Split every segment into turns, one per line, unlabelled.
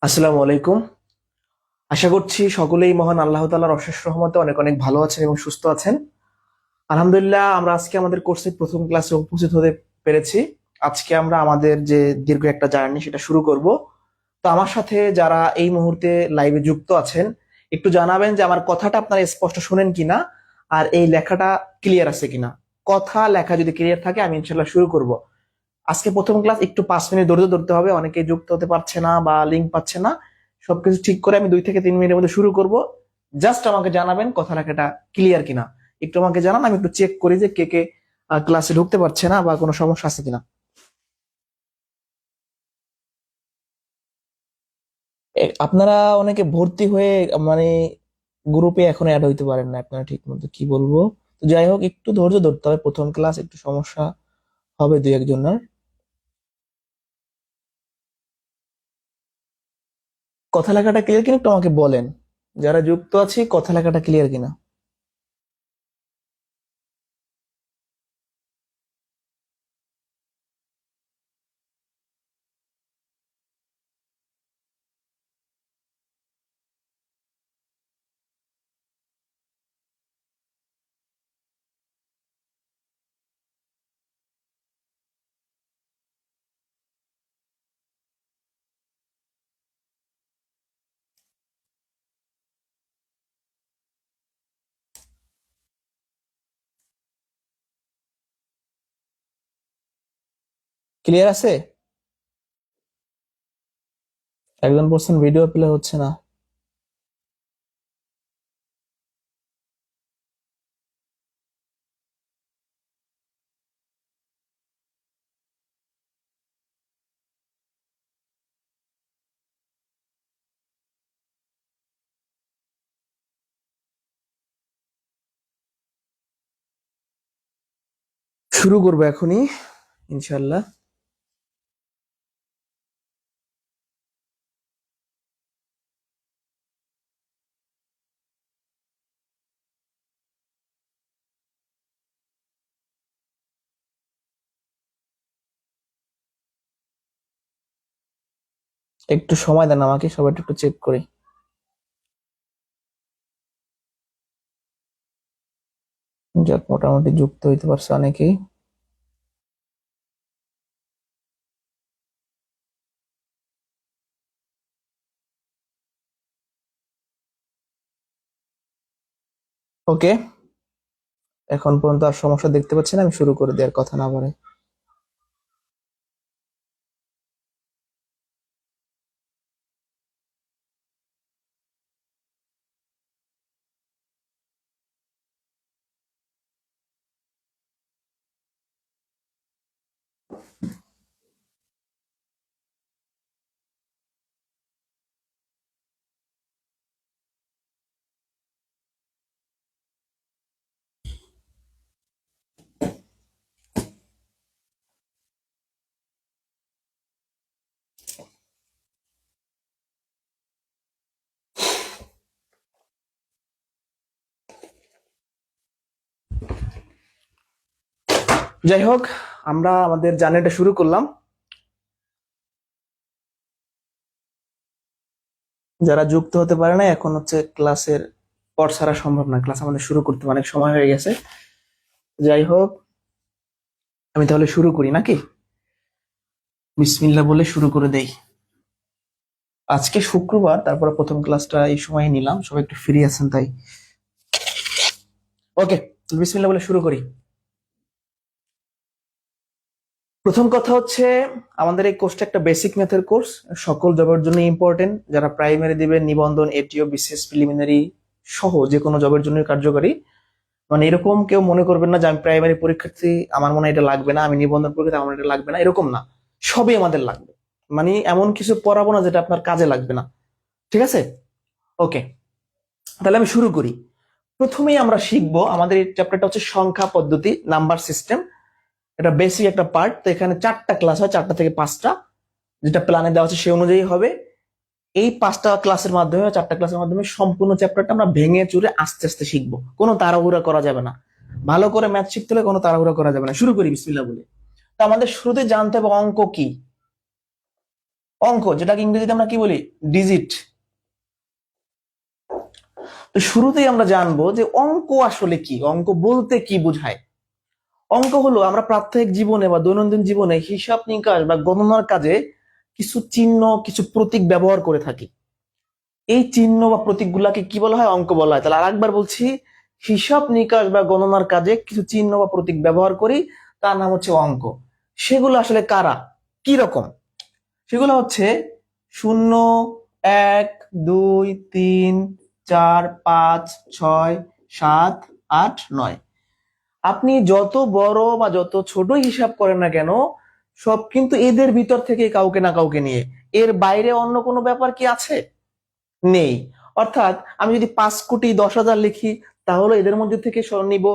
আসসালামু আলাইকুম। আশা করছি সকলেই মহান আল্লাহ তাআলার অশেষ রহমতে অনেক অনেক ভালো আছেন এবং সুস্থ আছেন। আলহামদুলিল্লাহ, আমরা আজকে আমাদের কোর্সের প্রথম ক্লাসে উপস্থিত হতে পেরেছি। আজকে আমরা আমাদের যে দীর্ঘ একটা জার্নি সেটা শুরু করব। তো আমার সাথে যারা এই মুহূর্তে লাইভে যুক্ত আছেন, একটু জানাবেন যে আমার কথাটা আপনারা স্পষ্ট শুনেন কিনা, আর এই লেখাটা ক্লিয়ার আছে কিনা। কথা লেখা যদি ক্লিয়ার থাকে আমি ইনশাল্লাহ শুরু করব। আজকে প্রথম ক্লাস, একটু 5 মিনিট ধৈর্য ধরতে হবে, অনেকেই যুক্ত হতে পারছে না বা লিঙ্ক পাচ্ছে না। সবকিছু ঠিক করে আমি 2 থেকে 3 মিনিটের মধ্যে শুরু করব। জাস্ট আমাকে জানাবেন কথা লেখাটা ক্লিয়ার কিনা। একটু আমাকে জানান, আমি একটু চেক করি যে কে কে ক্লাসে ঢুকতে পারছে না বা কোনো সমস্যা আছে কিনা। আপনারা অনেকে ভর্তি হয়ে মানে গ্রুপে এখনো অ্যাড হইতে পারেন না, আপনারা ঠিক মতো কি বলবো। তো যাই হোক, একটু ধৈর্য ধরতে হবে, প্রথম ক্লাস একটু সমস্যা হবে দুই একজনের। কথা লেখাটা ক্লিয়ার কিনা একটু আমাকে বলেন, যারা যুক্ত আছি কথা লেখাটা ক্লিয়ার কিনা। ক্লিয়ার আছে? একজন বলছেন ভিডিও প্লে হচ্ছে না। শুরু করবো এখনই ইনশাল্লাহ। একটু সময় দেন আমাকে, সবাই একটু চেক করি। যাক, মোটামুটি যুক্ত হইতে পারছে অনেকেই। ওকে, এখন পর্যন্ত আর সমস্যা দেখতে পাচ্ছি না, আমি শুরু করে দেওয়ার কথা না বলে। যাই হোক, আমরা আমাদের জার্নিটা শুরু করলাম। যারা যুক্ত হতে পারে না এখন হচ্ছে ক্লাসের পড় ছাড়া সম্ভব না, ক্লাস আমাদের শুরু করতে অনেক সময় হয়ে গেছে। যাই হোক, আমি তাহলে শুরু করি নাকি? বিসমিল্লাহ বলে শুরু করে দেই। আজকে শুক্রবার, তারপরে প্রথম ক্লাসটা এই সময় নিলাম, সবাই একটু ফ্রি আছেন তাই। ওকে, বিসমিল্লাহ বলে শুরু করি। প্রথম কথা হচ্ছে, আমাদের এই কোর্সটা একটা বেসিক ম্যাথের কোর্স, সকল জবের জন্য ইম্পর্টেন্ট। যারা প্রাইমারি দিবেন, নিবন্ধন, এটিও, বিসিএস, প্রিলিমিনারি সহ যে কোনো জবের জন্য কার্যকরী। মানে এরকম কেউ মনে করবেন না যে আমি প্রাইমারি পরীক্ষার্থী, আমার মনে হয় এটা লাগবে না, আমি নিবন্ধন পরীক্ষার্থী, আমার এটা লাগবে না, এরকম না। সবই আমাদের লাগবে। মানে এমন কিছু পড়াবো না যেটা আপনার কাজে লাগবে না। ঠিক আছে? ওকে, তাহলে আমি শুরু করি। প্রথমেই আমরা শিখবো, আমাদের এই চ্যাপ্টারটা হচ্ছে সংখ্যা পদ্ধতি, নাম্বার সিস্টেম। এটা বেসিক একটা পার্ট। তো এখানে 4টা ক্লাস হয়, 4টা থেকে 5টা, যেটা প্ল্যানে দেওয়া আছে সেই অনুযায়ী হবে। এই 5টা ক্লাসের মাধ্যমে, 4টা ক্লাসের মাধ্যমে সম্পূর্ণ চ্যাপ্টারটা আমরা ভেঙে চুরে আস্তে আস্তে শিখবো। কোনো তাড়াহুড়া করা যাবে না। ভালো করে ম্যাথ শিখতে হলে কোনো তাড়াহুড়া করা যাবে না। শুরু করি বিসমিল্লাহ বলে। তো আমাদের শুরুতে জানতে হবে অঙ্ক কি। অঙ্ক, যেটাকে ইংরেজিতে আমরা কি বলি, ডিজিট। তো শুরুতেই আমরা জানবো যে অঙ্ক আসলে কি, অঙ্ক বলতে কি বোঝায়। অঙ্ক হলো আমরা প্রাত্যহিক জীবনে বা দৈনন্দিন জীবনে হিসাব নিকাশ বা গণনার কাজে কিছু চিহ্ন, কিছু প্রতীক ব্যবহার করে থাকি। এই চিহ্ন বা প্রতীকগুলাকে কি বলা হয়, অঙ্ক বলা হয়। তাহলে আরেকবার বলছি, হিসাব নিকাশ বা গণনার কাজে কিছু চিহ্ন বা প্রতীক ব্যবহার করি, তার নাম হচ্ছে অঙ্ক। সেগুলো আসলে কারা, কি রকম? সেগুলো হচ্ছে 0, 1, 2, 3, 4, 5, 6, 7, 8, 9। আপনি যত বড় বা যত ছোট হিসাব করেন না কেন, সব কিন্তু এদের ভিতর থেকে কাউকে না কাউকে নিয়ে। এর বাইরে অন্য কোনো ব্যাপার কি আছে? নেই। অর্থাৎ আমি যদি 5,10,000 লিখি, তাহলে এদের মধ্যে থেকে নিব,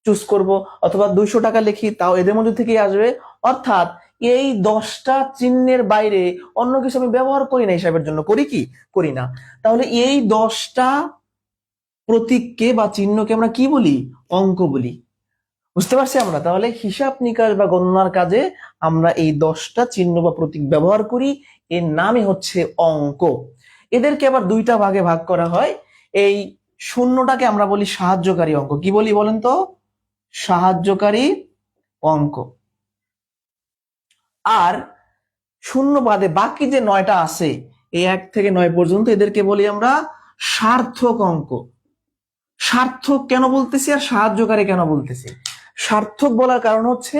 চুজ করব। অথবা 200 টাকা লিখি, তাও এদের মধ্যে থেকেই আসবে। অর্থাৎ এই 10টা চিহ্নের বাইরে অন্য কিছু আমি ব্যবহার করি না হিসাবের জন্য, করি কি? করি না। তাহলে এই 10টা প্রতীককে বা চিহ্নকে আমরা কি বলি? অঙ্ক বলি। বুঝতে পারছি আমরা? তাহলে হিসাব নিকাশ বা গণনার কাজে আমরা এই 10টা চিহ্ন বা প্রতীক ব্যবহার করি, এর নামই হচ্ছে অঙ্ক। এদেরকে আবার 2টা ভাগে ভাগ করা হয়। এই শূন্যটাকে আমরা বলি সাহায্যকারী অঙ্ক। কি বলি বলেন তো? সাহায্যকারী অঙ্ক। আর শূন্য বাদে বাকি যে 9টা আছে, এই 1 থেকে 9 পর্যন্ত, এদেরকে বলি আমরা সার্থক অঙ্ক। সার্থক কেন বলতেছি আর সাহায্যকারী কেন বলতেছি? সার্থক বলার কারণ হচ্ছে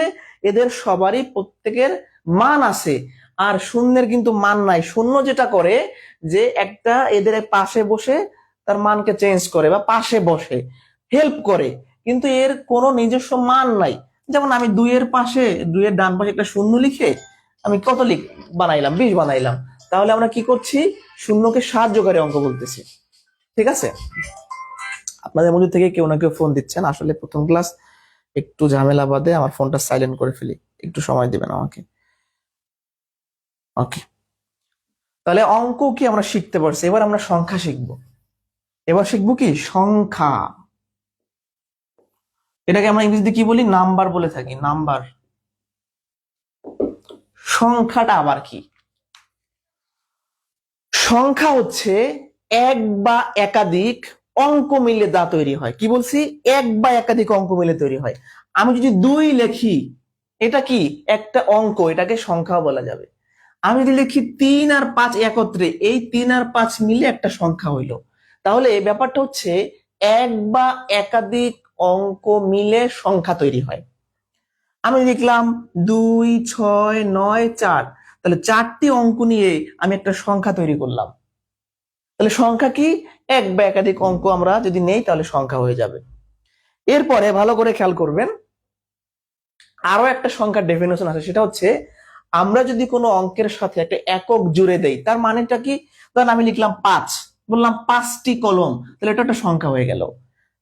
এদের সবারই প্রত্যেকের মান আছে, আর শূন্যের কিন্তু মান নাই। শূন্য যেটা করে যে একটা এদের পাশে বসে তার মানকে চেঞ্জ করে বা পাশে বসে হেল্প করে, কিন্তু এর কোনো নিজস্ব মান নাই। যেমন আমি 2-এর পাশে, 2-এর ডান পাশে একটা শূন্য লিখে আমি কত বানাইলাম, 20 বানাইলাম। তাহলে আমরা কি করছি? শূন্যকে সাহায্যকারী অঙ্ক বলতেছি। ঠিক আছে? আপনাদের মধ্যে থেকে কেউ না কেউ ফোন দিচ্ছেন, আসলে প্রথম ক্লাস, একটু ঝামেলা বাদে আমার ফোনটা সাইলেন্ট করে ফেলি, একটু সময় দিবেন আমাকে। ওকে, তাহলে অঙ্ক কি আমরা শিখতে পারছি। এবার আমরা সংখ্যা শিখবো। এবার শিখবো কি? সংখ্যা। এটাকে আমরা ইংরেজিতে কি বলি? নাম্বার বলে থাকি, নাম্বার। সংখ্যাটা আবার কি? সংখ্যা হচ্ছে এক বা একাধিক অঙ্ক মিলে যা তৈরি হয়। কি বলছি? এক বা একাধিক অঙ্ক মিলে তৈরি হয়। আমি যদি 2 লিখি, এটা কি? একটা অঙ্ক, এটাকে সংখ্যা বলা যাবে। আমি যদি লিখি 3 আর 5 একত্রে, এই 3 আর 5 মিলে একটা সংখ্যা হইলো। তাহলে এই ব্যাপারটা হচ্ছে এক বা একাধিক অঙ্ক মিলে সংখ্যা তৈরি হয়। আমি লিখলাম 2, 6, 9, 4, তাহলে 4টি অঙ্ক নিয়ে আমি একটা সংখ্যা তৈরি করলাম। তাহলে সংখ্যা কি? এক বা একাধিক অঙ্ক আমরা যদি নেই তাহলে সংখ্যা হয়ে যাবে। এরপরে ভালো করে খেয়াল করবেন, আরো একটা সংখ্যার ডেফিনেশন আছে, সেটা হচ্ছে আমরা যদি কোনো অঙ্কের সাথে একটা একক জুড়ে দেই, তার মানেটা কি? ধরেন আমি লিখলাম 5, বললাম 5টি কলম, তাহলে এটা একটা সংখ্যা হয়ে গেল।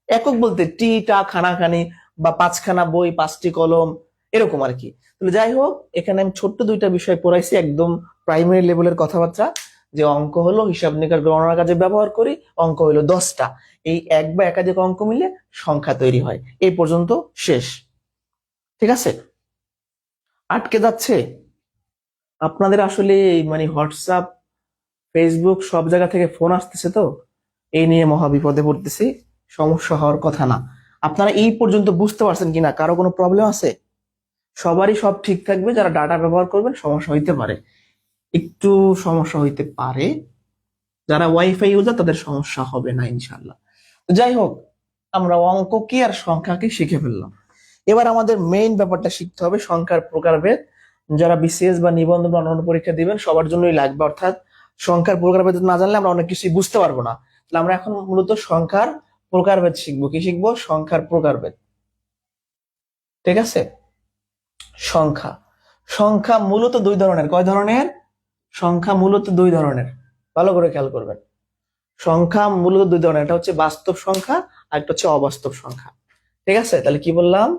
একক বলতে টিটা খানাখানি বা 5খানা বই, 5টি কলম, এরকম আর কি। তাহলে যাই হোক, এখানে আমি ছোট্ট 2টা বিষয় পড়াইছি, একদম প্রাইমারি লেভেলের কথাবার্তা। যে অঙ্ক হলো হিসাব নিকাশ গণনার কাজে ব্যবহার করি, অঙ্ক হলো 10টা। এই এক বা একাধিক অঙ্ক মিলে সংখ্যা তৈরি হয়। এই পর্যন্ত শেষ। ঠিক আছে? আটকে যাচ্ছে? আপনাদের আসলে মানে হোয়াটসঅ্যাপ, ফেসবুক সব জায়গা থেকে ফোন আসতেছে তো, এই নিয়ে মহাবিপদে পড়তেছি, সমস্যা হওয়ার কথা না। আপনারা এই পর্যন্ত বুঝতে পারছেন কিনা, কারো কোনো প্রবলেম আছে? সবারই সব ঠিক থাকবে, যারা ডাটা ব্যবহার করবেন সমস্যা হইতে পারে, একটু সমস্যা হইতে পারে, যারা ওয়াইফাই ইউজার তাদের সমস্যা হবে না ইনশাল্লাহ। তো যাই হোক, আমরা অঙ্ক কি আর সংখ্যাকে শিখে ফেললাম। এবার আমাদের মেইন ব্যাপারটা শিখতে হবে সংখ্যার প্রকারভেদ। যারা বিসিএস বা নিবন্ধন বা অন্যান্য পরীক্ষা দিবেন সবার জন্যই লাগবে, অর্থাৎ সংখ্যার প্রকারভেদ না জানলে আমরা অনেক কিছুই বুঝতে পারবো না। তাহলে আমরা এখন মূলত সংখ্যার প্রকারভেদ শিখবো। কি শিখবো? সংখ্যার প্রকারভেদ। ঠিক আছে? সংখ্যা সংখ্যা মূলত দুই ধরনের। কয় ধরনের? সংখ্যা মূলত দুই ধরনের, ভালো করে খেয়াল করবেন। সংখ্যা মূলত দুই ধরনের, একটা হচ্ছে বাস্তব সংখ্যা আর একটা হচ্ছে অবাস্তব সংখ্যা। ঠিক আছে? তাহলে কি বললাম?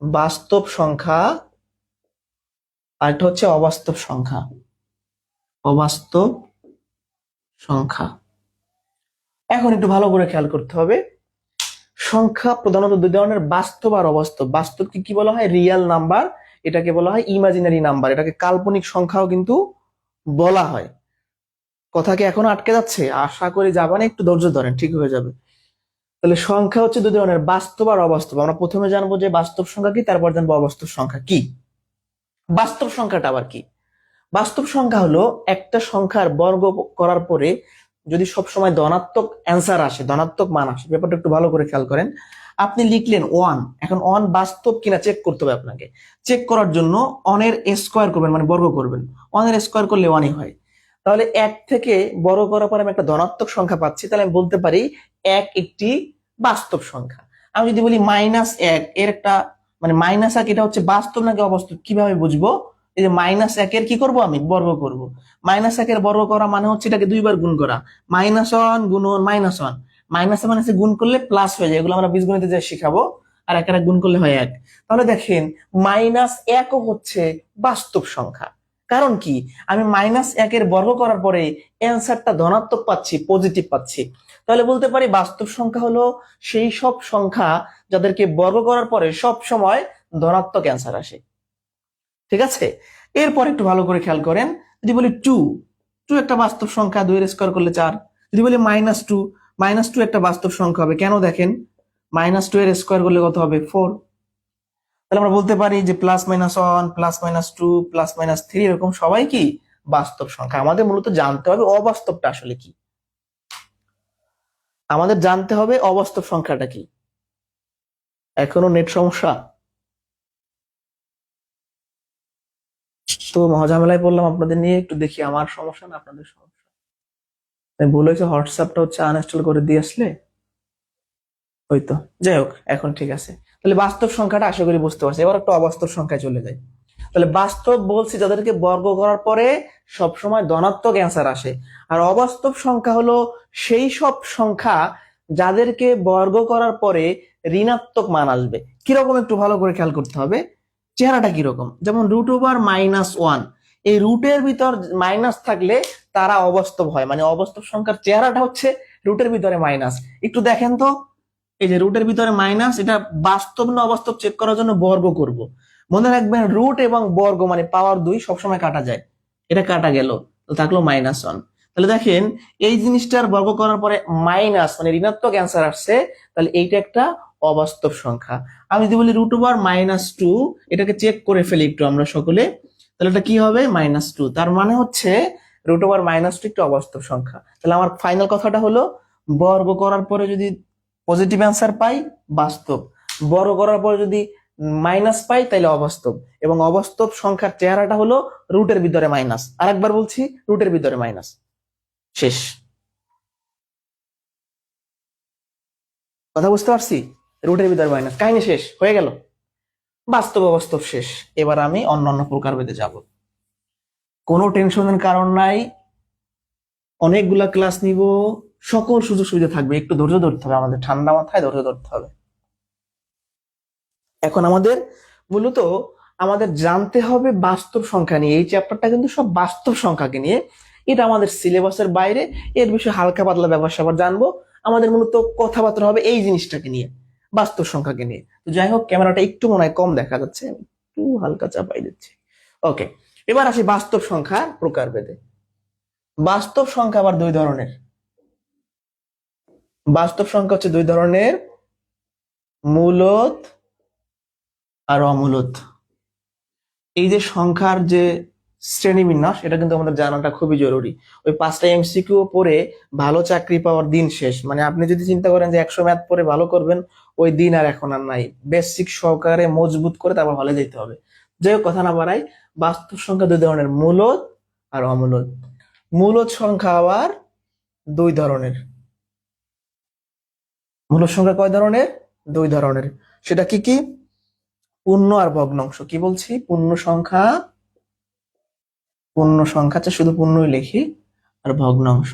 বাস্তব সংখ্যা আর একটা হচ্ছে অবাস্তব সংখ্যা। অবাস্তব সংখ্যা। এখন একটু ভালো করে খেয়াল করতে হবে, সংখ্যা প্রধানত দুই ধরনের, বাস্তব আর অবাস্তব। বাস্তবকে কি বলা হয়? Real number. এটাকে বলা হয় ইমাজিনারি নাম্বার, এটাকে কাল্পনিক সংখ্যাও কিন্তু বলা হয়। কথা কি এখনো আটকে যাচ্ছে? আশা করি যাবে না, একটু ধৈর্য ধরেন, ঠিক হয়ে যাবে। তাহলে সংখ্যা হচ্ছে দুই ধরনের, বাস্তব আর অবাস্তব। আমরা প্রথমে জানবো যে বাস্তব সংখ্যা কি, তারপর জানবো অবাস্তব সংখ্যা কি। বাস্তব সংখ্যাটা আবার কি? বাস্তব সংখ্যা হলো একটা সংখ্যার বর্গ করার পরে যদি সবসময় ধনাত্মক অ্যান্সার আসে, ধনাত্মক মান আসে। ব্যাপারটা একটু ভালো করে খেয়াল করেন। আপনি লিখলেন 1, এখন 1 বাস্তব কিনা চেক করতে হবে আপনাকে। চেক করার জন্য 1 এর স্কোয়ার করবেন, মানে বর্গ করবেন। 1 এর স্কোয়ার করলে 1ই হয়। তাহলে 1 থেকে বর্গ করার পরে আমি একটা ধনাত্মক সংখ্যা পাচ্ছি, তাহলে আমি বলতে পারি 1 একটি বাস্তব সংখ্যা। আমি যদি বলি -1 এর একটা, মানে -1 এটা হচ্ছে বাস্তব নাকি অবাস্তব, কিভাবে বুঝবো? এই যে -1 কি করব? আমি বর্গ করব। -1 বর্গ করা মানে হচ্ছে এটাকে দুইবার গুণ করা। -1 গুণন -1, মাইনাসে মাইনাসে গুণ করলে প্লাস হয়ে যায়, এগুলো আমরা বীজগণিতে যা শিখাবো। আর এক গুণ করলে হয় 1। তাহলে দেখেন -1ও হচ্ছে বাস্তব সংখ্যা। কারণ কি? আমি -1 বর্গ করার পরে অ্যান্সারটা ধনাত্মক পাচ্ছি, পজিটিভ পাচ্ছি। তাহলে বলতে পারি বাস্তব সংখ্যা হলো সেই সব সংখ্যা যাদেরকে বর্গ করার পরে সব সময় ধনাত্মক অ্যান্সার আসে। ঠিক আছে? এরপর একটু ভালো করে খেয়াল করেন, যদি বলি 2, 2 একটা বাস্তব সংখ্যা, 2 এর স্কোয়ার করলে 4। যদি বলি -2, -2 একটা বাস্তব সংখ্যা হবে। কেন? দেখেন, -2 এর স্কোয়ার করলে কত হবে? 4। তাহলে আমরা বলতে পারি যে +-1, +-2, +-3 এরকম সবাই কি বাস্তব সংখ্যা। আমাদের মূলত জানতে হবে অবাস্তবটা আসলে কি। আমাদের জানতে হবে অবাস্তব সংখ্যাটা কি। এখনো নেট সমস্যা? তো মহাঝামেলায় পড়লাম আপনাদের নিয়ে। একটু দেখি আমার সমস্যা না আপনাদের সমস্যা। ভুল হয়েছে, হোয়াটসঅ্যাপটা হচ্ছে আনইনস্টল করে দিয়ে আসলে হয়তো। যাই হোক, এখন ঠিক আছে। তাহলে বাস্তব সংখ্যাটা আশা করি বুঝতে পারছি। এবার একটা অবাস্তব সংখ্যায় চলে যাই। তাহলে বাস্তব বলছি যাদেরকে বর্গ করার পরে সবসময় ধনাত্মক অ্যান্সার আসে। আর অবাস্তব সংখ্যা হলো সেই সব সংখ্যা যাদেরকে বর্গ করার পরে ঋণাত্মক মান আসবে। কিরকম একটু ভালো করে খেয়াল করতে হবে, চেহারাটা কিরকম। যেমন √1, এই রুটের ভিতর মাইনাস থাকলে তারা অবাস্তব হয়, মানে অবাস্তব সংখ্যার চেহারাটা হচ্ছে রুটের ভিতরে মাইনাস। একটু দেখেন তো, এই যে রুটের ভিতরে মাইনাস, এটা বাস্তব না অবাস্তব চেক করার জন্য বর্গ করব। মনে রাখবেন রুট এবং বর্গ মানে পাওয়ার 2 সবসময় কাটা যায়, এটা কাটা গেল, তো থাকলো -1। তাহলে দেখেন এই জিনিসটার বর্গ করার পরে মাইনাস মানে ঋণাত্মক অ্যান্সার আসছে, তাহলে এইটা একটা অবাস্তব সংখ্যা। আমি যদি বলি √2, এটাকে চেক করে ফেলি একটু আমরা সকলে, তাহলে এটা কি হবে? -2। তার মানে হচ্ছে √2 একটা অবাস্তব সংখ্যা। তাহলে আমার ফাইনাল কথাটা হলো, বর্গ করার পরে যদি পজিটিভ অ্যান্সার পাই বাস্তব, বর্গ করার পরে যদি মাইনাস পাই তাহলে অবাস্তব। এবং অবাস্তব সংখ্যার চেহারাটা হলো রুটের ভিতরে মাইনাস। আরেকবার বলছি, রুটের ভিতরে মাইনাস। শেষ। কথা বুঝতে পারছি? রুটের ভিতরে মাইনাস, কাহিনী শেষ হয়ে গেল। বাস্তব অবাস্তব শেষ। এবার আমি অন্যান্য প্রকারভেদে যাব। কোনো টেনশনের কারণ নাই, অনেকগুলা ক্লাস নিব, সকল সুযোগ সুবিধা থাকবে। একটু ধৈর্য ধরতে হবে, আমাদের ঠান্ডা মাথায় ধৈর্য ধরতে হবে। এখন আমাদের মূলত আমাদের জানতে হবে বাস্তব সংখ্যা নিয়ে। এই চ্যাপ্টারটা কিন্তু সব বাস্তব সংখ্যাকে নিয়ে, এটা আমাদের সিলেবাসের বাইরে। এর বিষয়ে হালকা পাতলা ব্যাপার স্যাপার জানবো। আমাদের মূলত কথাবার্তা হবে এই জিনিসটাকে নিয়ে, বাস্তব সংখ্যাকে নিয়ে। তো যাই হোক, ক্যামেরাটা একটু মনে হয় কম দেখা যাচ্ছে, একটু হালকা চাপাই দিচ্ছি। ওকে, এবার আসি বাস্তব সংখ্যার প্রকারভেদে। বাস্তব সংখ্যা আবার দুই ধরনের। বাস্তব সংখ্যা হচ্ছে দুই ধরনের, মূলদ আর অমূলদ। এই যে সংখ্যার যে শ্রেণীবিন্যাস, এটা কিন্তু আমাদের জানাটা খুবই জরুরি। ওই 5টা এমসিকিউ পড়ে ভালো চাকরি পাওয়ার দিন শেষ। মানে আপনি যদি চিন্তা করেন যে 100 ম্যাথ পড়ে ভালো করবেন, ওই দিন আর এখন আর নাই। বেসিক সহকারে মজবুত করে তারপর হলে যেতে হবে। যাই হোক, কথা না বাড়াই, বাস্তব সংখ্যা দুই ধরনের, মূলদ আর অমূলদ। মূলদ সংখ্যা আবার দুই ধরনের। মূলদ সংখ্যা কয় ধরনের? দুই ধরনের। সেটা কি কি? পূর্ণ আর ভগ্নাংশ। কি বলছি? পূর্ণ সংখ্যা, পূর্ণ সংখ্যা, শুধু পূর্ণই লিখি, আর ভগ্নাংশ।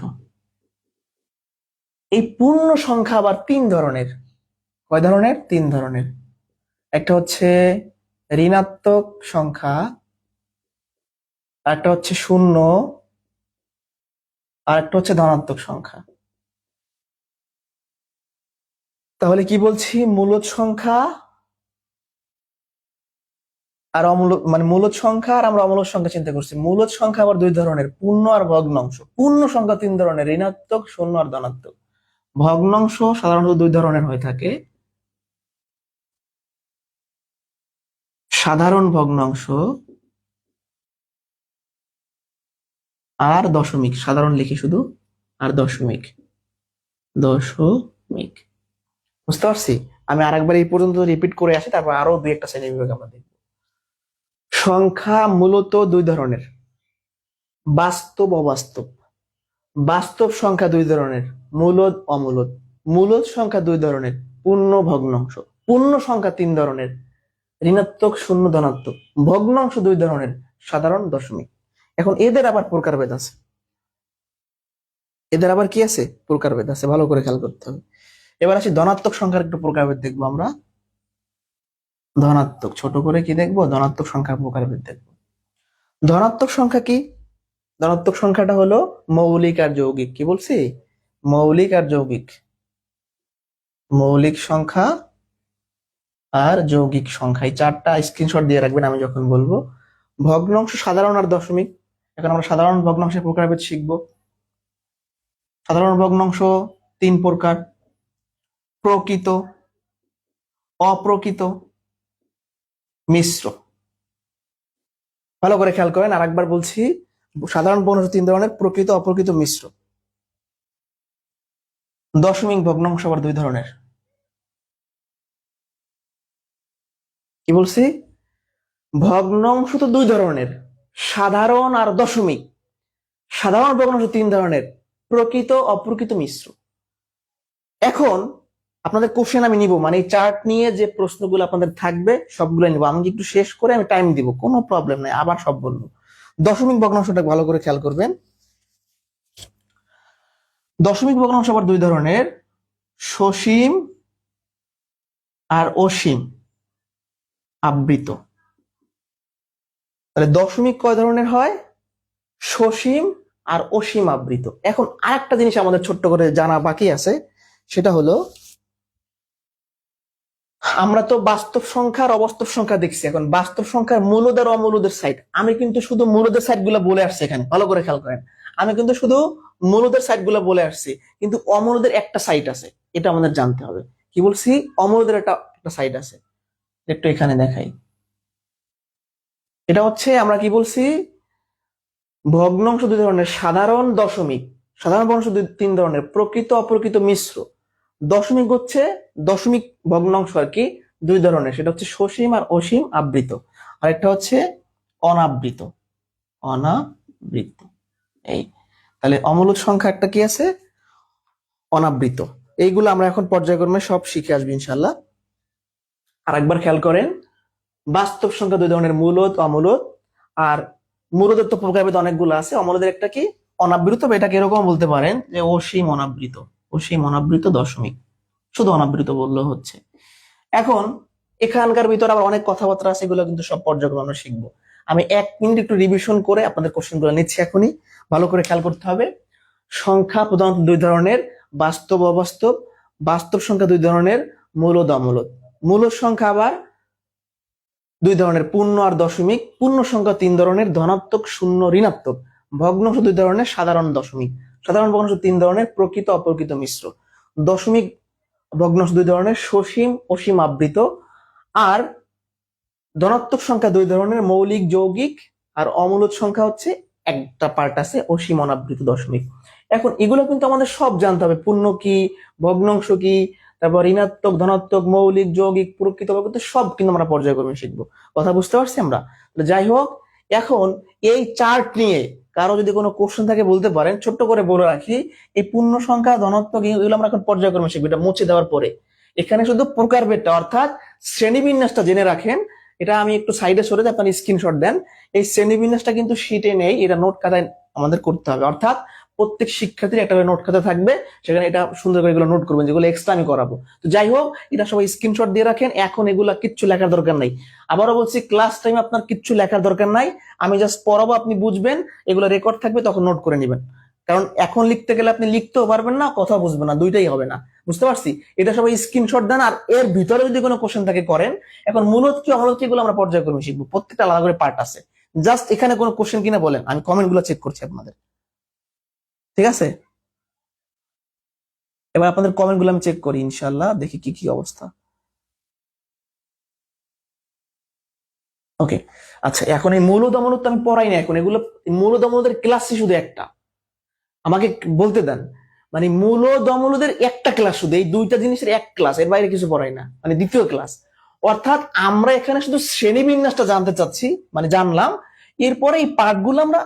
এই পূর্ণ সংখ্যা আবার তিন ধরনের। কয় ধরনের? তিন ধরনের। একটা হচ্ছে ঋণাত্মক সংখ্যা, একটা হচ্ছে শূন্য, আর একটা হচ্ছে ধনাত্মক সংখ্যা। তাহলে কি বলছি? মূলদ সংখ্যা আর অমূলদ, মানে মূলদ সংখ্যা আর আমরা অমূলদ সংখ্যা চিন্তা করছি। মূলদ সংখ্যা আবার দুই ধরনের, পূর্ণ আর ভগ্নাংশ। পূর্ণ সংখ্যা তিন ধরনের, ঋণাত্মক, শূন্য আর ধনাত্মক। ভগ্নাংশ সাধারণত দুই ধরনের হয়ে থাকে, সাধারণ ভগ্নাংশ আর দশমিক। সাধারণ লিখি শুধু, আর দশমিক। দশমিক। বুঝতে পারছি? আমি আরেকবার এই পর্যন্ত রিপিট করে আসি, তারপর আরো দুই একটা শ্রেণী বিভাগ আমরা দেখব। সংখ্যা মূলত দুই ধরনের, বাস্তব, অবাস্তব। বাস্তব সংখ্যা দুই ধরনের, মূলদ, অমূলদ। মূলদ সংখ্যা দুই ধরনের, পূর্ণ, ভগ্নাংশ। পূর্ণ সংখ্যা তিন ধরনের, ঋণাত্মক, শূন্য, ধনাত্মক। ভগ্নাংশ দুই ধরনের, সাধারণ, দশমিক। এখন এদের আবার প্রকারভেদ আছে। এদের আবার কি আছে? প্রকারভেদ আছে, ভালো করে খেয়াল করতে হবে। এবার আসি ধনাত্মক সংখ্যার একটু প্রকারভেদ দেখবো আমরা। ধনাত্মক, ছোট করে কি দেখবো? ধনাত্মক সংখ্যার প্রকারভেদ দেখবো। ধনাত্মক সংখ্যা কি? ধনাত্মক সংখ্যাটা হলো মৌলিক আর যৌগিক। কি বলছি? মৌলিক আর যৌগিক। মৌলিক সংখ্যা আর যৌগিক সংখ্যা, এই চারটা স্ক্রিনশট দিয়ে রাখবেন আমি যখন বলবো। ভগ্নাংশ সাধারণ আর দশমিক। এখন আমরা সাধারণ ভগ্নাংশের প্রকারভেদ শিখবো। সাধারণ ভগ্নাংশ তিন প্রকার: প্রকৃত, অপ্রকৃত, মিশ্র। ভালো করে খেয়াল করেন, আর একবার বলছি, সাধারণ ভগ্নাংশ তিন ধরনের: প্রকৃত, অপ্রকৃত, মিশ্র। দশমিক ভগ্নাংশ আবার দুই ধরনের। কি বলছি? ভগ্নাংশ তো দুই ধরনের, সাধারণ আর দশমিক। সাধারণ ভগ্নাংশ তিন ধরনের: প্রকৃত, অপ্রকৃত, মিশ্র। এখন আপনাদের কোশ্চেন আমি নিব, মানে এই চার্ট নিয়ে যে প্রশ্নগুলো আপনাদের থাকবে সবগুলো নিব। আমি একটু শেষ করে আমি টাইম দিব, কোনো প্রবলেম নাই, আবার সব বলবো। দশমিক ভগ্নাংশটা ভালো করে খেয়াল করবেন। দশমিক ভগ্নাংশ আবার দুই ধরনের: সসীম আর অসীম আবৃত। তাহলে দশমিক কয় ধরনের হয়? সসীম আর অসীম আবৃত। এখন আরেকটা জিনিস আমাদের ছোট্ট করে জানা বাকি আছে, সেটা হলো, আমরা তো বাস্তব সংখ্যার অবাস্তব সংখ্যা দেখছি, এখন বাস্তব সংখ্যার মূলদ আর অমূলদের সাইড। আমি কিন্তু শুধু মূলদের সাইড গুলো বলে আসছি এখানে, ভালো করে খেয়াল করেন। আমি কিন্তু শুধু মূলদের সাইড গুলো বলে আসছি, কিন্তু অমূলদের একটা সাইড আছে, এটা আমাদের জানতে হবে। কি বলছি? অমূলদের একটা সাইড আছে, একটু এখানে দেখাই। এটা হচ্ছে, আমরা কি বলছি, ভগ্নাংশ দুই ধরনের, সাধারণ, দশমিক। সাধারণ ভগ্নাংশ তিন ধরনের: প্রকৃত, অপ্রকৃত, মিশ্র। দশমিক হচ্ছে, দশমিক ভগ্নাংশ আর কি দুই ধরনের, সেটা হচ্ছে সসীম আর অসীম আবৃত, আর একটা হচ্ছে অনাবৃত। অনাবৃত। এই, তাহলে অমূলদ সংখ্যা একটা কি আছে? অনাবৃত। এইগুলো আমরা এখন পর্যায়ক্রমে সব শিখে আসবো ইনশাল্লাহ। আর একবার খেয়াল করেন, বাস্তব সংখ্যা দুই ধরনের: মূলদ, অমূলদ। আর মূলদের তো প্রকারভেদ অনেকগুলো আছে। অমূলদের একটা কি? অনাবৃত। এটাকে এরকম বলতে পারেন যে অসীম অনাবৃত। অসীম অনাবৃত দশমিক, শুধু অনাবৃত বললেও হচ্ছে। এখন এখানকার ভিতরে আবার অনেক কথাবার্তা আছে, এগুলো কিন্তু সব পর্যায়ক্রমে আমরা শিখবো। আমি 1 মিনিট একটু রিভিশন করে আপনাদের কোশ্চেন গুলো নিচ্ছি এখনই, ভালো করে খেয়াল করতে হবে। সংখ্যা প্রধানত দুই ধরনের: বাস্তব, অবাস্তব। বাস্তব সংখ্যা দুই ধরনের: মূলদ, অমূলদ। মূলদ সংখ্যা আবার দুই ধরনের: পূর্ণ আর দশমিক। পূর্ণ সংখ্যা তিন ধরনের: ধনাত্মক, শূন্য, ঋণাত্মক। ভগ্নাংশ দুই ধরনের: সাধারণ, দশমিক। সাধারণ ভগ্নাংশ তিন ধরনের: প্রকৃত, অপ্রকৃত, মিশ্র। দশমিক ভগ্নাংশ দুই ধরনের, সসীম অসীম আবৃত। আর ধনাত্মক সংখ্যা দুই ধরনের, মৌলিক যৌগিক। আর অমূলদ সংখ্যা হচ্ছে একটা পার্ট আছে অসীম অনাবৃত দশমিক। এখন এগুলো কিন্তু আমাদের সব জানতে হবে, পূর্ণ কি, ভগ্নাংশ কি, তারপর ঋণাত্মক ধনাত্মক মৌলিক যৌগিক প্রকৃত প্রকৃত সব কিন্তু আমরা পর্যায়ক্রমে শিখবো। কথা বুঝতে পারছি আমরা? যাই হোক, এখন এই চার্ট নিয়ে কারো যদি কোনো কোশ্চেন থাকে বলতে পারেন। ছোট্ট করে বলে রাখি, এই পূর্ণ সংখ্যা ধনাত্মক এগুলো আমরা এখন পর্যায়ক্রমে শিখবো, এটা মুছে দেওয়ার পরে। এখানে শুধু প্রকারভেদটা অর্থাৎ শ্রেণীবিন্যাসটা জেনে রাখেন। এটা আমি একটু সাইডে সরে দিয়ে আপনার স্ক্রিনশট দেন। এই শ্রেণীবিন্যাসটা কিন্তু শিটে নেই, এটা নোট খাতায় আমাদের করতে হবে। অর্থাৎ প্রত্যেক শিক্ষার্থীর একটা নোট খাতা থাকবে, সেখানে এটা সুন্দর করে এগুলো নোট করবেন, যেগুলো এক্সট্রা আমি করাবো। তো যাই হোক, এটা সবাই স্ক্রিনশট দিয়ে রাখেন। এখন এগুলা কিচ্ছু লেখার দরকার নাই। আবারও বলছি, ক্লাস টাইম আপনার কিচ্ছু লেখার দরকার নাই, আমি জাস্ট পড়াবো, আপনি বুঝবেন, এগুলো রেকর্ড থাকবে, তখন নোট করে নেবেন। কারণ এখন লিখতে গেলে আপনি লিখতেও পারবেন না, কথা বুঝবেন না, দুইটাই হবে না। বুঝতে পারছি? এটা সবাই স্ক্রিনশট দেন। আর এর ভিতরে যদি কোনো কোশ্চেন থাকে করেন। এখন মূলত কি অমূলত কি এগুলো আমরা পর্যায়ক্রমে শিখবো, প্রত্যেকটা আলাদা করে পার্ট আছে। জাস্ট এখানে কোনো কোশ্চেন কিনা বলেন, আমি কমেন্ট গুলো চেক করছি আপনাদের। ঠিক আছে, এবার আপনাদের কমেন্ট গুলো আমি চেক করি, ইনশাল্লাহ দেখি কি কি অবস্থা। ওকে, আচ্ছা, এখন এই মূলদ অমূলদ তো আমি পড়াই না এখন, এগুলো মূলদ অমূলদের ক্লাসই শুধু একটা, আমাকে বলতে দেন। মানে মূলদ অমূলদের একটা ক্লাস, শুধু এই দুইটা জিনিসের এক ক্লাস, এর বাইরে কিছু পড়াই না, মানে দ্বিতীয় ক্লাস। অর্থাৎ আমরা এখানে শুধু শ্রেণীবিন্যাসটা জানতে চাচ্ছি, মানে জানলাম। এরপরে এই পাঠগুলো আমরা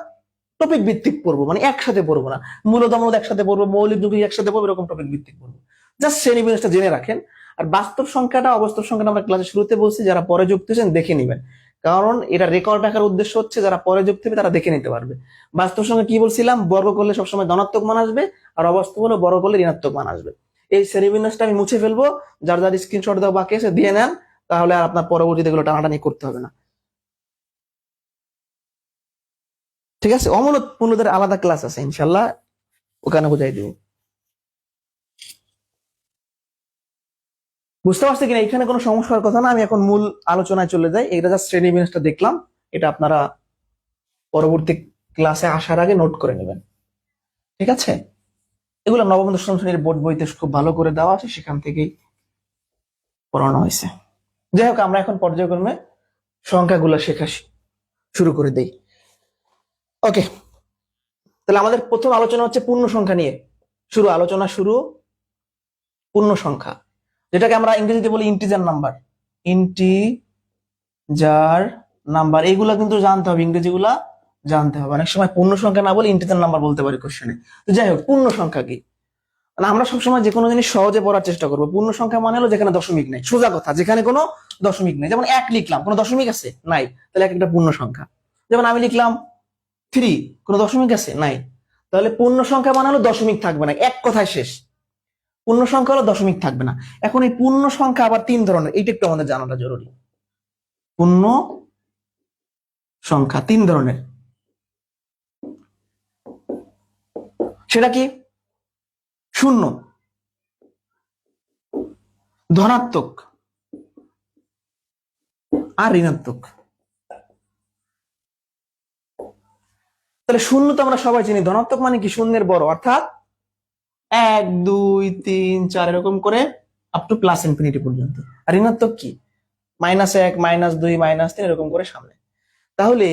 টপিক ভিত্তিক পড়বো, মানে একসাথে পড়বো না। মূলদ অমূলদ একসাথে পড়বো, মৌলিক যৌগিক একসাথে পড়বো, এরকম টপিক ভিত্তিক পড়বো। জাস্ট শ্রেণীবিন্যাসটা জেনে রাখেন। আর বাস্তব সংখ্যাটা অবাস্তব সংখ্যাটা আমরা ক্লাসের শুরুতে বলছি, যারা পরে যুক্ত হয়েছেন দেখে নিবেন। কারণ এটা রেকর্ড রাখার উদ্দেশ্য হচ্ছে যারা পরে যুক্ত হবে তারা দেখে নিতে পারবে। বাস্তব সংখ্যা কি বলছিলাম, বর্গ করলে সবসময় ধনাত্মক মান আসবে, আর অবাস্তব হলে বর্গ করলে ঋণাত্মক মান আসবে। এই শ্রেণীবিন্যাসটা আমি মুছে ফেলবো, যার যার স্ক্রিনশট দেওয়া বাকি আছে দিয়ে নেন, তাহলে আর আপনার পরবর্তীতে এগুলো টানাটানি করতে হবে না। ঠিক আছে, অমূলদ মূলদের আলাদা ক্লাস আছে ইনশাল্লাহ, ওখানে বুঝাই দিব। বুঝতে পারছি কিনা, এখানে কোনো সমস্যার কথা না। আমি এখন মূল আলোচনায় চলে যাই। এটা জাস্ট শ্রেণীবিন্যাসটা দেখলাম, এটা আপনারা পরবর্তী ক্লাসে আসার আগে নোট করে নেবেন। ঠিক আছে, এগুলো নবম দশম শ্রেণীর বোর্ড বইতে খুব ভালো করে দেওয়া আছে, সেখান থেকেই পড়ানো হয়েছে। যাই হোক, আমরা এখন পর্যায়ক্রমে সংখ্যাগুলো শেখা শুরু করে দেই। ওকে, তাহলে আমাদের প্রথম আলোচনা হচ্ছে পূর্ণ সংখ্যা নিয়ে। আলোচনা শুরু পূর্ণ সংখ্যা, যেটাকে আমরা ইংরেজিতে বলি ইন্টিজার নাম্বার। ইন্টিজার নাম্বার এগুলা কিন্তু জানতে হবে, ইংরেজি গুলা জানতে হবে। অনেক সময় পূর্ণ সংখ্যা না বলে ইন্টিজার নাম্বার বলতে পারি কোশ্চেনে। তো যাই হোক, পূর্ণ সংখ্যা কি, মানে আমরা সবসময় যে কোনো জিনিস সহজে পড়ার চেষ্টা করবো। পূর্ণ সংখ্যা মানে হলো যেখানে দশমিক নেই, সোজা কথা, যেখানে কোনো দশমিক নেই। যেমন এক লিখলাম, কোনো দশমিক আছে নাই, তাহলে এক একটা পূর্ণ সংখ্যা। যেমন আমি লিখলাম 3, কোনো দশমিক আছে নাই, তাহলে পূর্ণ সংখ্যা মানে হলো দশমিক থাকবে না, এক কথায় শেষ। পূর্ণ সংখ্যা হলো দশমিক থাকবে না। এখন এই পূর্ণ সংখ্যা আবার তিন ধরনের, এইটা একটু আমাদের জানাটা জরুরি। পূর্ণ সংখ্যা তিন ধরনের, সেটা কি? শূন্য, ধনাত্মক আর ঋণাত্মক। তাহলে শূন্য তো আমরা সবাই চিনি, ধনাত্মক মানে কি শূন্যের বড়, অর্থাৎ 1 2 3 4 এরকম করে আপ টু প্লাস ইনফিনিটি পর্যন্ত। আর ঋণাত্মক কি? -1 -2 -3 এরকম করে সামনে। তাহলে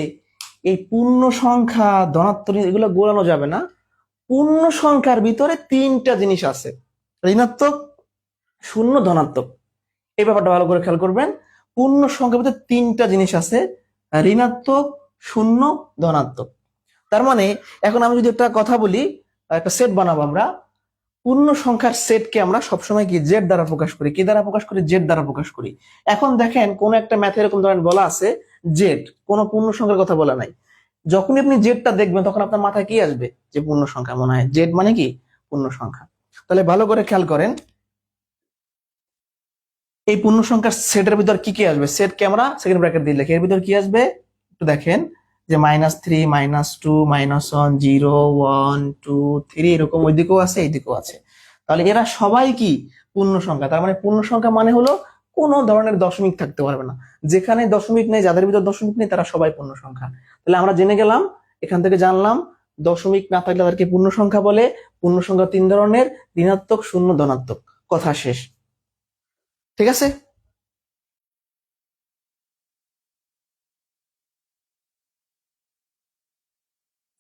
এই পূর্ণ সংখ্যা ধনাত্মক এগুলো গোলানো যাবে না। পূর্ণ সংখ্যার ভিতরে তিনটা জিনিস আছে, ঋণাত্মক, শূন্য, ধনাত্মক। এই ব্যাপারটা ভালো করে খেয়াল করবেন। পূর্ণ সংখ্যার ভিতরে তিনটা জিনিস আছে, ঋণাত্মক, শূন্য, ধনাত্মক। তার মানে এখন আমি যদি একটা কথা বলি, একটা সেট বানাবো আমরা। পূর্ণ সংখ্যার সেটকে আমরা সবসময় কি জেড দ্বারা প্রকাশ করি। কি দ্বারা প্রকাশ করি? জেড দ্বারা প্রকাশ করি। এখন দেখেন কোন একটা ম্যাথে এরকম ধরেন বলা আছে জেড, কোন পূর্ণ সংখ্যার কথা বলা নাই। যখনই আপনি জেডটা দেখবেন তখন আপনার মাথায় কি আসবে? যে পূর্ণ সংখ্যা, মনে হয় জেড মানে কি পূর্ণ সংখ্যা। তাহলে ভালো করে খেয়াল করেন, এই পূর্ণ সংখ্যার সেটের ভিতর কি কি আসবে? সেটকে আমরা সেকেন্ড ব্র্যাকেট দিয়ে লিখি, এর ভিতর কি আসবে একটু দেখেন, যে -3 -2 -1 0 1 2 3 এরকম ওই দিকেও আছে এই দিকেও আছে। তাহলে এরা সবাই কি পূর্ণ সংখ্যা। তার মানে পূর্ণ সংখ্যা মানে হলো কোন ধরনের দশমিক থাকতে পারবে না। যেখানে দশমিক নেই, যাদের ভিতর দশমিক নেই তারা সবাই পূর্ণ সংখ্যা। তাহলে আমরা জেনে গেলাম, এখান থেকে জানলাম দশমিক না থাকলে তাদেরকে পূর্ণ সংখ্যা বলে। পূর্ণ সংখ্যা 3 ধরনের, ঋণাত্মক, শূন্য, ধনাত্মক। কথা শেষ। ঠিক আছে?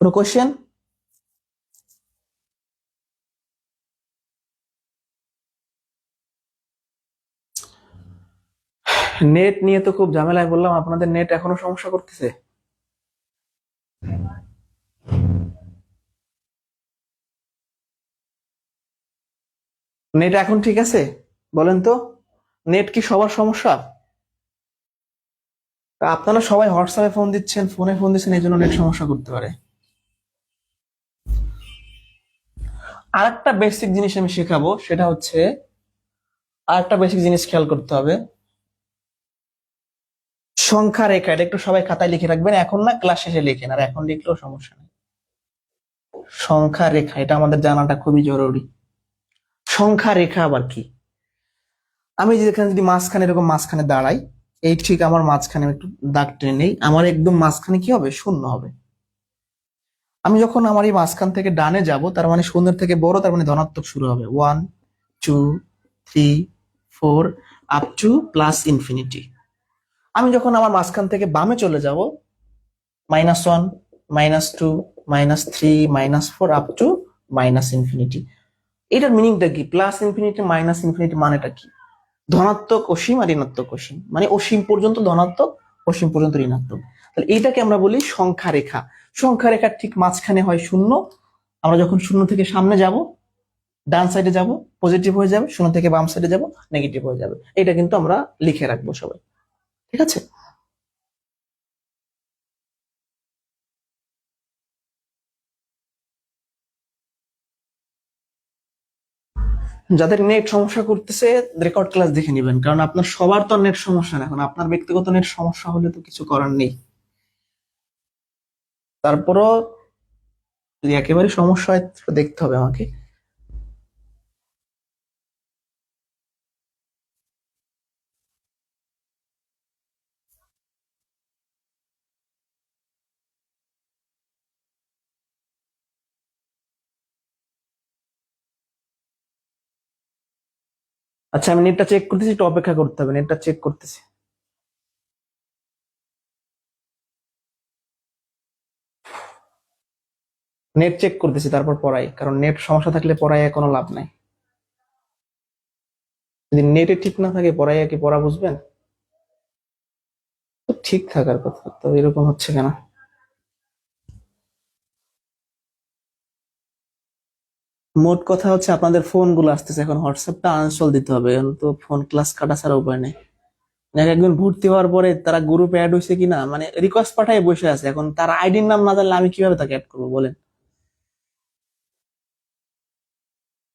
কোনো কোয়েশ্চেন? নেট নিয়ে তো খুব ঝামেলায় বললাম, আপনাদের নেট এখনো সমস্যা করতেছে? নেট এখন ঠিক আছে? বলেন তো, নেট কি সবার সমস্যা? তা আপনারা সবাই হোয়াটসঅ্যাপে ফোন দিচ্ছেন, ফোনে ফোন দিচ্ছেন, এই জন্য নেট সমস্যা করতে পারে। আরেকটা বেসিক জিনিস আমি শেখাবো, সেটা হচ্ছে, আরেকটা বেসিক জিনিস খেয়াল করতে হবে। সংখ্যা রেখা, এটা একটু সবাই খাতায় লিখে রাখবেন, এখন না, ক্লাস শেষে লিখেন, আর এখন লিখলেও সমস্যা নেই। সংখ্যা রেখা, এটা আমাদের জানাটা খুবই জরুরি। সংখ্যা রেখা আবার কি? আমি যেখানে যদি মাঝখানে, এরকম মাঝখানে দাঁড়াই, এই ঠিক আমার মাঝখানে আমি একটু দাগ টেনে নেই, আমার একদম মাঝখানে কি হবে? শূন্য হবে। আমি যখন আমার এই মাঝখান থেকে ডানে যাব, তার মানে শূন্যের থেকে বড়, তার মানে ধনাত্মক শুরু হবে। 1, 2, 3, 4 আপ টু প্লাস ইনফিনিটি। আমি যখন আমার মাঝখান থেকে বামে চলে যাব, -1, -2, -3, -4 আপ টু মাইনাস ইনফিনিটি। এটার মিনিংটা কি? প্লাস ইনফিনিটি, মাইনাস ইনফিনিটি মানেটা কি? ধনাত্মক অসীম আর ঋণাত্মক অসীম, মানে অসীম পর্যন্ত ধনাত্মক, অসীম পর্যন্ত ঋণাত্মক। তাহলে এইটাকে আমরা বলি সংখ্যা রেখা। সংখ্যা রেখার ঠিক মাঝখানে হয় শূন্য। আমরা যখন শূন্য থেকে সামনে যাব, ডান সাইডে যাব, পজিটিভ হয়ে যাবে, শূন্য থেকে বাম সাইডে যাব, নেগেটিভ হয়ে যাবে। এটা কিন্তু আমরা লিখে রাখবো সবাই। ঠিক আছে? যাদের নেট সমস্যা করতেছে, রেকর্ড ক্লাস দেখে নেবেন, কারণ আপনার সবার তো নেট সমস্যা না, এখন আপনার ব্যক্তিগত নেট সমস্যা হলে তো কিছু করার নেই। তারপরও যদি একেবারে সমস্যা হয়, তো দেখতে হবে আমাকে। আচ্ছা, আমি নেটটা চেক করতেছি, একটু অপেক্ষা করতে হবে, নেটটা চেক করতেছি। নেট চেক করতেছি, তারপর পড়াই, কারণ নেট সমস্যা থাকলে পড়াইয়া কোনো লাভ নাই। যদি নেটে ঠিক না থাকে, পড়াইয়া কি পড়া বুঝবেন? তো ঠিক থাকার কথা, তো এরকম হচ্ছে কেন? মোট কথা হচ্ছে, আপনাদের ফোন গুলো আসতেছে, এখন হোয়াটসঅ্যাপটা আনইনস্টল দিতে হবে, এখন তো ফোন ক্লাস কাটা ছাড়া উপায় নেই। এক একজন ভর্তি হওয়ার পরে তারা গ্রুপে অ্যাড হয়েছে কিনা, মানে রিকোয়েস্ট পাঠায় বসে আছে, এখন তার আইডির নাম না জানলে আমি কিভাবে তাকে অ্যাড করবো বলেন?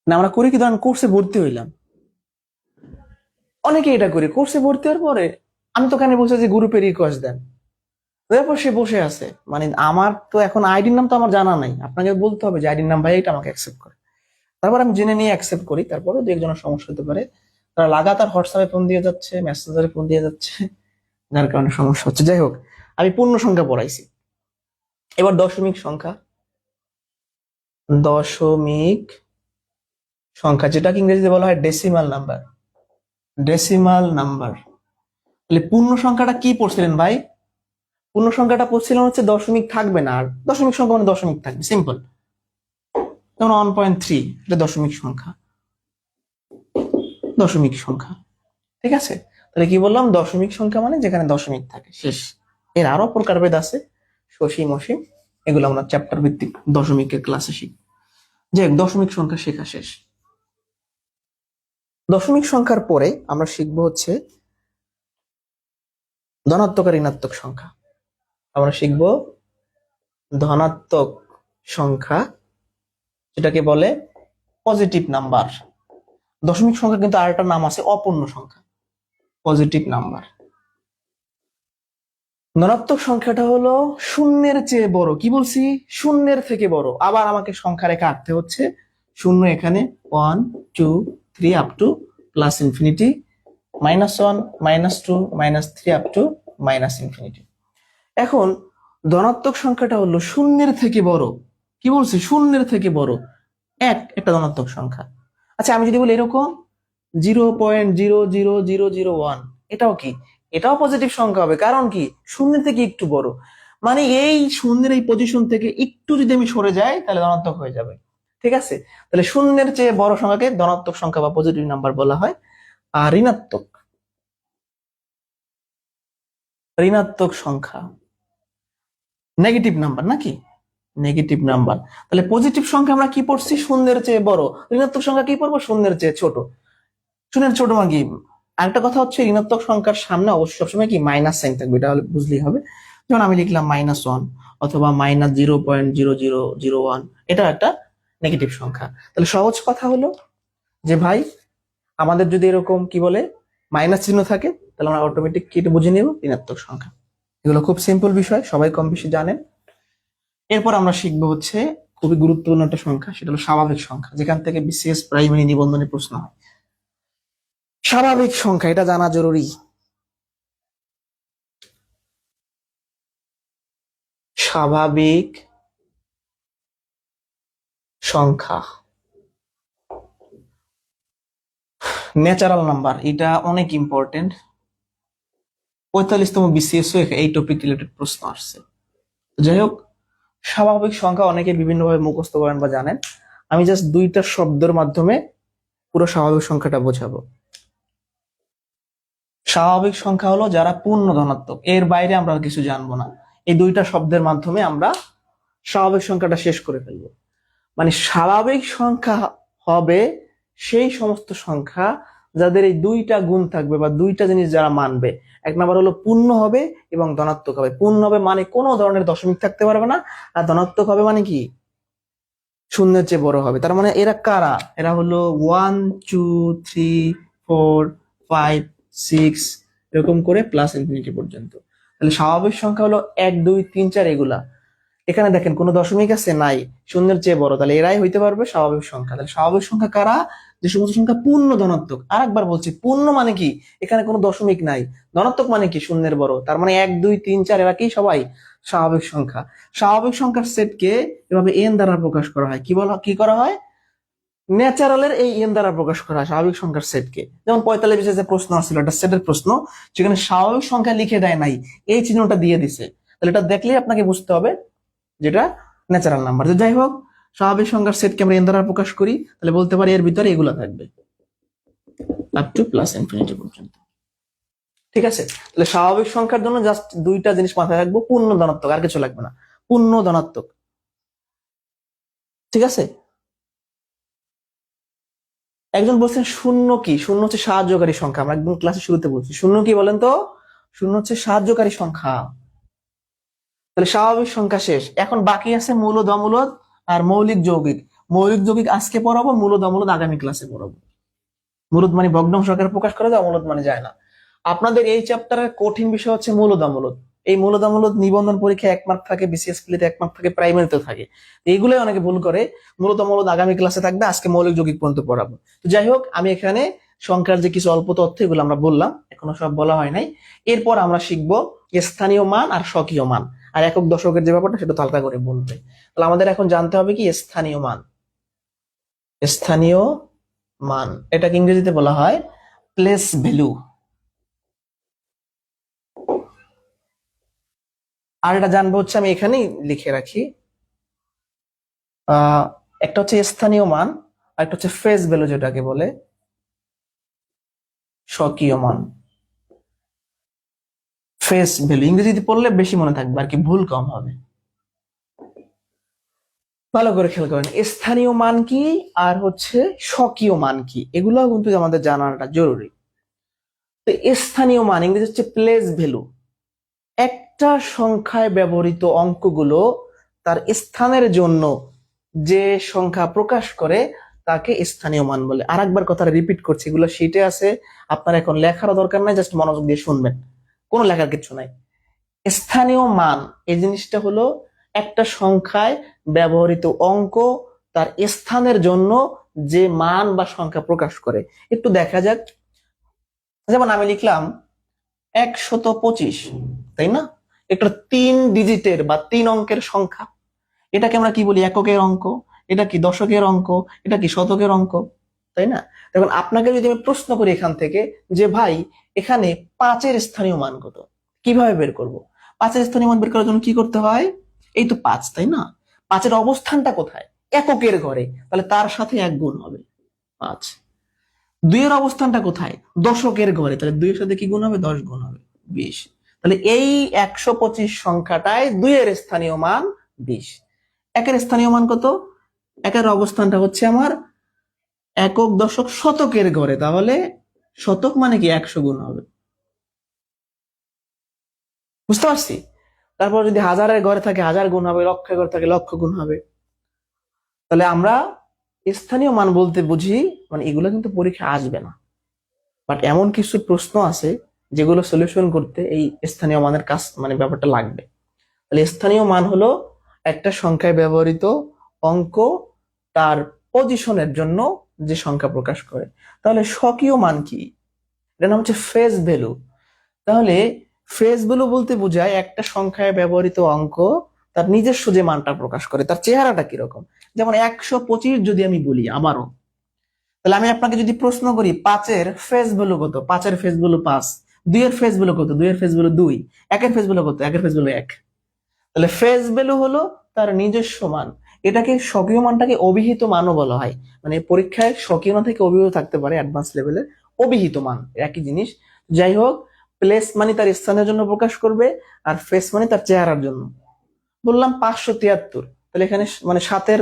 না, আমরা করি কি, ধরেন কোর্সে ভর্তি হইলাম, অনেকে এটা করি, কোর্সে ভর্তি হওয়ার পরে আমি তো ওখানে বসে যে গ্রুপে রিকোয়েস্ট দেন, তারপর সে বসে আছে, মানে আমার তো এখন আইডির নাম তো আমার জানা নাই, আপনাকে বলতে হবে যে আইডির নাম, ভাই এটা আমাকে অ্যাকসেপ্ট করে। তারপর আমি জেনে নিয়ে অ্যাকসেপ্ট করি, তারপরও দু একজনের সমস্যা হতে পারে, তারা লাগাতার হোয়াটসঅ্যাপে ফোন দিয়ে যাচ্ছে, মেসেঞ্জারে ফোন দিয়ে যাচ্ছে, যার কারণে সমস্যা হচ্ছে। যাই হোক, আমি পূর্ণ সংখ্যা পড়াইছি, এবার দশমিক সংখ্যা। দশমিক সংখ্যা, যেটাকে ইংরেজিতে বলা হয় ডেসিমাল নাম্বার। Decimal number. তাহলে পূর্ণ সংখ্যাটা কি পড়ছিলেন ভাই? পূর্ণ সংখ্যাটা পড়ছিলেন হচ্ছে দশমিক থাকবে না, আর দশমিক সংখ্যা মানে দশমিক থাকবে, সিম্পল। যেমন 1.3, এটা দশমিক সংখ্যা, দশমিক সংখ্যা। ঠিক আছে? তাহলে কি বললাম? দশমিক সংখ্যা মানে যেখানে দশমিক থাকে, শেষ। এর আরো প্রকারভেদ আছে, সসীম, অসীম, এগুলো আমরা চ্যাপ্টার ভিত্তিক দশমিকের ক্লাসে শিখব। যে দশমিক সংখ্যা শেখা শেষ। দশমিক সংখ্যার পরে আমরা শিখব হচ্ছে ধনাত্মক আর ঋণাত্মক সংখ্যা। আমরা শিখব ধনাত্মক সংখ্যা, যেটাকে বলে পজিটিভ নাম্বার। দশমিক সংখ্যা কিন্তু আরেকটা নাম আছে, অপূর্ণ সংখ্যা, পজিটিভ নাম্বার। ধনাত্মক সংখ্যাটা হলো শূন্যের চেয়ে বড়। কি বলছি? শূন্যের থেকে বড়। আবার আমাকে সংখ্যা রেখা আঁকতে হচ্ছে, শূন্য এখানে 1, 2, 3 up to plus infinity, -1, -2, -3 up to minus infinity. এখন ধনাত্মক সংখ্যাটা হলো শূন্যের থেকে বড়, কি বলছে? শূন্যের থেকে বড় একটা ধনাত্মক সংখ্যা। আচ্ছা আমি যদি বলি এরকম 0.00001, এটাও কি? এটাও পজিটিভ সংখ্যা হবে, কারণ কি? শূন্যের থেকে একটু বড়, মানে এই শূন্যের এই পজিশন থেকে একটু যদি আমি সরে যাই তাহলে ধনাত্মক হয়ে যাবে। ঠিক আছে, তাহলে শূন্যের চেয়ে বড় সংখ্যাকে ধনাত্মক সংখ্যা বা পজিটিভ নাম্বার বলা হয়। আর ঋণাত্মক সংখ্যা নেগেটিভ নাম্বার নাকি? Negative number. তাহলে পজিটিভ সংখ্যা আমরা কি পড়ছি? শূন্যের চেয়ে বড়। ঋণাত্মক সংখ্যা কি পড়বো? শূন্যের চেয়ে ছোট। শূন্যের ছোট মানে কি? আরেকটা কথা হচ্ছে, ঋণাত্মক সংখ্যার সামনে অবশ্যই সবসময় কি মাইনাস সাইন থাকবে, এটা বুঝলেই হবে। যেমন আমি লিখলাম -1 অথবা -0.0001, এটা একটা নেগেটিভ সংখ্যা। তাহলে সহজ কথা হলো যে ভাই, আমাদের যদি এরকম কি বলে মাইনাস চিহ্ন থাকে, তাহলে আমরা অটোমেটিক কি এটা বুঝে নেব? ঋণাত্মক সংখ্যা। এগুলো খুব সিম্পল বিষয়, সবাই কম বেশি জানেন। এরপর আমরা শিখবো হচ্ছে খুবই গুরুত্বপূর্ণ একটা সংখ্যা, সেটা হলো স্বাভাবিক সংখ্যা, যেখান থেকে বিসিএস প্রাইমারি নিবন্ধনে প্রশ্ন হয়। স্বাভাবিক সংখ্যা, এটা জানা জরুরি। স্বাভাবিক সংখ্যা, ন্যাচারাল নাম্বার, এটা অনেক ইম্পর্টেন্ট। 45তম বিসিএস এই টপিক রিলেটেড প্রশ্ন আসছে। যাই হোক, স্বাভাবিক সংখ্যা অনেকে বিভিন্নভাবে মুখস্থ করেন বা জানেন। আমি জাস্ট দুইটা শব্দের মাধ্যমে পুরো স্বাভাবিক সংখ্যাটা বোঝাবো। স্বাভাবিক সংখ্যা হলো যারা পূর্ণ ধনাত্মক, এর বাইরে আমরা কিছু জানবো না। এই দুইটা শব্দের মাধ্যমে আমরা স্বাভাবিক সংখ্যাটা শেষ করে ফেলবো। মানে স্বাভাবিক সংখ্যা হবে সেই সমস্ত সংখ্যা যাদের এই দুইটা গুণ থাকবে বা দুইটা জিনিস যারা মানবে। এক নাম্বার হলো পূর্ণ হবে এবং ধনাত্মক হবে। পূর্ণ হবে মানে কোনো ধরনের দশমিক থাকতে পারবে না, আর ধনাত্মক হবে মানে কি? শূন্যের চেয়ে বড় হবে। তার মানে এরা কারা? এরা হলো 1 2 3 4 5 6 এরকম করে প্লাস ইনফিনিটি পর্যন্ত। তাহলে স্বাভাবিক সংখ্যা হলো 1 2 3 4 এগুলা। এখানে দেখেন কোনো দশমিক আছে? নাই। শূন্যের চেয়ে বড়, তাহলে এরাই হইতে পারবে স্বাভাবিক সংখ্যা। তাহলে স্বাভাবিক সংখ্যা কারা? যে সমস্ত সংখ্যা পূর্ণ ধনাত্মক। আর একবার বলছি, পূর্ণ মানে কি? এখানে কোনো দশমিক নাই। ধনাত্মক মানে কি? শূন্যের বড়। তার মানে 1 2 3 4 এরা কি? সবাই স্বাভাবিক সংখ্যা। স্বাভাবিক সংখ্যার সেটকে এভাবে এন দ্বারা প্রকাশ করা হয়। কি করা হয়? ন্যাচারালের এই এন দ্বারা প্রকাশ করা হয় স্বাভাবিক সংখ্যার সেটকে। যেমন 45 যে প্রশ্ন আসছিল, এটা সেটের প্রশ্ন, যেখানে স্বাভাবিক সংখ্যা লিখে দেয় নাই, এই চিহ্নটা দিয়ে দিছে। তাহলে এটা দেখলেই আপনাকে বুঝতে হবে যেটা ন্যাচারাল নাম্বার। যাই হোক, স্বাভাবিক সংখ্যার সেটকে আমরা এন দ্বারা প্রকাশ করি, তাহলে বলতে পারি এর ভিতরে এগুলো থাকবে আপ টু প্লাস ইনফিনিটি পর্যন্ত। ঠিক আছে, তাহলে স্বাভাবিক সংখ্যার জন্য জাস্ট দুইটা জিনিস মাথায় রাখবো, পূর্ণ ধনাত্মক, আর কিছু লাগবে না, পূর্ণ ধনাত্মক। ঠিক আছে। একজন বলছেন শূন্য কি? শূন্য হচ্ছে সাহায্যকারী সংখ্যা। আমরা একদম ক্লাসের শুরুতে বলছি শূন্য কি, বলেন তো? শূন্য হচ্ছে সাহায্যকারী সংখ্যা। তাহলে স্বাভাবিক সংখ্যা শেষ। এখন বাকি আছে মূলদ, অমূলদ আর মৌলিক যৌগিক। মৌলিক যৌগিক আজকে পড়াবো, মূলদ অমূলদ আগামী ক্লাসে পড়াবো। মূলদ মানে ভগ্নাংশ আকারে প্রকাশ করা যায়, অমূলদ মানে যায় না। আপনাদের এই চ্যাপ্টারের কঠিন বিষয় হচ্ছে মূলদ অমূলদ। এই মূলদ অমূলদ নিবন্ধন পরীক্ষায় 1 মার্ক থাকে, বিসিএস প্লিতে 1 মার্ক থাকে, প্রাইমারিতেও থাকে। এইগুলোই অনেকে ভুল করে। মূলদ অমূলদ আগামী ক্লাসে থাকবে, আজকে মৌলিক যৌগিক পর্যন্ত পড়াবো। তো যাই হোক, আমি এখানে সংখ্যার যে কিছু অল্প তথ্য এগুলো আমরা বললাম, এখনো সব বলা হয় নাই। এরপর আমরা শিখবো স্থানীয় মান আর স্বকীয় মান, আর একক দশকের যে ব্যাপারটা সেটা তো হালকা করে বলবে। তাহলে আমাদের এখন জানতে হবে কি স্থানীয় মান। স্থানীয় মান, এটাকে ইংরেজিতে বলা হয় প্লেস ভ্যালু। আর এটা জানবো হচ্ছে, আমি এখানেই লিখে রাখি, একটা হচ্ছে স্থানীয় মান, আর একটা হচ্ছে ফেস ভ্যালু যেটাকে বলে স্বকীয় মান। ফেস ভ্যালু ইংরেজিতে পড়লে বেশি মনে থাকবে আর কি, ভুল কম হবে। ভালো করে খেয়াল করেন, স্থানীয় মান কি আর হচ্ছে স্বকীয় মান কি, এগুলো কিন্তু আমাদের জানাটা জরুরি। তো স্থানীয় মান ইংরেজি হচ্ছে প্লেস ভ্যালু। একটা সংখ্যায় ব্যবহৃত অঙ্কগুলো তার স্থানের জন্য যে সংখ্যা প্রকাশ করে তাকে স্থানীয় মান বলে। আর একবার কথাটা রিপিট করছি, এগুলো শিটে আছে, আপনার এখন লেখারও দরকার নাই, জাস্ট মনোযোগ দিয়ে শুনবেন, কোনো লেখার কিছু নাই। স্থানীয় মান এই জিনিসটা হলো একটা সংখ্যায় ব্যবহৃত অঙ্ক তার স্থানের জন্য যে মান বা সংখ্যা প্রকাশ করে। একটু দেখা যাক, যেমন আমি লিখলাম 125, তাই না? একটা 3 ডিজিটের বা 3 অঙ্কের সংখ্যা। এটাকে আমরা কি বলি? এককের অঙ্ক। এটা কি দশকের অঙ্ক? এটা কি শতকের অঙ্ক? তাই না? দেখুন, আপনাকে যদি আমি প্রশ্ন করি এখান থেকে যে ভাই এখানে 5-এর স্থানীয় মান কত, কিভাবে বের করব? 5-এর স্থানীয় মান বের করার জন্য কি করতে হয়? এই তো 5, তাই না? 5-এর অবস্থানটা কোথায়? এককের ঘরে, তাহলে তার সাথে 1 গুণ হবে, 5। 2-এর অবস্থানটা কোথায়? দশকের ঘরে, তাহলে 2-এর সাথে কি গুণ হবে? 10 গুণ হবে, 20। তাহলে এই 125 সংখ্যাটায় 2-এর স্থানীয় মান 20। একের স্থানীয় মান কত? একের অবস্থানটা হচ্ছে আমার একক, দশক, শতকের ঘরে, তাহলে শতক মানে কি 100 গুণ হবে। বুঝতে পারছি? তারপর যদি হাজারের ঘরে থাকে 1000 গুণ হবে, লক্ষের ঘরে থাকে লক্ষ গুণ হবে। তাহলে আমরা স্থানীয় মান বলতে বুঝি মানে এগুলো কিন্তু পরীক্ষা আসবে না, বাট এমন কিছু প্রশ্ন আছে যেগুলো সলিউশন করতে এই স্থানীয় মানের কাজ মানে ব্যাপারটা লাগবে। তাহলে স্থানীয় মান হলো একটা সংখ্যায় ব্যবহৃত অঙ্ক তার পজিশনের জন্য যে সংখ্যা প্রকাশ করে। তাহলে স্বকীয় মান কি? এটার নাম হচ্ছে ফেজ ভ্যালু। তাহলে ফেজ ভ্যালু বলতে বোঝায় একটা সংখ্যায় ব্যবহৃত অঙ্ক তার নিজস্ব যে মানটা প্রকাশ করে, তার চেহারাটা কিরকম। যেমন 125 যদি আমি বলি আবারও, তাহলে আমি আপনাকে যদি প্রশ্ন করি 5-এর ফেজ ভ্যালু কত? 5-এর ফেজ ভ্যালু 5। 2-এর ফেজ ভ্যালু কত? 2-এর ফেজ ভ্যালু 2। একের ফেজ ভ্যালু কত? একের ফেজ ভ্যালু 1। তাহলে ফেজ ভ্যালু হলো তার নিজস্ব মান। এটাকে স্বকীয় মানটাকে অভিহিত মানও বলা হয়। মানে পরীক্ষায় স্বকীয় মান থেকে অভিহিত থাকতে পারে, অ্যাডভান্স লেভেলের অভিহিত মান একই জিনিস। যাই হোক, প্লেস মানে তার স্থানের জন্য প্রকাশ করবে, আর ফেস মানে তার চেহারার জন্য। বললাম 573, তাহলে এখানে মানে 7-এর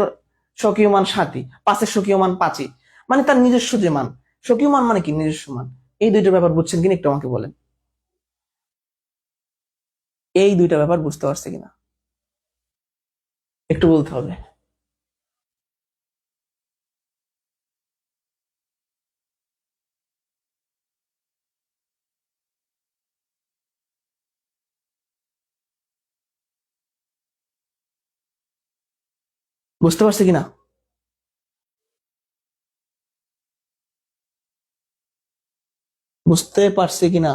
স্বকীয় মান 7ই, 5-এর স্বকীয় মান 5ই, মানে তার নিজস্ব যে মান। স্বকীয় মান মানে কি? নিজস্ব মান। এই দুইটা ব্যাপার বুঝছেন কিনা একটু আমাকে বলেন। এই দুইটা ব্যাপার বুঝতে পারছে কিনা একটু বলতে হবে। বুঝতে পারছে কিনা? বুঝতে পারছে কিনা?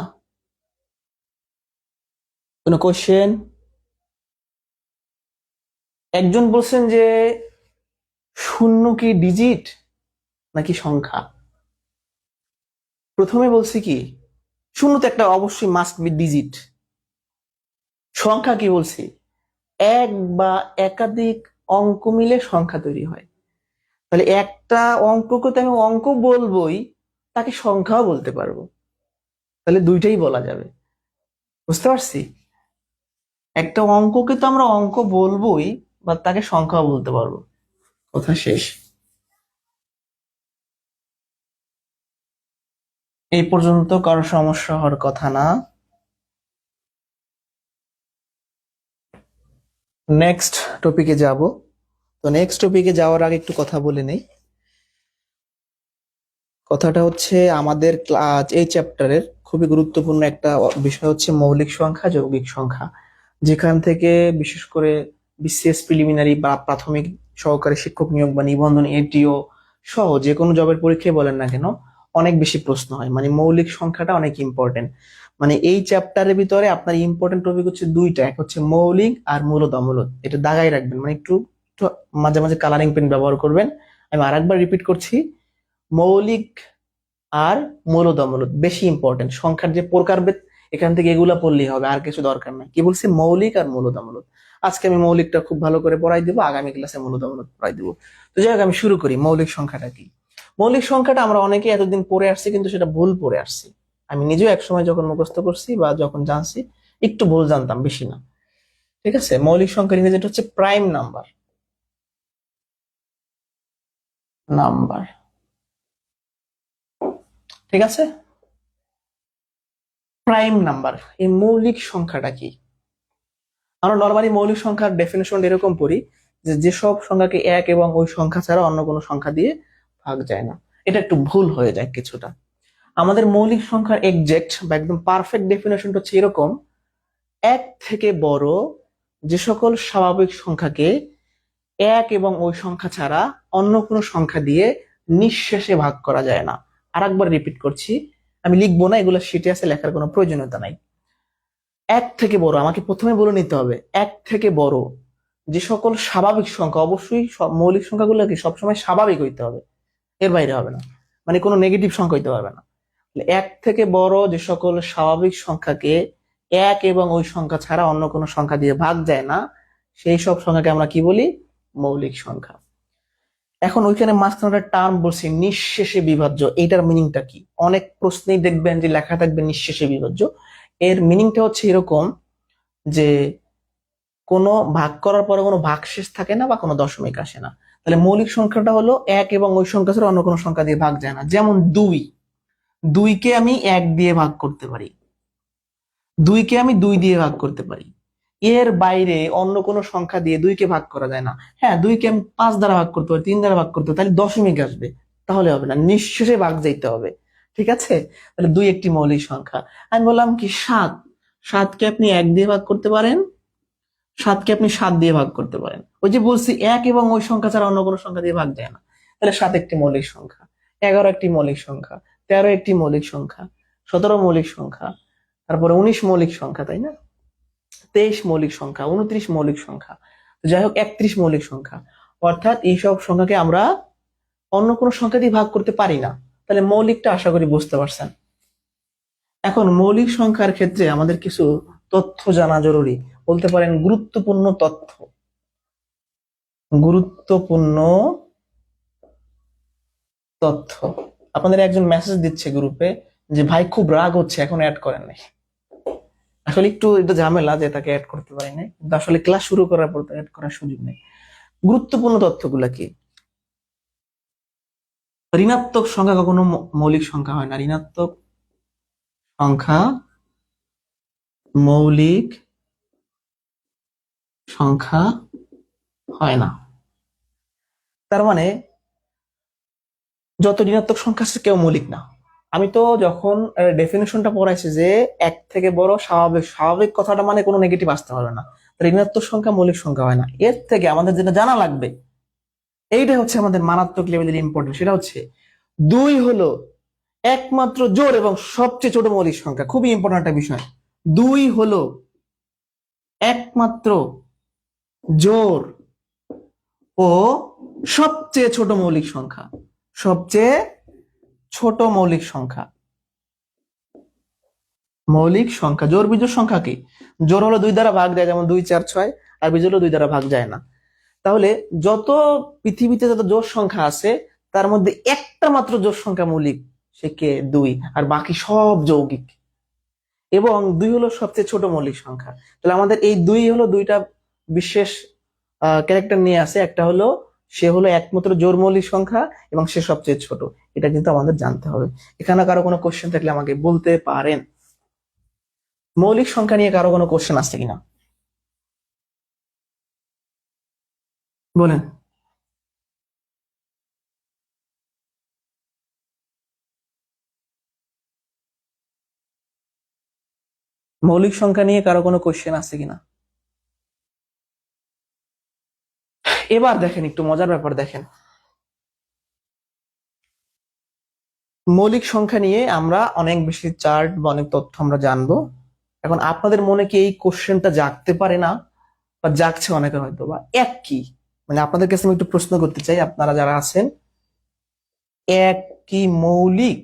কোনো কোশ্চেন? একজন বলছেন যে শূন্য কি ডিজিট নাকি সংখ্যা? প্রথমে বলছি কি শূন্য তো একটা অবশ্যই মাস্ট বি ডিজিট। সংখ্যা কি বলছি? এক বা একাধিক অঙ্ক মিলে সংখ্যা তৈরি হয়। তাহলে একটা অঙ্ককে তো আমি অঙ্ক বলবোই, তাকে সংখ্যাও বলতে পারবো। তাহলে দুইটাই বলা যাবে। বুঝতে পারছি? একটা অঙ্ককে তো আমরা অঙ্ক বলবোই, বা তাকে সংখ্যাও বলতে পারবো। কথা শেষ। এই পর্যন্ত কারো সমস্যা হওয়ার কথা না। নেক্সট টপিকে যাব। তো নেক্সট টপিকে যাওয়ার আগে একটু কথা বলে নেই। কথাটা হচ্ছে আমাদের এই চ্যাপ্টারের খুবই গুরুত্বপূর্ণ একটা বিষয় হচ্ছে মৌলিক সংখ্যা, যৌগিক সংখ্যা, যেখান থেকে বিশেষ করে বিসিএস প্রিলিমিনারি বা প্রাথমিক সহকারী শিক্ষক নিয়োগ বা নিবন্ধন এটিও সহ যে কোনো জবের পরীক্ষায় বলেন না কেন অনেক বেশি প্রশ্ন হয়। মানে মৌলিক সংখ্যাটা অনেক ইম্পর্টেন্ট। মানে এই চ্যাপ্টারের ভিতরে আপনার ইম্পর্টেন্ট টপিক হচ্ছে দুইটা, এক হচ্ছে মৌলিক আর মূলদ অমূলদ। এটা দাগাই রাখবেন, মানে একটু একটু মাঝে মাঝে কালারিং পেন ব্যবহার করবেন। আমি আরেকবার রিপিট করছি, মৌলিক আর মূলদ অমূলদ বেশি ইম্পর্টেন্ট। সংখ্যার যে প্রকারভেদ এখান থেকে এগুলা পড়লেই হবে, আর কিছু দরকার নাই। কি বলছি? মৌলিক আর মূলদ অমূলদ। আজকে আমি মৌলিকটা খুব ভালো করে পড়াই দিব, আগামী ক্লাসে মূলদ অমূলদ পড়াই দিব। তো যাই হোক, আমি শুরু করি। মৌলিক সংখ্যাটা কি? মৌলিক সংখ্যাটা আমরা অনেকে এতদিন পড়ে আসছি, কিন্তু সেটা ভুল পড়ে আসছি। আমি নিজেও একসময় যখন মুখস্থ করছি বা যখন জানছি একটু ভুল জানতাম, বেশি না। ঠিক আছে? মৌলিক সংখ্যার ইংরেজিটা হচ্ছে প্রাইম নাম্বার। নাম্বার, ঠিক আছে? প্রাইম নাম্বার, এই মৌলিক সংখ্যাটা কি? আমরা নর্মালি মৌলিক সংখ্যার ডেফিনেশন এরকম পড়ি যে যেসব সংখ্যাকে এক এবং ওই সংখ্যা ছাড়া অন্য কোনো সংখ্যা দিয়ে ভাগ যায় না। এটা একটু ভুল হয়ে যায় কিছুটা। আমাদের মৌলিক সংখ্যার এক্সাক্ট বা একদম পারফেক্ট ডেফিনেশনটা হচ্ছে এরকম: এক থেকে বড় যে সকল স্বাভাবিক সংখ্যাকে এক এবং ওই সংখ্যা ছাড়া অন্য কোনো সংখ্যা দিয়ে নিঃশেষে ভাগ করা যায় না। আর একবার রিপিট করছি, আমি লিখবো না, এগুলো শিটে আছে, লেখার কোনো প্রয়োজনীয়তা নাই। এক থেকে বড়, আমাকে প্রথমে বলে নিতে হবে এক থেকে বড় যে সকল স্বাভাবিক সংখ্যা, অবশ্যই সব মৌলিক সংখ্যাগুলোকে সবসময় স্বাভাবিক হইতে হবে, এর বাইরে হবে না, মানে কোনো নেগেটিভ সংখ্যা হইতে পারবে না। এক থেকে বড় যে সকল স্বাভাবিক সংখ্যাকে এক এবং ওই সংখ্যা ছাড়া অন্য কোনো সংখ্যা দিয়ে ভাগ যায় না, সেই সব সংখ্যাকে আমরা কি বলি? মৌলিক সংখ্যা। এখন ওইখানে মাঝখানে একটা টার্ম বলছি নিঃশেষে বিভাজ্য, এইটার মিনিংটা কি? অনেক প্রশ্নেই দেখবেন যে লেখা থাকবে নিঃশেষে বিভাজ্য। এর মিনিংটা হচ্ছে এরকম যে কোনো ভাগ করার পরে কোনো ভাগশেষ থাকে না বা কোনো দশমিক আসে না। তাহলে মৌলিক সংখ্যাটা হলো এক এবং ওই সংখ্যা ছাড়া অন্য কোনো সংখ্যা দিয়ে ভাগ যায় না। যেমন দুইকে আমি এক দিয়ে ভাগ করতে পারি, দুইকে আমি দুই দিয়ে ভাগ করতে পারি, এর বাইরে অন্য কোনো সংখ্যা দিয়ে দুইকে ভাগ করা যায় না। হ্যাঁ, দুইকে আমি পাঁচ দ্বারা ভাগ করতে পারি, তিন দ্বারা ভাগ করতে পারি, তাহলে দশমিক আসবে, তাহলে হবে না, নিঃশেষে ভাগ যাইতে হবে। ঠিক আছে, তাহলে দুই একটি মৌলিক সংখ্যা। আমি বললাম কি সাতকে আপনি এক দিয়ে ভাগ করতে পারেন, সাতকে আপনি সাত দিয়ে ভাগ করতে পারেন। ওই যে বলছি এক এবং ওই সংখ্যা ছাড়া অন্য কোনো সংখ্যা দিয়ে ভাগ যায় না, তাহলে সাত একটি মৌলিক সংখ্যা, 11 একটি মৌলিক সংখ্যা, 13 একটি মৌলিক সংখ্যা, 17 মৌলিক সংখ্যা, তারপরে 19 মৌলিক সংখ্যা, তাই না? 23 মৌলিক সংখ্যা, 29 মৌলিক সংখ্যা, যাই হোক 31 মৌলিক সংখ্যা। অর্থাৎ এইসব সংখ্যাকে আমরা অন্য কোনো সংখ্যা দিয়ে ভাগ করতে পারি না। তাহলে মৌলিকটা আশা করি বুঝতে পারছেন। এখন মৌলিক সংখ্যার ক্ষেত্রে আমাদের কিছু তথ্য জানা জরুরি, বলতে পারেন গুরুত্বপূর্ণ তথ্য। গুরুত্বপূর্ণ তথ্য, আপনাদের একজন মেসেজ দিচ্ছে গ্রুপে যে ভাই খুব রাগ হচ্ছে, এখন অ্যাড করেন নাই। আসলে একটু এটা ঝামেলা যে তাকে অ্যাড করতে পারি নাই, কিন্তু আসলে ক্লাস শুরু করার পর অ্যাড করার সুযোগ নেই। গুরুত্বপূর্ণ তথ্যগুলা কি? ঋণাত্মক সংখ্যা কখনো মৌলিক সংখ্যা হয় না। ঋণাত্মক সংখ্যা মৌলিক সংখ্যা হয় না। তার মানে যত ঋণাত্মক সংখ্যা আছে কেউ মৌলিক না। আমি তো যখন ডেফিনেশনটা পড়াইছি যে এক থেকে বড় স্বাভাবিক কথাটা মানে কোনো নেগেটিভ আসতে পারবে না, ঋণাত্মক সংখ্যা মৌলিক সংখ্যা হয় না। এর থেকে আমাদের যেটা জানা লাগবে, এইটা হচ্ছে আমাদের মারাত্মক লেভেলের ইম্পর্টেন্ট, সেটা হচ্ছে দুই হলো একমাত্র জোড় এবং সবচেয়ে ছোট মৌলিক সংখ্যা। খুবই ইম্পর্টেন্ট একটা বিষয়, দুই হলো একমাত্র জোড় ও সবচেয়ে ছোট মৌলিক সংখ্যা। সবচেয়ে ছোট মৌলিক সংখ্যা, মৌলিক সংখ্যা। জোড় বিজোড় সংখ্যা কি? জোড় হলো দুই দ্বারা ভাগ যায়, যেমন 2, 4, 6, আর বিজোড় হলো দুই দ্বারা ভাগ যায় না। তাহলে যত পৃথিবীতে যত জোড় সংখ্যা আছে তার মধ্যে একটা মাত্র জোড় সংখ্যা মৌলিক, সে কে? 2, আর বাকি সব যৌগিক। এবং 2 হলো সবচেয়ে ছোট মৌলিক সংখ্যা। তাহলে আমাদের এই 2 হলো দুইটা বিশেষ ক্যারেক্টার নিয়ে আসে, একটা হলো সে হলো একমাত্র জোড় মৌলিক সংখ্যা এবং সে সবচেয়ে ছোট। এটা কিন্তু আমাদের জানতে হবে। এখানে কারো কোনো কোশ্চেন থাকলে আমাকে বলতে পারেন। মৌলিক সংখ্যা নিয়ে কারো কোনো কোশ্চেন আছে কিনা বলেন। মৌলিক সংখ্যা নিয়ে কারো কোনো কোশ্চেন আছে কিনা? এবার দেখেন একটু মজার ব্যাপার, দেখেন মৌলিক সংখ্যা নিয়ে আমরা অনেক বেশি চার্ট বা অনেক তথ্য আমরা জানবো। এখন আপনাদের মনে কি এই কোশ্চেনটা জাগতে পারে না, বা জাগছে অনেকের হয়তো, বা এক কি? মানে আপনাদের কাছে আমি একটু প্রশ্ন করতে চাই, আপনারা যারা আছেন, এক কি মৌলিক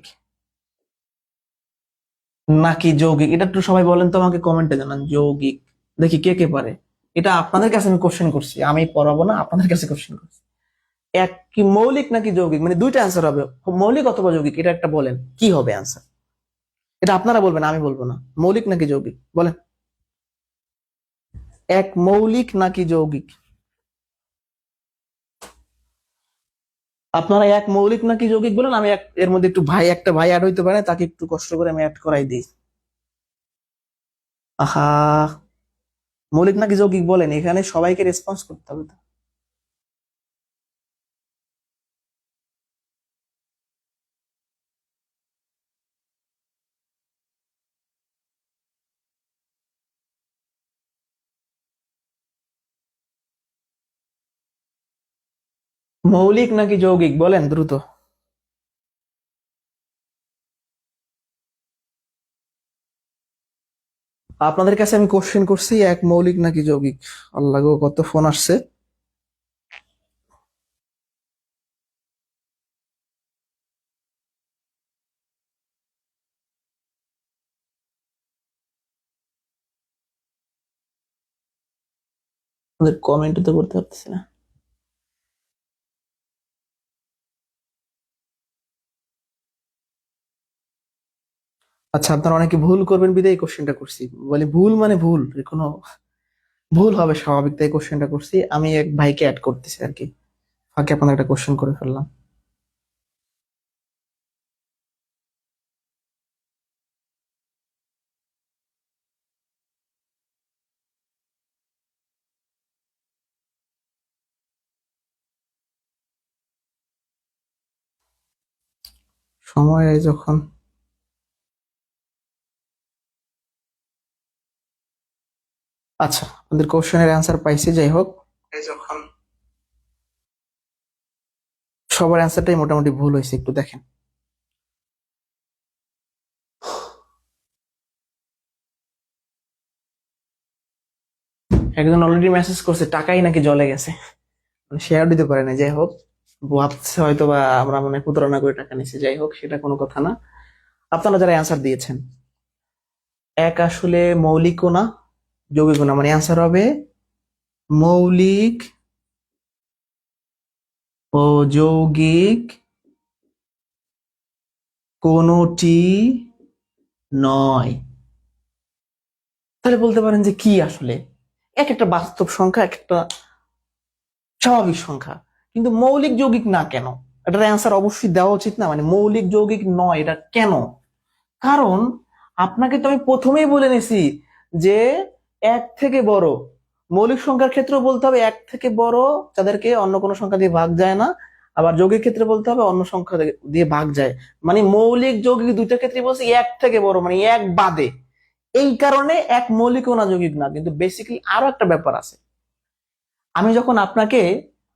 নাকি যৌগিক? এটা একটু সবাই বলেন তো, আমাকে কমেন্টে জানান। যৌগিক, দেখি কে কে পারে। এটা আপনাদের কাছে আমি কোশ্চেন করছি, আমি পড়াবো না, আপনাদের কাছে কোশ্চেন করছি। এক কি মৌলিক নাকি যৌগিক, মানে দুইটা অ্যান্সার হবে, মৌলিক অথবা যৌগিক, এটা একটা বলেন কি হবে অ্যান্সার। এটা আপনারা বলবেন, আমি বলবো না। মৌলিক নাকি যৌগিক বলেন। এক মৌলিক নাকি যৌগিক? আপনারা এক মৌলিক নাকি যৌগিক বলেন, আমি এর মধ্যে একটু একটা ভাই অ্যাড হইতে পারে, তাকে একটু কষ্ট করে আমি অ্যাড করাই দিই। আহা, মৌলিক নাকি যৌগিক বলেন, এখানে সবাইকে রেসপন্স করতে হবে তো। মৌলিক নাকি যৌগিক বলেন দ্রুত। আপনাদের কাছে আমি কোশ্চেন করছি, এক মৌলিক নাকি যৌগিক? আল্লাহ গো, কত ফোন আসছে। আপনাদের কমেন্ট তো করতে পারতেছি না। আচ্ছা, আপনারা অনেকে ভুল করবেন বিদায় কোশ্চেনটা করছি। বলে ভুল মানে ভুল, এর কোনো ভুল হবে স্বাভাবিক, তাই কোশ্চেনটা করছি। আমি এক ভাইকে অ্যাড করতেছি আর কি, ফাঁকে আপনাদের একটা কোশ্চেন করে ফেললাম। সময় যখন, আচ্ছা আপনাদের কোশ্চেনের অ্যান্সার পাইছি। যাই হোক, এই যখন সবার অ্যান্সারটাই মোটামুটি ভুল হয়েছে, একটু দেখেন। একজন অলরেডি মেসেজ করছে টাকাই নাকি জলে গেছে, মানে শেয়ার দিতে পারে না। যাই হোক, ভাবছে হয়তো বা আমরা মানে প্রতারণা করে টাকা নিচ্ছি। যাই হোক, সেটা কোনো কথা না। আপনারা যারা অ্যান্সার দিয়েছেন, এক আসলে মৌলিকও না যৌগিকও না, মানে অ্যান্সার হবে মৌলিক ও যৌগিক কোনটি নয়। তাহলে বলতে পারেন যে কি আসলে, এক একটা বাস্তব সংখ্যা, এক একটা স্বাভাবিক সংখ্যা, কিন্তু মৌলিক যৌগিক না কেন? এটার অ্যান্সার অবশ্যই দেওয়া উচিত না, মানে মৌলিক যৌগিক নয় এটা কেন? কারণ আপনাকে তো আমি প্রথমেই বলে নিছি যে এক থেকে বড়, মৌলিক সংখ্যার ক্ষেত্রে বলতে হবে এক থেকে বড় যাদেরকে অন্য কোনো সংখ্যা দিয়ে ভাগ যায় না, আবার যৌগিক ক্ষেত্রে বলতে হবে অন্য সংখ্যা দিয়ে ভাগ যায়। মানে মৌলিক যৌগিক দুইটা ক্ষেত্রে বলছি এক থেকে বড়, মানে এক বাদে। এই কারণে এক মৌলিক ও না যৌগিক না। কিন্তু বেসিক্যালি আরো একটা ব্যাপার আছে। আমি যখন আপনাকে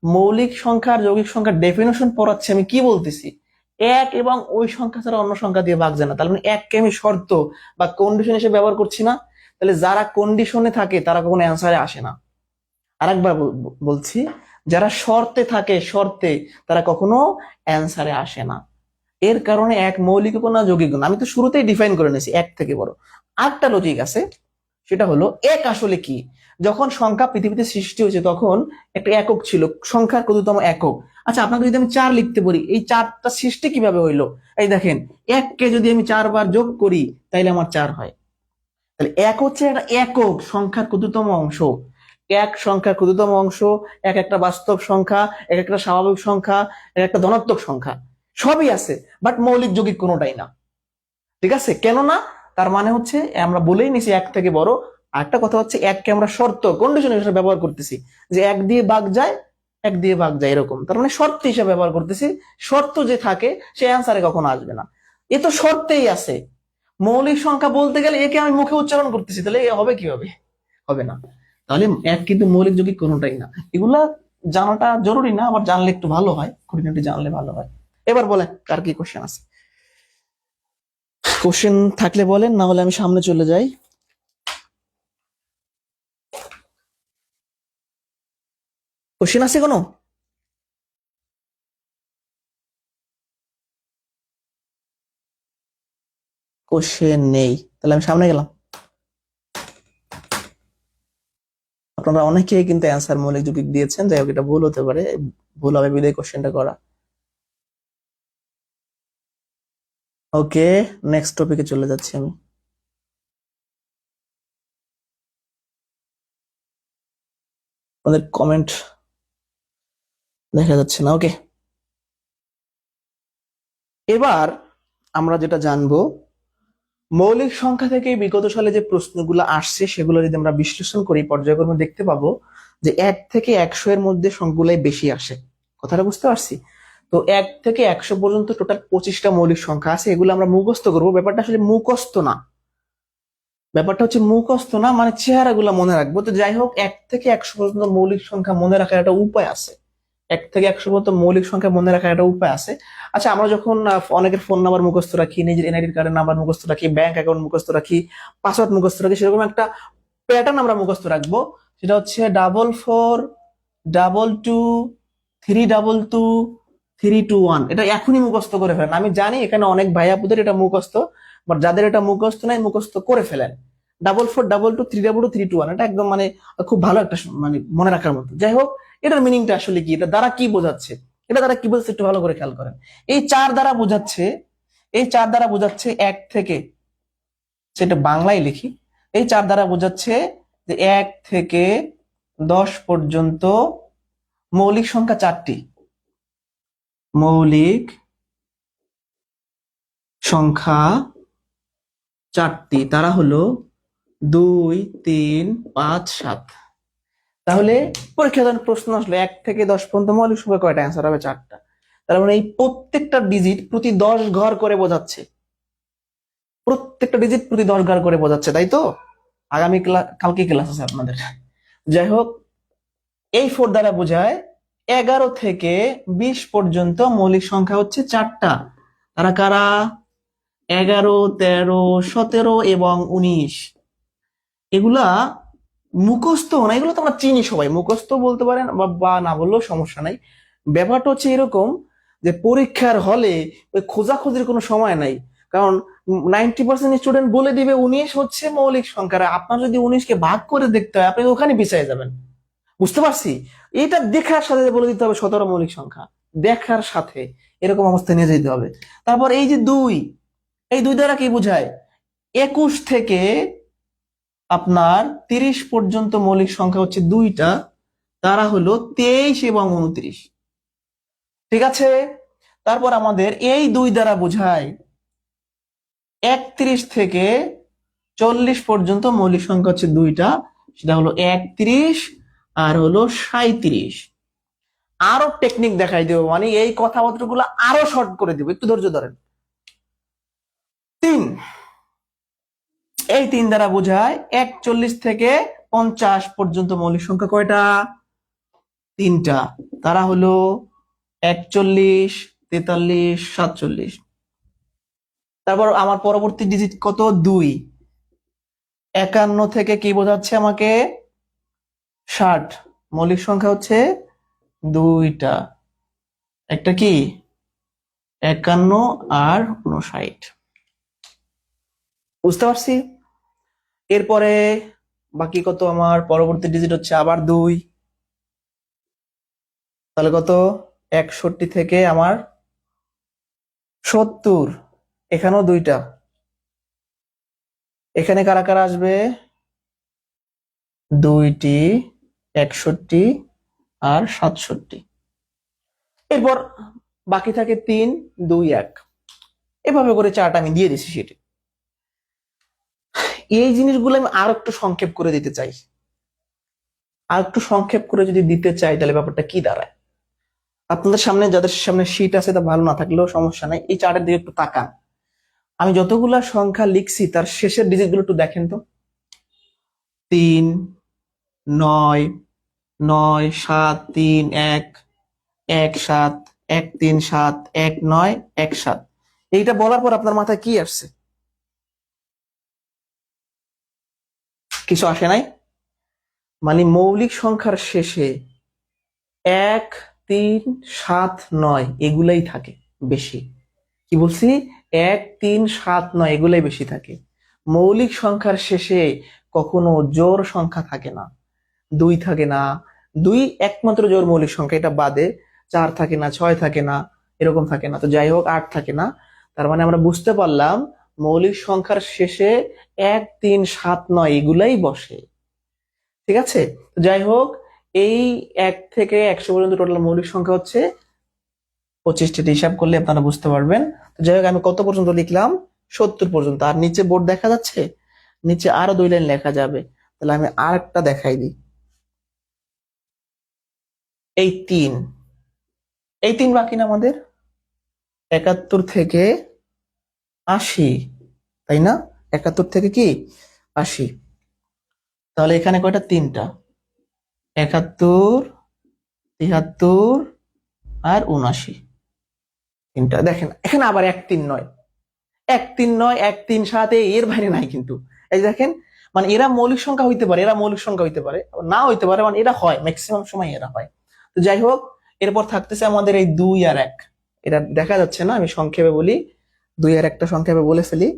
মৌলিক সংখ্যার যৌগিক সংখ্যার ডেফিনেশন পড়াচ্ছি, আমি কি বলতেছি? এক এবং ওই সংখ্যা ছাড়া অন্য সংখ্যা দিয়ে ভাগ যায় না। তার মানে এককে আমি শর্ত বা কন্ডিশন হিসেবে ব্যবহার করছি না। তাহলে যারা কন্ডিশনে থাকে তারা কখনো অ্যান্সারে আসে না। আরেকবার বলছি, যারা শর্তে থাকে, শর্তে, তারা কখনো অ্যান্সারে আসে না। এর কারণে এক মৌলিক না যৌগিক না, আমি তো শুরুতেই ডিফাইন করে নিয়েছি এক থেকে বড়। আরেকটা লজিক আছে, সেটা হলো এক আসলে কি। যখন সংখ্যা পৃথিবীতে সৃষ্টি হয়েছে তখন একটা একক ছিল, সংখ্যার কততম একক। আচ্ছা, আপনাকে যদি আমি 4 লিখতে বলি, এই 4টা সৃষ্টি কিভাবে হইলো? এই দেখেন, এককে যদি আমি 4 বার যোগ করি তাইলে আমার 4 হয়। তাহলে এক হচ্ছে একটা একক সংখ্যার কততম অংশ। এক সংখ্যার কততম অংশ, এক একটা বাস্তব সংখ্যা, এক একটা স্বাভাবিক সংখ্যা, এক একটা ধনাত্মক সংখ্যা, সবই আছে, বাট মৌলিক যৌগিক কোনোটাই না। ঠিক আছে, কেন না? তার মানে হচ্ছে আমরা বলেই নিছি এক থেকে বড়। আরেকটা কথা হচ্ছে এককে আমরা শর্ত, কন্ডিশন হিসেবে ব্যবহার করতেছি, যে এক দিয়ে ভাগ যায়, এক দিয়ে ভাগ যায় এরকম। তার মানে শর্ত হিসেবে ব্যবহার করতেছি। শর্ত যে থাকে সে অ্যান্সারে কখনো আসবে না। এ তো শর্তেই আছে। মৌলিক সংখ্যা বলতে গেলে একে আমি মুখে উচ্চারণ করতেছি, তাহলে এ হবে কিভাবে? হবে না। তাহলে এক কিন্তু মৌলিক যৌগিক কোনোটাই না। এগুলা জানাটা জরুরি না, আবার জানলে একটু ভালো হয়, খুঁটিনাটি জানলে ভালো হয়। এবার বলেন, কার কি কোশ্চেন আছে? কোশ্চেন থাকলে বলেন, না হলে আমি সামনে চলে যাই। কোশ্চেন আছে কোনো? কোশ্চেন নেই, তাহলে আমি সামনে গেলাম। আপনারা অনেকেই কিন্তু অ্যান্সার মৌলিক যৌগিক দিয়েছেন, যাই হোক এটা ভুল হতে পারে, ভুল হবে বিদায় কোশ্চেনটা করা। ওকে, নেক্সট টপিকে চলে যাচ্ছি আমি। আপনাদের কমেন্ট দেখা যাচ্ছে না। ওকে, এবার আমরা যেটা জানবো, মৌলিক সংখ্যা থেকে বিগত সালে যে প্রশ্নগুলো আসছে সেগুলো যদি আমরা বিশ্লেষণ করি পর্যায়ক্রমে দেখতে পাবো যে 1 থেকে 100 এর মধ্যে সংখ্যাগুলাই বেশি আসে। কথাটা বুঝতে পারছি? তো 1 থেকে 100 পর্যন্ত টোটাল 25টা মৌলিক সংখ্যা আছে, এগুলো আমরা মুখস্থ করবো। ব্যাপারটা আসলে মুখস্থ না, ব্যাপারটা হচ্ছে মুখস্থ না, মানে চেহারাগুলো মনে রাখবো। তো যাই হোক, 1 থেকে 100 পর্যন্ত মৌলিক সংখ্যা মনে রাখার একটা উপায় আছে। 1 থেকে 100 পর্যন্ত মৌলিক সংখ্যা মনে রাখার একটা উপায় আছে। আচ্ছা, আমরা যখন অনেকের ফোন নাম্বার মুখস্থ রাখি, নিজের এনআইডি কার্ডের নাম্বার মুখস্থ রাখি, ব্যাংক অ্যাকাউন্ট মুখস্থ রাখি, পাসওয়ার্ড মুখস্থ রাখি, সেরকম একটা প্যাটার্ন আমরা মুখস্থ রাখবো। সেটা হচ্ছে 4422 322 321। এটা এখনই মুখস্থ করে ফেলেন। আমি জানি এখানে অনেক ভাই আপুদের এটা মুখস্থ, বাট যাদের এটা মুখস্থ নাই মুখস্থ করে ফেলেন। 4422 322 321, এটা একদম মানে খুব ভালো একটা মানে মনে রাখার মতো। যাই হোক, এটার মিনিংটা আসলে কি, এটা দ্বারা কি বোঝাচ্ছে, এটা দ্বারা কি বোঝাচ্ছে একটু ভালো করে খেয়াল করেন। এই 4 দ্বারা বোঝাচ্ছে, এই 4 দ্বারা বোঝাচ্ছে 1 থেকে, সেটা বাংলায় লিখি, এই 4 দ্বারা বোঝাচ্ছে যে 1 থেকে 10 পর্যন্ত মৌলিক সংখ্যা 4টি। মৌলিক সংখ্যা 4টি, তারা হলো 2 3 5 7। তাহলে পরীক্ষায় প্রশ্ন আসলে 1 থেকে 10 পর্যন্ত মৌলিক সংখ্যা কয়টা, অ্যান্সার হবে 4টা। তার মানে এই প্রত্যেকটা ডিজিট প্রতি 10 ঘর করে বোঝাচ্ছে, প্রত্যেকটা ডিজিট প্রতি 10 ঘর করে বোঝাচ্ছে, তাই তো? আগামী কালকে ক্লাস আছে আপনাদের। যাই হোক, এই 4 দ্বারা বোঝায় 11 থেকে 20 পর্যন্ত মৌলিক সংখ্যা হচ্ছে 4টা। তারা কারা? 11, 13, 17 এবং 19। এগুলা মুখস্থ না, এগুলো তো আমরা চিনি সবাই, মুখস্থ বলতে পারেন বা না বললেও সমস্যা নাই। ব্যাপারটা হচ্ছে এরকম যে পরীক্ষার হলে ওই খোঁজাখুঁজির কোনো সময় নাই। কারণ 90% স্টুডেন্ট বলে দিবে 19 হচ্ছে মৌলিক সংখ্যা। আপনার যদি 19কে ভাগ করে দেখতে হয়, আপনি ওখানে পিছিয়ে যাবেন। বুঝতে পারছি? এটা দেখার সাথে বলে দিতে হবে 17 মৌলিক সংখ্যা, দেখার সাথে এরকম অবস্থায় নিয়ে যেতে হবে। তারপর এই যে 2, এই 2 দ্বারা কি বোঝায়? 21 থেকে আপনার 30 পর্যন্ত মৌলিক সংখ্যা হচ্ছে 2টা, তারা হলো 23 এবং 29। ঠিক আছে? তারপর আমাদের এই 2 দ্বারা বোঝায় 31 থেকে 40 পর্যন্ত মৌলিক সংখ্যা হচ্ছে 2টা, সেটা হলো 31 আর হলো 37। আরো টেকনিক দেখাই দেবো, মানে এই কথাবার্তাগুলো আরো শর্ট করে দিব, একটু ধৈর্য ধরেন। 3, এই 3 দ্বারা বোঝায় 41 থেকে 50 পর্যন্ত মৌলিক সংখ্যা কয়টা? 3টা, তারা হলো 41, 43, 47। তারপর আমার পরবর্তী ডিজিট কত? 2। 51 থেকে কি বোঝাচ্ছে আমাকে? 60। মৌলিক সংখ্যা হচ্ছে 2টা, একটা কি 51 আর 59। বুঝতে পারছি? এরপরে বাকি কত, আমার পরবর্তী ডিজিট হচ্ছে আবার 2, তাহলে কত? 61 থেকে আমার 70, এখানেও 2টা। এখানে কারা কারা আসবে? 2টি, 61 আর 67। এরপর বাকি থাকে 3, 2, 1। এভাবে করে চার্ট আমি দিয়ে দিছি সেটি। এই জিনিসগুলো আমি আর একটু সংক্ষেপ করে দিতে চাই, আর একটু সংক্ষেপ করে যদি দিতে চাই তাহলে ব্যাপারটা কি দাঁড়ায়। আপনাদের সামনে, যাদের সামনে শীট আছে তা ভালো না থাকলেও সমস্যা নাই, এই চার্টের দিকে একটু তাকান। আমি যতগুলা সংখ্যা লিখছি তার শেষের ডিজিট গুলো একটু দেখেন তো। 3, 9, 9, 7, 3, 1, 1, 7, 1, 3, 7, 1, 9, 1, 7। এইটা বলার পর আপনার মাথায় কি আসছে? কিছু আসে নাই? মানে মৌলিক সংখ্যার শেষে 1, 3, 7, 9 এগুলাই থাকে বেশি। কি বলছি? 1, 3, 7, 9 এগুলাই বেশি থাকে। মৌলিক সংখ্যার শেষে কখনো জোড় সংখ্যা থাকে না, 2 থাকে না। 2 একমাত্র জোড় মৌলিক সংখ্যা, এটা বাদে 4 থাকে না, 6 থাকে না, এরকম থাকে না। তো যাই হোক, 8 থাকে না। তার মানে আমরা বুঝতে পারলাম মৌলিক সংখ্যার শেষে 1, 3, 7, 9 এগুলাই বসে। ঠিক আছে? যাই হোক, এই 1 থেকে 100 পর্যন্ত টোটাল মৌলিক সংখ্যা হচ্ছে 25টি। হিসাব করলে আপনারা বুঝতে পারবেন। তো যাই হোক, আমি কত পর্যন্ত লিখলাম? 70 পর্যন্ত। আর নিচে বোর্ড দেখা যাচ্ছে, নিচে আরো 2 লাইন লেখা যাবে। তাহলে আমি আর একটা দেখাই দিই। এই 3, এই 3 বাকি না আমাদের? 71 থেকে 80, তাই না? 71 থেকে কি 80। তাহলে এখানে কয়টা? 3টা। 71, 73, আর 79। তিনটা দেখেন এখানে আবার 1 3 9, 1 3 9 1 3 7 এর বাইরে নাই কিন্তু। এই যে দেখেন, মানে এরা মৌলিক সংখ্যা হইতে পারে, এরা মৌলিক সংখ্যা হইতে পারে, আবার না হইতে পারে, মানে এরা হয় ম্যাক্সিমাম সময় এরা হয়। তো যাই হোক, এরপর থাকতেছে আমাদের এই 2 আর 1। এটা দেখা যাচ্ছে না, আমি সংক্ষেপে বলি, 2 আর 1টা সংক্ষেপে বলে ফেলি।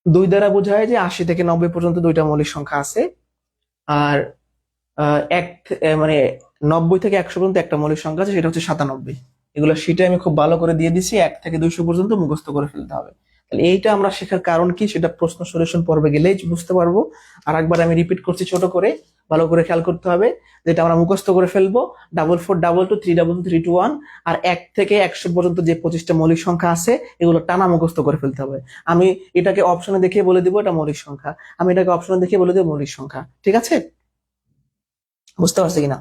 2 দ্বারা বোঝায় যে 80 থেকে 90 পর্যন্ত দুইটা মৌলিক সংখ্যা আছে, আর মানে 90 থেকে 100 পর্যন্ত একটা মৌলিক সংখ্যা আছে, সেটা হচ্ছে 97। এগুলো শীটে আমি খুব ভালো করে দিয়ে দিচ্ছি, 1 থেকে 200 পর্যন্ত মুখস্থ করে ফেলতে হবে। তাহলে এইটা আমরা শেখার কারণ কি সেটা প্রশ্ন সলিউশন পর্বে গেলেই বুঝতে পারবো। আর একবার আমি রিপিট করছি ছোট করে, ভালো করে খেয়াল করতে হবে, যেটা আমরা মুখস্থ করে ফেলবো 44 2 2 3 2 3 2 1। আর 1 থেকে 100 পর্যন্ত যে 25টা মৌলিক সংখ্যা আছে এগুলো টানা মুখস্থ করে ফেলতে হবে। আমি এটাকে অপশনে দেখে বলে দিব এটা মৌলিক সংখ্যা, আমি এটাকে অপশনে দেখে বলে দেবো মৌলিক সংখ্যা। ঠিক আছে, বুঝতে পারছি কিনা?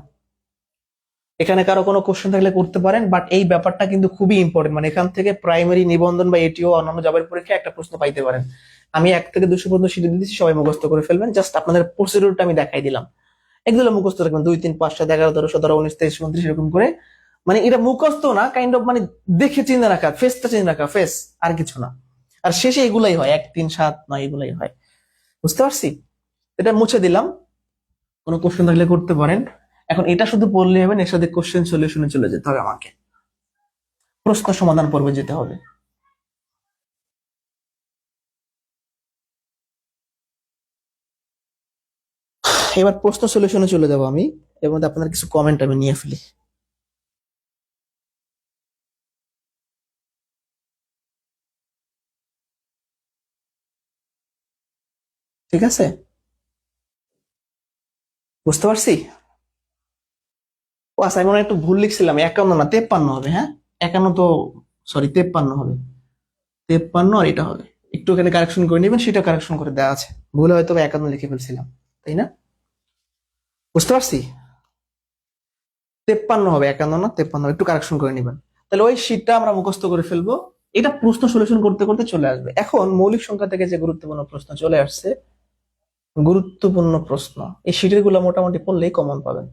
এখানে কারো কোনো কোশ্চেন থাকলে করতে পারেন, বাট এই ব্যাপারটা কিন্তু খুবই ইম্পর্টেন্ট, মানে এখান থেকে প্রাইমারি নিবন্ধন বা এটিও অন্যান্য জবের পরীক্ষায় একটা প্রশ্ন পাইতে পারেন। আমি 1 থেকে 200 পর্যন্ত শিখে দিচ্ছি, সবাই মুখস্থ করে ফেলবেন, জাস্ট আপনাদের প্রসিডিউরটা আমি দেখাই দিলাম। এগুলো মুখস্থ রাখবেন 2 3 5 7 11 13 17 19 23 29 এরকম করে, মানে এটা মুখস্থ না, কাইন্ড অফ মানে দেখে চিন্তা রাখা, ফেসটা চিন্তা রাখা, ফেস, আর কিছু না। আর শেষে এগুলাই হয় 1 3 7 9 এগুলাই হয়। বুঝতে পারছি? এটা মুছে দিলাম, কোনো কোশ্চেন থাকলে করতে পারেন। এখন এটা শুধু পড়লে হবে না, এর সাথে কোশ্চেন সলিউশনে চলে যেতে হবে, আমাকে প্রশ্ন সমাধান পর্বে যেতে হবে। এবার প্রশ্ন সলিউশনে চলে যাবো আমি, এর মধ্যে আপনাদের কিছু কমেন্ট আমি নিয়ে ফেলি। ঠিক আছে, বুঝতে পারছি। ও আচ্ছা, আমি মনে হয় একটু ভুল লিখছিলাম, 51 না 53 হবে। হ্যাঁ, 51 তো, সরি 53 হবে, 53 আর এটা হবে। একটু এখানে কারেকশন করে নেবেন, সেটা কারেকশন করে দেওয়া আছে, ভুলে হয়তো 51 লিখে ফেলছিলাম, তাই না? বুঝতে পারছি, 53 হবে, 51 না 53 হবে, একটু কারেকশন করে নেবেন। তাহলে ওই শীটটা আমরা মুখস্থ করে ফেলবো, এটা প্রশ্ন সলিউশন করতে করতে চলে আসবে। এখন মৌলিক সংখ্যা থেকে যে গুরুত্বপূর্ণ প্রশ্ন চলে আসছে, গুরুত্বপূর্ণ প্রশ্ন এই শীটের গুলো মোটামুটি পড়লেই কমন পাবেন,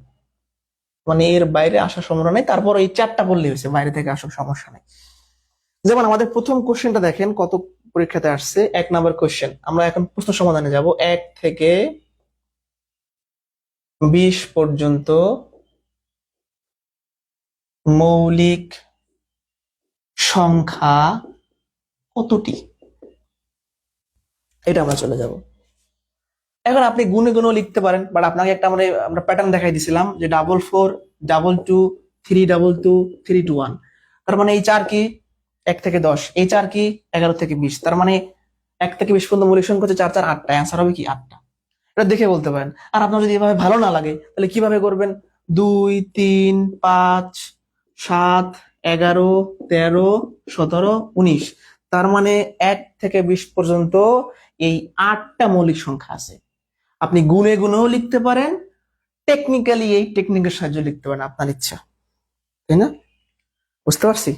মানে এর বাইরে আসার সম্ভাবনা নেই। তারপর এই 4টা পড়লেই হয়েছে, বাইরে থেকে আসার সমস্যা নেই। যেমন আমাদের প্রথম কোশ্চেনটা দেখেন কত পরীক্ষাতে আসছে, 1 নাম্বার কোশ্চেন। আমরা এখন প্রশ্ন সমাধানে যাব। 1 থেকে 20 পর্যন্ত মৌলিক সংখ্যা কতটি, এটা আমরা চলে যাব। এখন আপনি গুণে গুণেও লিখতে পারেন, বাট আপনাকে একটা আমরা প্যাটার্ন দেখাই দিছিলাম যে 44 22 3 2 2 3 2 1। তার মানে এই 4 কি 1 থেকে 10, এই 4 কি 11 থেকে 20, তার মানে 1 থেকে 20 পর্যন্ত মৌলিক সংখ্যা হচ্ছে 4 4 8টা, অ্যান্সার হবে কি 8টা। এটা দেখে বলতে পারেন। আর আপনার যদি এভাবে ভালো না লাগে তাহলে কিভাবে করবেন, 2 3 5 7 11 13 17 19, তার মানে 1 থেকে 20 পর্যন্ত এই 8টা মৌলিক সংখ্যা আছে। আপনি গুণে গুণেও লিখতে পারেন, টেকনিক্যালি এই টেকনিকের সাহায্যে লিখতে পারেন, আপনার ইচ্ছা, তাই না? বুঝতে পারছি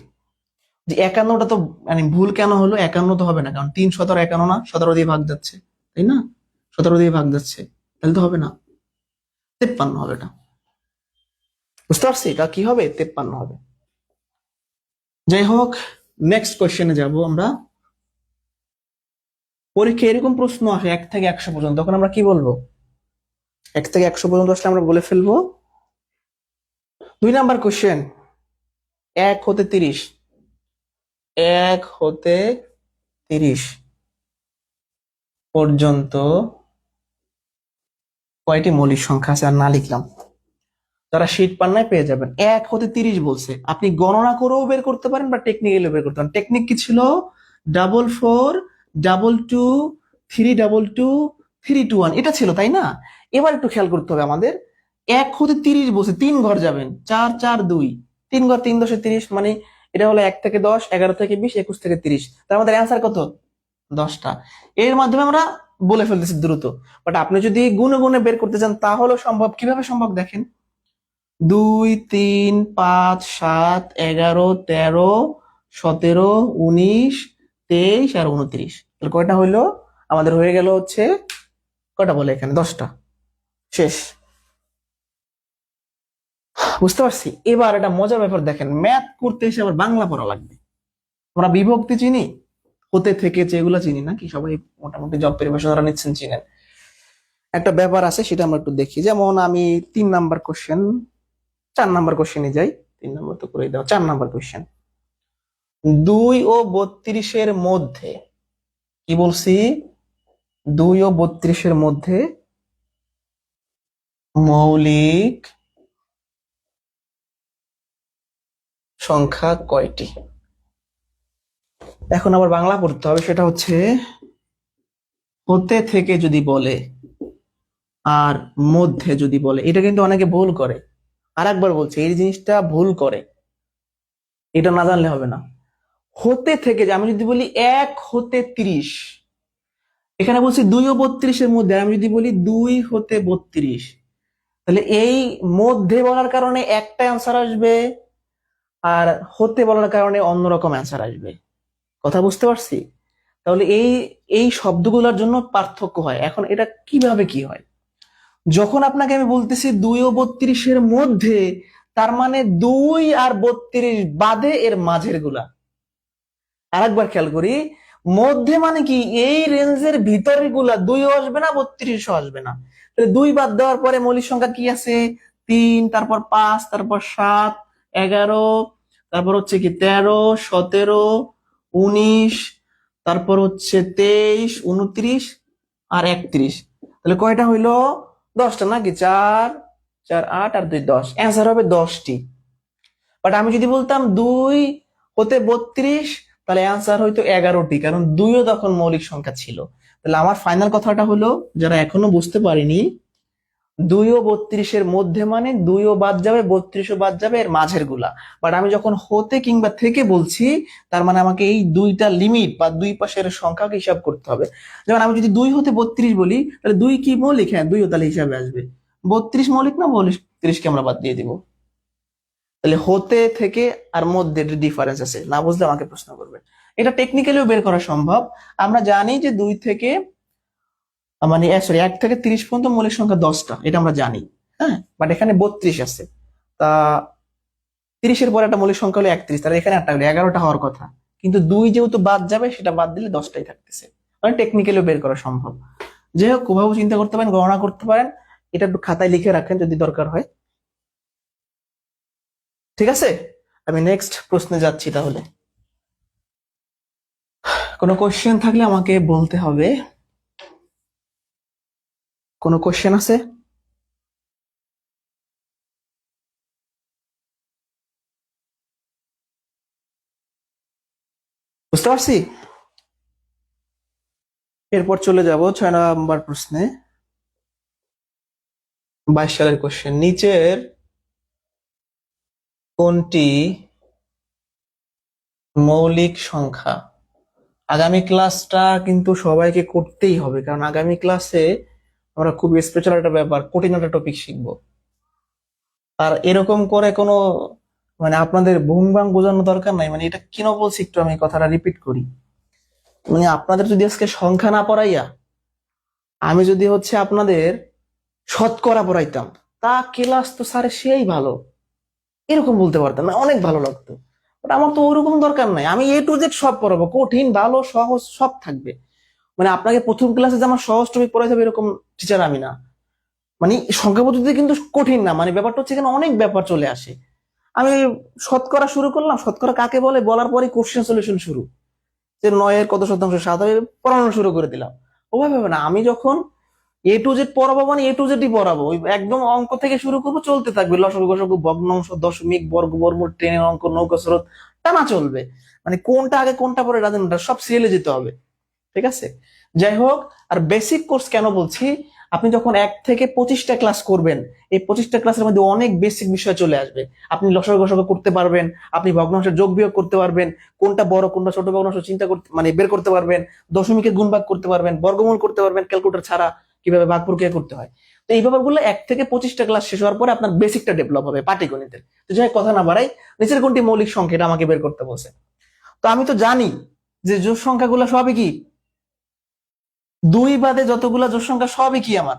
যে 51টা তো মানে ভুল কেন হলো, 51 তো হবে না, কারণ 3 17 51 না, 17 দিয়ে ভাগ যাচ্ছে, তাই না? 17 দিয়ে ভাগ যাচ্ছে, তাহলে তো হবে না, 53 হবে এটা। বুঝতে পারছি এটা কি হবে, 53 হবে। যাই হোক, নেক্সট কোয়েশ্চেনে যাব আমরা। পরীক্ষা এরকম প্রশ্ন আসে 1 থেকে 100 পর্যন্ত, তখন আমরা কি বলবো? 1 থেকে 100 পর্যন্ত আসলে আমরা বলে ফেলবো 2 নাম্বার কোয়েশ্চেন, 1 হতে 30, 1 হতে 30 পর্যন্ত কয়টি মৌলিক সংখ্যা আছে, আর না লিখলাম। যারা শীট পান নাই পেয়ে যাবেন। 1 হতে 30 বলছে, আপনি গণনা করেও বের করতে পারেন বা টেকনিক্যালি বের করতে পারেন। টেকনিক কি ছিল, 44 22 3 2 2 3 2 1, এটা ছিল, তাই না? এবার একটু খেয়াল করতে হবে আমাদের, 1 হতে 30 বলছে, 3 ঘর যাবেন, 4 4 2, 3 ঘর 3 10 30, মানে এটা হলো 1 থেকে 10 11 থেকে 20 21 থেকে 30, তার আমাদের অ্যান্সার কত, 10টা। এর মাধ্যমে আমরা বলে ফেলতেছি দ্রুত। বাট আপনি যদি গুণে গুণে বের করতে চান তাহলেও সম্ভব। কিভাবে সম্ভব দেখেন, 2 3 5 7 11 13 17 19 23 আর 29, তাহলে কয়টা হইলো, আমাদের হয়ে গেল হচ্ছে কয়টা বলে এখানে, 10টা। শেষ। বুঝতে পারছি। এবার এটা মজার ব্যাপার দেখেন, ম্যাথ করতে এসে আবার বাংলা পড়া লাগবে। আমরা বিভক্তি চিনি, হতে থেকে যেগুলো চিনি নাকি সবাই মোটামুটি জব পরিবেশন যারা নিচ্ছেন চিনেন। একটা ব্যাপার আছে সেটা আমরা একটু দেখি। যেমন আমি 3 নাম্বার কোশ্চেন, 4 নাম্বার কোশ্চেনে যাই। 3 নাম্বার তো করে দাও, 4 নাম্বার কোশ্চেন। 2 ও 32-এর মধ্যে কি বলছি? 2 ও 32-এর মধ্যে মৌলিক সংখ্যা কয়টি? এখন আবার বাংলা পড়তে হবে, সেটা হচ্ছে হতে থেকে যদি বলে আর মধ্যে যদি বলে, এটা কিন্তু অনেকে ভুল করে। আর একবার বলছি, এই জিনিসটা ভুল করে, এটা না জানলে হবে না। হতে থেকে যে আমি যদি বলি 1 হতে 30, এখানে বলছি 2 ও 32-এর মধ্যে, আমি যদি বলি 2 হতে 32, তাহলে এই মধ্যে বলার কারণে একটা অ্যান্সার আসবে, আর হতে বলার কারণে অন্যরকম অ্যান্সার আসবে। কথা বুঝতে পারছি? তাহলে এই এই শব্দগুলোর জন্য পার্থক্য হয়। এখন এটা কিভাবে কি হয়, যখন আপনাকে আমি বলতেছি 2 ও 32-এর মধ্যে, তার মানে 2 আর 32 বাদে এর মাঝের গুলা। আরেকবার খেয়াল করি, মধ্যে মানে কি এই রেঞ্জের ভিতরের গুলা, 2ও আসবে না 32ও আসবে না। তাহলে 2 বাদ দেওয়ার পরে মৌলিক সংখ্যা কি আছে? 3, তারপর 5, তারপর 7, 11, তারপর হচ্ছে কি 13, 17, 19, তারপর হচ্ছে 23, 29 আর 31। তাহলে কয়টা হইলো? 10টা নাকি? 4, 4, 8 আর 2, 10। অ্যান্সার হবে 10টি। বাট আমি যদি বলতাম 2 হতে 32, তাহলে অ্যান্সার হয়তো 11টি, কারণ 2ও তখন মৌলিক সংখ্যা ছিল। তাহলে আমার ফাইনাল কথাটা হলো, যারা এখনো বুঝতে পারিনি, 2 ও 32-এর মধ্যে মানে 2ও বাদ যাবে, 32ও বাদ যাবে, এর মাঝের গুলা। বাট আমি যখন হতে কিংবা থেকে বলছি, তার মানে আমাকে এই দুইটা লিমিট বা দুই পাশের সংখ্যাকে হিসাব করতে হবে। যেমন আমি যদি 2 হতে 32 বলি, তাহলে 2 কি মৌলিক? হ্যাঁ, 2ও তাহলে হিসাবে আসবে। 32 মৌলিক না? মৌলিক। 30কে আমরা বাদ দিয়ে দিব। তাহলে হতে থেকে আর মধ্যে ডিফারেন্স আছে, না বুঝলে আমাকে প্রশ্ন করবে। এটা টেকনিক্যালিও বের করা সম্ভব। আমরা জানি যে 2 থেকে মানে সরি 1 থেকে 30 পর্যন্ত মৌলিক সংখ্যা 10টা, এটা আমরা জানি। হ্যাঁ, বাট এখানে 32 আছে। তা 30-এর পরে একটা মৌলিক সংখ্যা হলো 31, তাহলে এখানে একটা হলো 11টা হওয়ার কথা। কিন্তু 2 যেহেতু বাদ যাবে, সেটা বাদ দিলে 10টাই থাকতেছে। মানে টেকনিক্যালিও বের করা সম্ভব। যাই হোক, কোভাবে চিন্তা করতে পারেন, গণনা করতে পারেন। এটা একটু খাতায় লিখে রাখেন যদি দরকার হয়। ঠিক আছে, আমি নেক্সট প্রশ্নে যাচ্ছি তাহলে। কোনো কোশ্চেন থাকলে আমাকে বলতে হবে। কোনো কোশ্চেন আছে? বুঝতে পারছি। এরপর চলে যাব 6 নম্বর প্রশ্নে। 22 সালের কোশ্চেন, নিচের কোনটি মৌলিক সংখ্যা? আগামী ক্লাসটা কিন্তু সবাইকে করতেই হবে, কারণ আগামী ক্লাসে আমরা খুব স্পেশাল একটা ব্যাপার, কঠিন একটা টপিক শিখবো। আর এরকম করে কোনো মানে আপনাদের বুম বাং বোঝানো দরকার নাই। মানে এটা কেন বলছি, একটু আমি কথাটা রিপিট করি। মানে আপনাদের যদি আজকে সংখ্যা না পড়াইয়া আমি যদি হচ্ছে আপনাদের শতকরা পড়াইতাম, তা ক্লাস তো স্যার সেই ভালো, এরকম বলতে পারতাম না, অনেক ভালো লাগতো। বাট আমার তো ওইরকম দরকার নাই, আমি A to Z সব পড়াবো, কঠিন ভালো সহজ সব থাকবে। মানে আপনাকে প্রথম ক্লাসে যে আমার সহজ টপিক পড়াইতে হবে এরকম টিচার আমি না। মানে সংখ্যা পদ্ধতি কিন্তু কঠিন না, মানে ব্যাপারটা হচ্ছে এখানে অনেক ব্যাপার চলে আসে। আমি শতকরা শুরু করলাম, শতকরা কাকে বলে বলার পরে কোশ্চেন সলিউশন শুরু, যে 9-এর কত শতাংশ 7 হবে, পড়ানো শুরু করে দিলাম। ওভাবে হবে না। আমি যখন A to Z পড়াবো মানে A to Z-ই পড়াবো, ওই একদম অঙ্ক থেকে শুরু করবো, চলতে থাকবে, লসাগু গসাগু ভগ্নাংশ দশমিক বর্গ বর্গমূল ট্রেনের অঙ্ক নৌকা স্রোত টানা চলবে। মানে কোনটা আগে কোনটা পরে রাজনীতি সব সিরিয়ালে যেতে হবে। ঠিক আছে, যাই হোক। আর বেসিক কোর্স কেন বলছি, আপনি যখন 1 থেকে 25টা ক্লাস করবেন, এই 25টা ক্লাসের মধ্যে অনেক বেসিক বিষয় চলে আসবে। আপনি লসাগু গসাগু করতে পারবেন, আপনি ভগ্নাংশের যোগ বিয়োগ করতে পারবেন, কোনটা বড় কোনটা ছোট ভগ্নাংশ চিন্তা করতে মানে বের করতে পারবেন, দশমিকের গুণ ভাগ করতে পারবেন, বর্গমূল করতে পারবেন, ক্যালকুলেটর ছাড়া কিভাবে ভাগ প্রক্রিয়া করতে হয়। তো এই ব্যাপারগুলো 1 থেকে 25টা ক্লাস শেষ হওয়ার পরে আপনার বেসিকটা ডেভেলপ হবে পাটিগণিতের। তো যাই হোক, কথা না বাড়াই, নিচের কোনটি মৌলিক সংখ্যা, এটা আমাকে বের করতে বলছে। তো আমি তো জানি যে জোড় সংখ্যাগুলো সবই কি, 2 বাদে যতগুলা জোড় সংখ্যা সবই কি আমার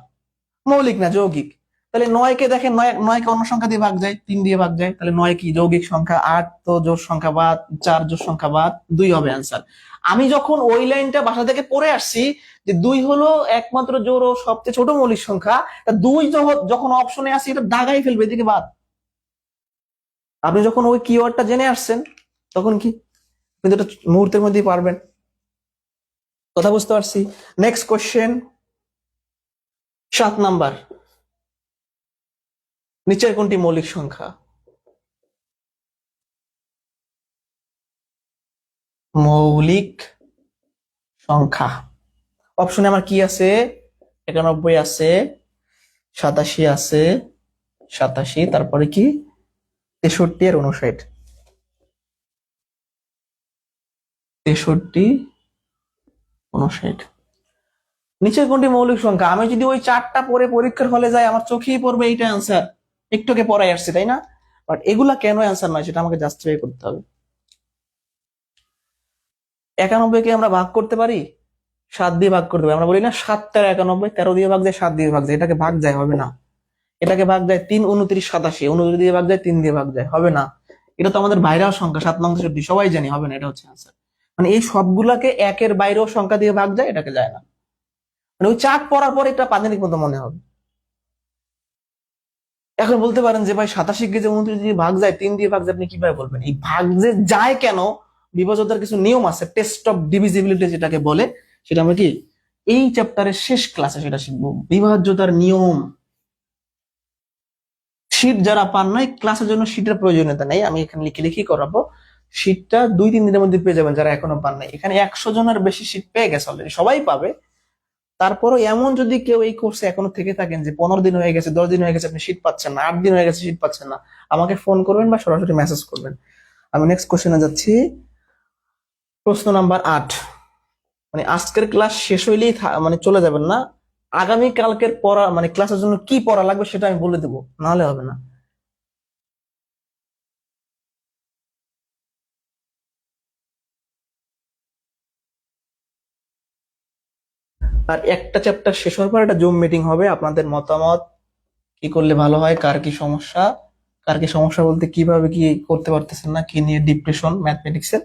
মৌলিক না যৌগিক। তাহলে 9 কে দেখেন, 9 কে অন্য সংখ্যা দিয়ে ভাগ যায়, 3 দিয়ে ভাগ যায়, তাহলে 9 কি যৌগিক সংখ্যা, 8 তো জোড় সংখ্যা বাদ, 4 জোড় সংখ্যা বাদ, 2 হবে অ্যান্সার। আমি যখন ওই লাইনটা বাসা থেকে পড়ে আসছি যে 2 হলো একমাত্র জোড় ও সবচেয়ে ছোট মৌলিক সংখ্যা, তা 2 যখন অপশনে আসি এটা দাগাই ফেলবে, এদিকে বাদ। আপনি যখন ওই কিওয়ার্ডটা জেনে আসছেন তখন কি কিন্তু এটা মুহূর্তের মধ্যেই পারবেন। কথা বুঝতে পারছি। নেক্সট কোশ্চেন 7 নাম্বার, নিচের কোনটি মৌলিক সংখ্যা? মৌলিক সংখ্যা অপশনে আমার কি আছে? 91 আছে, 87 আছে, 87, তারপরে কি 63 আর 59। 63, 59। নিচের কোনটি মৌলিক সংখ্যা? আমি যদি ওই চারটা পরে পরীক্ষার হলে যাই আমার চোখেই পড়বে এইটা অ্যান্সার, একটুকে পড়াই আসছে তাই না? বাট এগুলা কেন অ্যান্সার নয় সেটা আমাকে জাস্টিফাই করতে হবে। 91 কে আমরা ভাগ করতে পারি, 7 দিয়ে ভাগ করতে পারি। আমরা বলি না 7 13 91, 13 দিয়ে ভাগ যায়, 7 দিয়ে ভাগ যায়, এটাকে ভাগ যায় হবে না। এটাকে ভাগ যায় 3 29 87, 29 দিয়ে ভাগ যায়, 3 দিয়ে ভাগ যায়, হবে না। এটা তো আমাদের বাইরেও সংখ্যা, 7 9 64 সবাই জানি, হবে না, এটা হচ্ছে আনসার। মানে এই সবগুলাকে একের বাইরেও সংখ্যা দিয়ে ভাগ যায়, এটাকে যায় না। মানে ওই চার্ট পড়ার পর এটা পাঁচজনিক মতো মনে হবে। এখন বলতে পারেন যে ভাই 87 কে যে 29 দিয়ে ভাগ যায়, 3 দিয়ে ভাগ যায়, আপনি কিভাবে বলবেন? এই ভাগ যে যায় কেন, বিভাজ্যতার কিছু নিয়ম আছে, টেস্ট অফ ডিভিজিবিলিটি যেটাকে বলে, সেটা আমরা কি এই চ্যাপ্টারের শেষ ক্লাসে সেটা শিখবো, বিভাজ্যতার নিয়ম। শীট যারা পান নাই, ক্লাসের জন্য শীটের প্রয়োজনীয়তা নেই, আমি এখানে লিখে লিখি করাবো। শীটটা 2-3 দিনের মধ্যে পেয়ে যাবেন যারা এখনো পান নাই। এখানে 100 জনের বেশি শীট পেয়ে গেছে অলরেডি, সবাই পাবে। তারপরও এমন যদি কেউ এই কোর্সে এখনো থেকে থাকেন যে 15 দিন হয়ে গেছে, 10 দিন হয়ে গেছে, আপনি শীট পাচ্ছেন না, 8 দিন হয়ে গেছে শীট পাচ্ছেন না, আমাকে ফোন করবেন বা সরাসরি মেসেজ করবেন। আমি নেক্সট কোশ্চেনে যাচ্ছি, প্রশ্ন নাম্বার 8। মানে আজকের ক্লাস শেষ হইলেই মানে চলে যাবেন না, আগামী কালকের পড়া মানে ক্লাসের জন্য কি পড়া লাগবে সেটা আমি বলে দেবো, নাহলে হবে না। আর একটা চ্যাপ্টার শেষ হওয়ার পর একটা জুম মিটিং হবে, আপনাদের মতামত কি করলে ভালো হয়, কার কি সমস্যা, কার কি সমস্যা বলতে কিভাবে কি করতে পারতেছেন না, কি নিয়ে ডিপ্রেশন ম্যাথমেটিক্সের,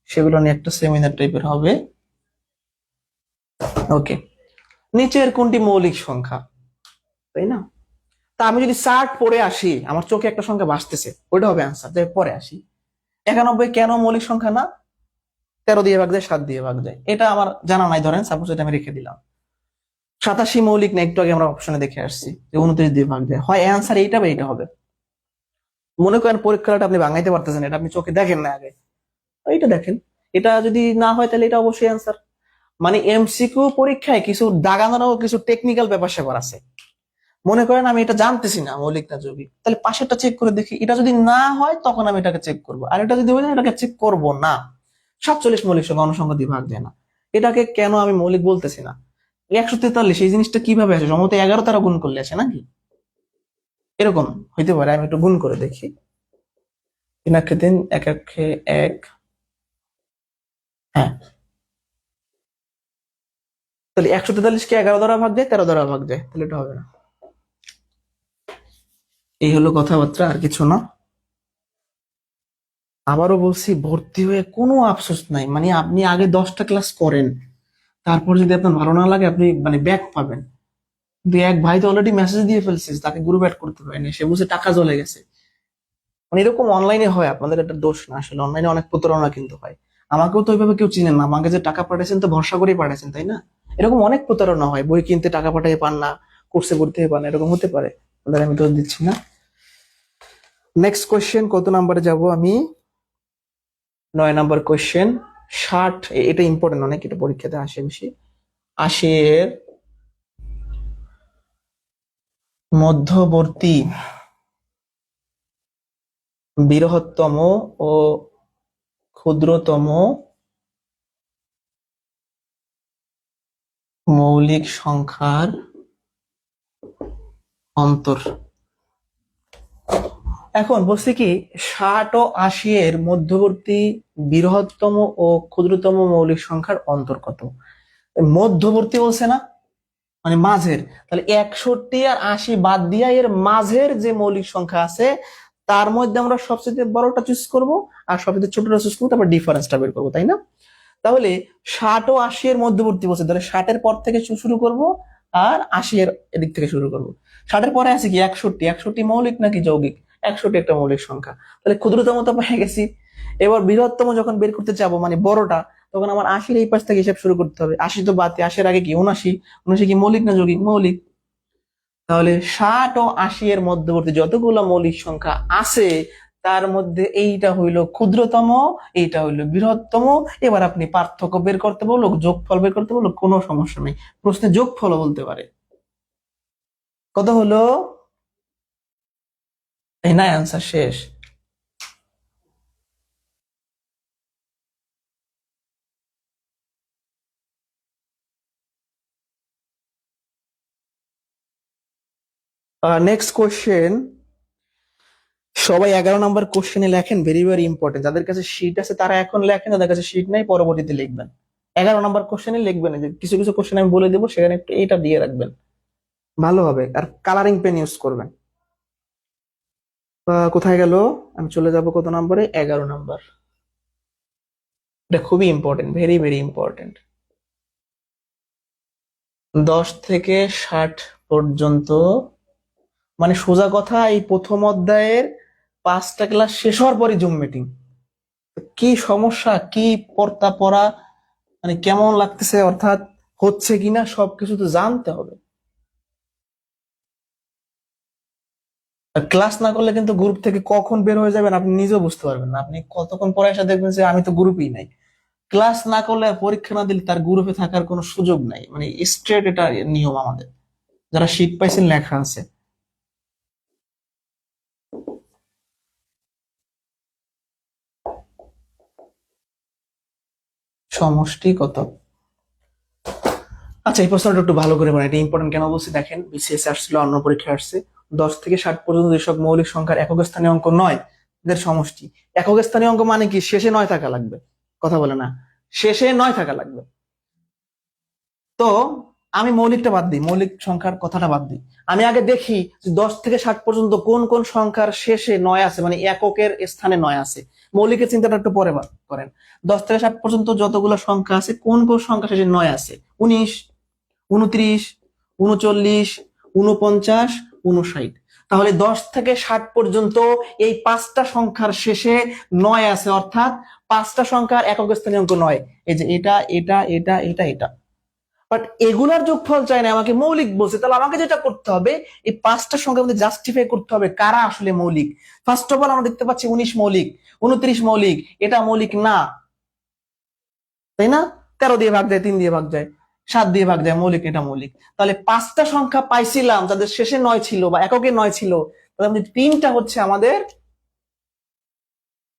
সেগুলো নিয়ে একটা সেমিনার টাইপের হবে। ওকে, নিচের কোনটি মৌলিক সংখ্যা, তাই না? তা আমি যদি চার্ট পড়ে আসি, আমার চোখে একটা সংখ্যা ভাসতেছে, ওইটা হবে আনসার। তাই পরে আসি, 91 কেন মৌলিক সংখ্যা না? 13 দিয়ে ভাগ যায়, 7 দিয়ে ভাগ যায়, এটা আমার জানা নাই, ধরেন সাপোজ এটা আমি রেখে দিলাম। 87 মৌলিক না, একটু আগে আমরা অপশনে দেখে আসছি যে 29 দিয়ে ভাগ যায়, হয় অ্যান্সার এইটা বা এইটা হবে। মনে করেন পরীক্ষাটা আপনি ভাঙাইতে পারতেছেন, এটা আপনি চোখে দেখেন না আগে, এইটা দেখেন, এটা যদি না হয় তাহলে এটা অবশ্যই অ্যান্সার। মানে এমসিকিউ পরীক্ষায় কিছু দাগানোর কিছু টেকনিক্যাল ব্যাপার স্যাপার আছে। মনে করেন আমি এটা জানতেছি না মৌলিক না যৌগিক, তাহলে পাশেরটা চেক করে দেখি, এটা যদি না হয় তখন আমি এটাকে চেক করবো, আর এটা যদি হয়ে যায় এটাকে চেক করবো না। 47 মৌলিক সংখ্যা অনুসংখ্যা দিয়ে ভাগ যায় না, এটাকে কেন আমি মৌলিক বলতেছি না? 143 এই জিনিসটা কিভাবে আসে? সম্ভবত 11 দ্বারা গুণ করলে আসে নাকি, এরকম হইতে পারে। আমি একটু গুণ করে দেখি, 3 একে 3, 1 একে 1, হ্যাঁ। তাহলে 143 কে 11 দ্বারা ভাগ যায়, 13 দ্বারা ভাগ যায়, তাহলে এটা হবে না। এই হলো কথাবার্তা, আর কিছু না। আবারও বলছি, ভর্তি হয়ে কোনো আফসোস নাই। মানে আপনি আগে 10টা ক্লাস করেন, তারপর যদি আপনার ভালো না লাগে আপনি মানে ব্যাক পাবেন। কিন্তু এক ভাই তো অলরেডি মেসেজ দিয়ে ফেলছিস, তাকে গ্রুপ অ্যাড করতে পারেনি, সে বুঝে টাকা চলে গেছে। মানে এরকম অনলাইনে হয়, আপনাদের একটা দোষ না, আসলে অনলাইনে অনেক প্রতারণা কিন্তু হয়। আমাকেও তো ওইভাবে কেউ চিনেন না, আমাকে যে টাকা পাঠাইছেন তো ভরসা করেই পাঠাইছেন, তাই না? এরকম অনেক প্রতারণা হয়, বই কিনতে টাকা পাঠাই পান না, কোর্সে ভর্তি হয়ে পান না, এরকম হতে পারে। আপনাদের আমি তো দিচ্ছি না। নেক্সট কোয়েশ্চেন, কত নাম্বারে যাব আমি? 9 নাম্বার কোয়েশ্চেন। 60, এটা ইম্পর্টেন্ট অনেক, এটা পরীক্ষাতে আসে বেশি। 80 এর মধ্যবর্তী বৃহত্তম ও ক্ষুদ্রতম মৌলিক সংখ্যার অন্তর। এখন বলছি কি, 60 ও 80 এর মধ্যবর্তী বৃহত্তম ও ক্ষুদ্রতম মৌলিক সংখ্যার অন্তর কত? মধ্যবর্তী বলছে না, মানে মাঝের। তাহলে 61 আর 80 বাদ দিয়া এর মাঝের যে মৌলিক সংখ্যা আছে তার মধ্যে আমরা সবচেয়ে বড়টা চুজ করব আর সবচেয়ে ছোটটা চুজ করবো, তারপর ডিফারেন্সটা বের করবো, তাই না? তাহলে 60 ও 80 এর মধ্যবর্তী বলছে, তাহলে 60 এর পর থেকে শুরু করব আর 80 এর এদিক থেকে শুরু করব। 60 এর পরে আছে কি 61, 61 মৌলিক নাকি যৌগিক? 61 একটা মৌলিক সংখ্যা। তাহলে ক্ষুদ্রতম তো পেয়ে গেছি। এবার বৃহত্তম যখন বের করতে যাবো মানে বড়টা, তখন আমার 80 এই পাশ থেকে হিসাব শুরু করতে হবে। 80 তো বাদ, 80 এর আগে কি 79, 79 কি মৌলিক না যৌগিক? মৌলিক। তাহলে 60 ও 80 এর মধ্যবর্তী যতগুলো মৌলিক সংখ্যা আছে তার মধ্যে এইটা হইলো ক্ষুদ্রতম, এইটা হইলো বৃহত্তম। এবার আপনি পার্থক্য বের করতে বলো, যোগফল বের করতে বলো, কোনো সমস্যা নেই, প্রশ্নে যোগফল বলতে পারে। কত হলো? এই না, অ্যান্সার শেষ। Next question. সবাই 11 নম্বর কোশ্চেনে লেখেন, ভেরি ভেরি ইম্পর্টেন্ট। যাদের কাছে শিট আছে তারা এখন লেখেন, যাদের কাছে শিট নাই পরবর্তীতে লিখবেন। 11 নম্বর কোশ্চেনে লিখবেন, যে কিছু কিছু কোশ্চেন আমি বলে দেবো, সেখানে একটু এটা দিয়ে রাখবেন, ভালো হবে। আর কালারিং পেন ইউজ করবেন। কোথায় গেল? আমি চলে যাব কত নম্বরে? 11 নম্বর। এটা খুবই ইম্পর্টেন্ট, ভেরি ভেরি ইম্পর্টেন্ট। 10 থেকে 60 পর্যন্ত, মানে সোজা কথা এই প্রথম অধ্যায়ের 5টা ক্লাস শেষ হওয়ার পরে জুম মিটিং। কি সমস্যা, কি পড়তা পড়া, মানে কেমন লাগতেছে, অর্থাৎ হচ্ছে কিনা সবকিছু তো জানতে হবে। আর ক্লাস না করলে কিন্তু গ্রুপ থেকে কখন বের হয়ে যাবেন আপনি নিজেও বুঝতে পারবেন না। আপনি কতক্ষণ পরে এসে দেখবেন যে আমি তো গ্রুপই নাই। ক্লাস না করলে আর পরীক্ষা না দিলে তার গ্রুপে থাকার কোনো সুযোগ নাই, মানে স্ট্রেট এটা নিয়ম আমাদের, যারা শীট পাইছেন লেখা আছে। সমষ্টি কত? আচ্ছা, এই প্রশ্নটা একটু ভালো করে পড়েন, এটা ইম্পর্টেন্ট। কেন বলছি দেখেন, বিসিএস আসছিল, অন্য পরীক্ষা আসছে। 10 থেকে 60 পর্যন্ত যেসব মৌলিক সংখ্যার একক স্থানীয় অঙ্ক নয় এদের সমষ্টি। একক স্থানীয় অঙ্ক মানে কি? শেষে 9 থাকা লাগবে। কথা বলে না, শেষে 9 থাকা লাগবে। তো আমি মৌলিকটা বাদ দিই, মৌলিক সংখ্যার কথাটা বাদ দিই। আমি আগে দেখি যে 10 থেকে 60 পর্যন্ত কোন কোন সংখ্যার শেষে 9 আছে, মানে এককের স্থানে 9 আছে। মৌলিকের চিন্তাটা একটু পরে করেন। 10 থেকে 60 পর্যন্ত যতগুলো সংখ্যা আছে, কোন কোন সংখ্যা শেষে 9 আছে? 19, 29, 39, 49, 59। তাহলে 10 থেকে 60 পর্যন্ত এই 5টা সংখ্যার শেষে 9 আছে, অর্থাৎ 5টা সংখ্যার একক স্থানীয় অঙ্ক 9। এই যে এটা এটা এটা এটা এটা। বাট এগুলার যোগফল চাই না, আমাকে মৌলিক বলছে। তাহলে আমাকে যেটা করতে হবে, এই 5টা সংখ্যার মধ্যে জাস্টিফাই করতে হবে কারা আসলে মৌলিক। ফার্স্ট অফ অল আমরা দেখতে পাচ্ছি 19 মৌলিক, 29 মৌলিক, এটা মৌলিক না, তাই না? 13 দিয়ে ভাগ যায়, 3 দিয়ে ভাগ যায়, 7 দিয়ে ভাগ যায়, মৌলিক, এটা মৌলিক। তাহলে 5টা সংখ্যা পাইছিলাম যাদের শেষে 9 ছিল বা এককে 9 ছিল, তাহলে আমাদের 3টা হচ্ছে আমাদের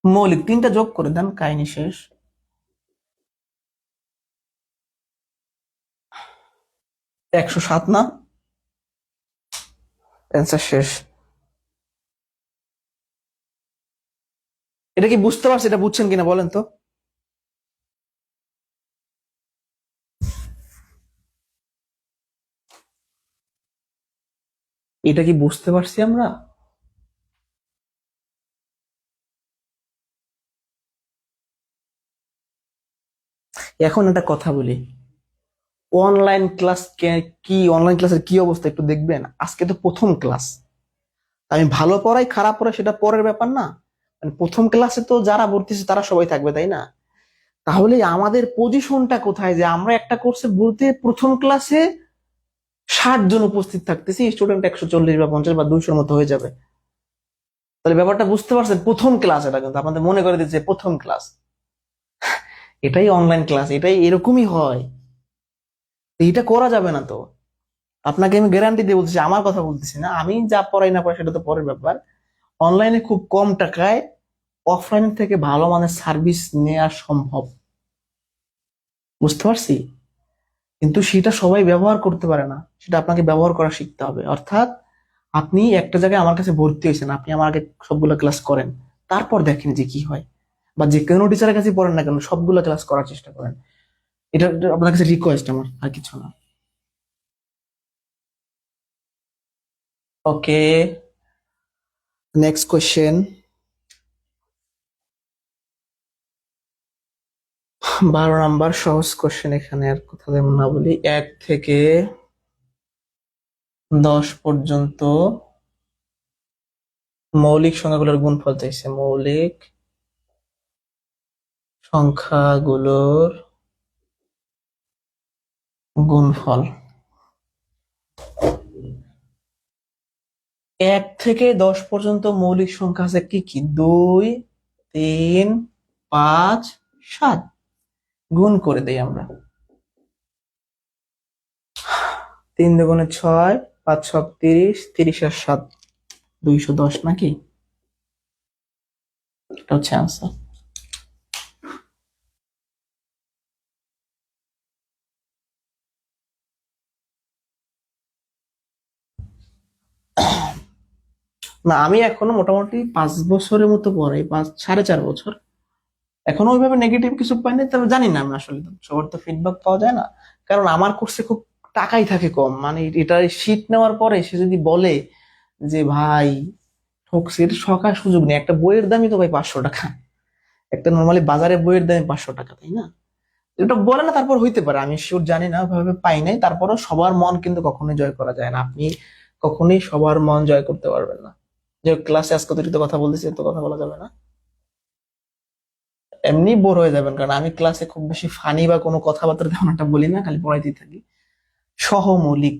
মৌলিক। 3টা যোগ করে দেন, কাহিনী শেষ। 107 না? অ্যান্সার শেষ। এটা কি বুঝতে পারছি? এটা বুঝছেন কিনা বলেন তো? এটা কি বুঝতে পারছি আমরা? এখন একটা কথা বলি, অনলাইন ক্লাস কি, অনলাইন ক্লাসের কি অবস্থা একটু দেখবেন। আজকে তো প্রথম ক্লাস। আমি ভালো পড়াই খারাপ পড়াই সেটা পরের ব্যাপার না, মানে প্রথম ক্লাসে তো যারা ভর্তিছে তারা সবাই থাকবে, তাই না? তাহলে আমাদের পজিশনটা কোথায়, যে আমরা একটা কোর্সে ভর্তি প্রথম ক্লাসে 60 জন উপস্থিত থাকতেছি, স্টুডেন্ট 140 বা 50 বা 200 মতো হয়ে যাবে। তাহলে ব্যাপারটা বুঝতে পারছেন? প্রথম ক্লাস, এটা কিন্তু আপনাদের মনে করে দিচ্ছে প্রথম ক্লাস। এটাই অনলাইন ক্লাস, এটাই এরকমই হয়। এইটা করা যাবে না তো। আপনাকে আমি গ্যারান্টি দিয়ে বলতেছি, আমার কথা বলতেছি না, আমি যা পড়াই না পড়াই সেটা তো পরের ব্যাপার। অনলাইনে খুব কম টাকায় অফলাইন থেকে ভালো মানের সার্ভিস নেওয়া সম্ভব, বুঝতে পারছি। কিন্তু সেটা সবাই ব্যবহার করতে পারে না, সেটা আপনাকে ব্যবহার করা শিখতে হবে। অর্থাৎ আপনি একটা জায়গায় আমার কাছে ভর্তি হয়েছেন, আপনি আমার আগে সবগুলো ক্লাস করেন, তারপর দেখেন যে কি হয়। বা যে কোনো টিচারের কাছে পড়েন না কেন, সবগুলো ক্লাস করার চেষ্টা করেন। এটা এটা আপনার কাছে রিকোয়েস্ট আমার, আর কিছু না। ওকে, নেক্সট কোয়েশ্চেন। 12 নাম্বার সহজ কোশ্চেন, এখানে আর কথা যেমন না বলি। 1 থেকে 10 পর্যন্ত মৌলিক সংখ্যাগুলোর গুণফল চাইছে। মৌলিক সংখ্যাগুলোর গুণফল 1 থেকে 10 পর্যন্ত মৌলিক সংখ্যা আছে কি কি? 2, 3, 5, 7। গুণ করে দেই আমরা। 3 দুগুণে 6, 5 ছক 30, 30 আর 7 210 নাকি? এটা হচ্ছে আনসার। না, আমি এখনো মোটামুটি 5 বছরের মতো পড়াই, 4.5 বছর। এখনো ওইভাবে নেগেটিভ কিছু পাইনি, তবে জানি না আমি আসলে, সবার তো ফিডব্যাক পাওয়া যায় না। কারণ আমার কোর্সে খুব টাকাই থাকে কম, মানে এটার শীট নেওয়ার পরে সে যদি বলে যে ভাই ঠকছে, এটা ঠকার সুযোগ নেই। একটা বইয়ের দামই তো ভাই 500 টাকা, একটা নর্মালি বাজারে বইয়ের দামই 500 টাকা, তাই না? এটা বলে না, তারপর হইতে পারে, আমি শিওর জানি না, ওইভাবে পাই নাই। তারপরও সবার মন কিন্তু কখনোই জয় করা যায় না, আপনি কখনোই সবার মন জয় করতে পারবেন না। যে ক্লাসে আজকে অতিরিক্ত কথা বলতেছি, তো কথা বলা যাবে না, এমনি বোর হয়ে যাবেন। কারণ আমি ক্লাসে খুব বেশি ফানি বা কোনো কথাবার্তা তেমন একটা বলি না, খালি পড়াইতেই থাকি। সহমৌলিক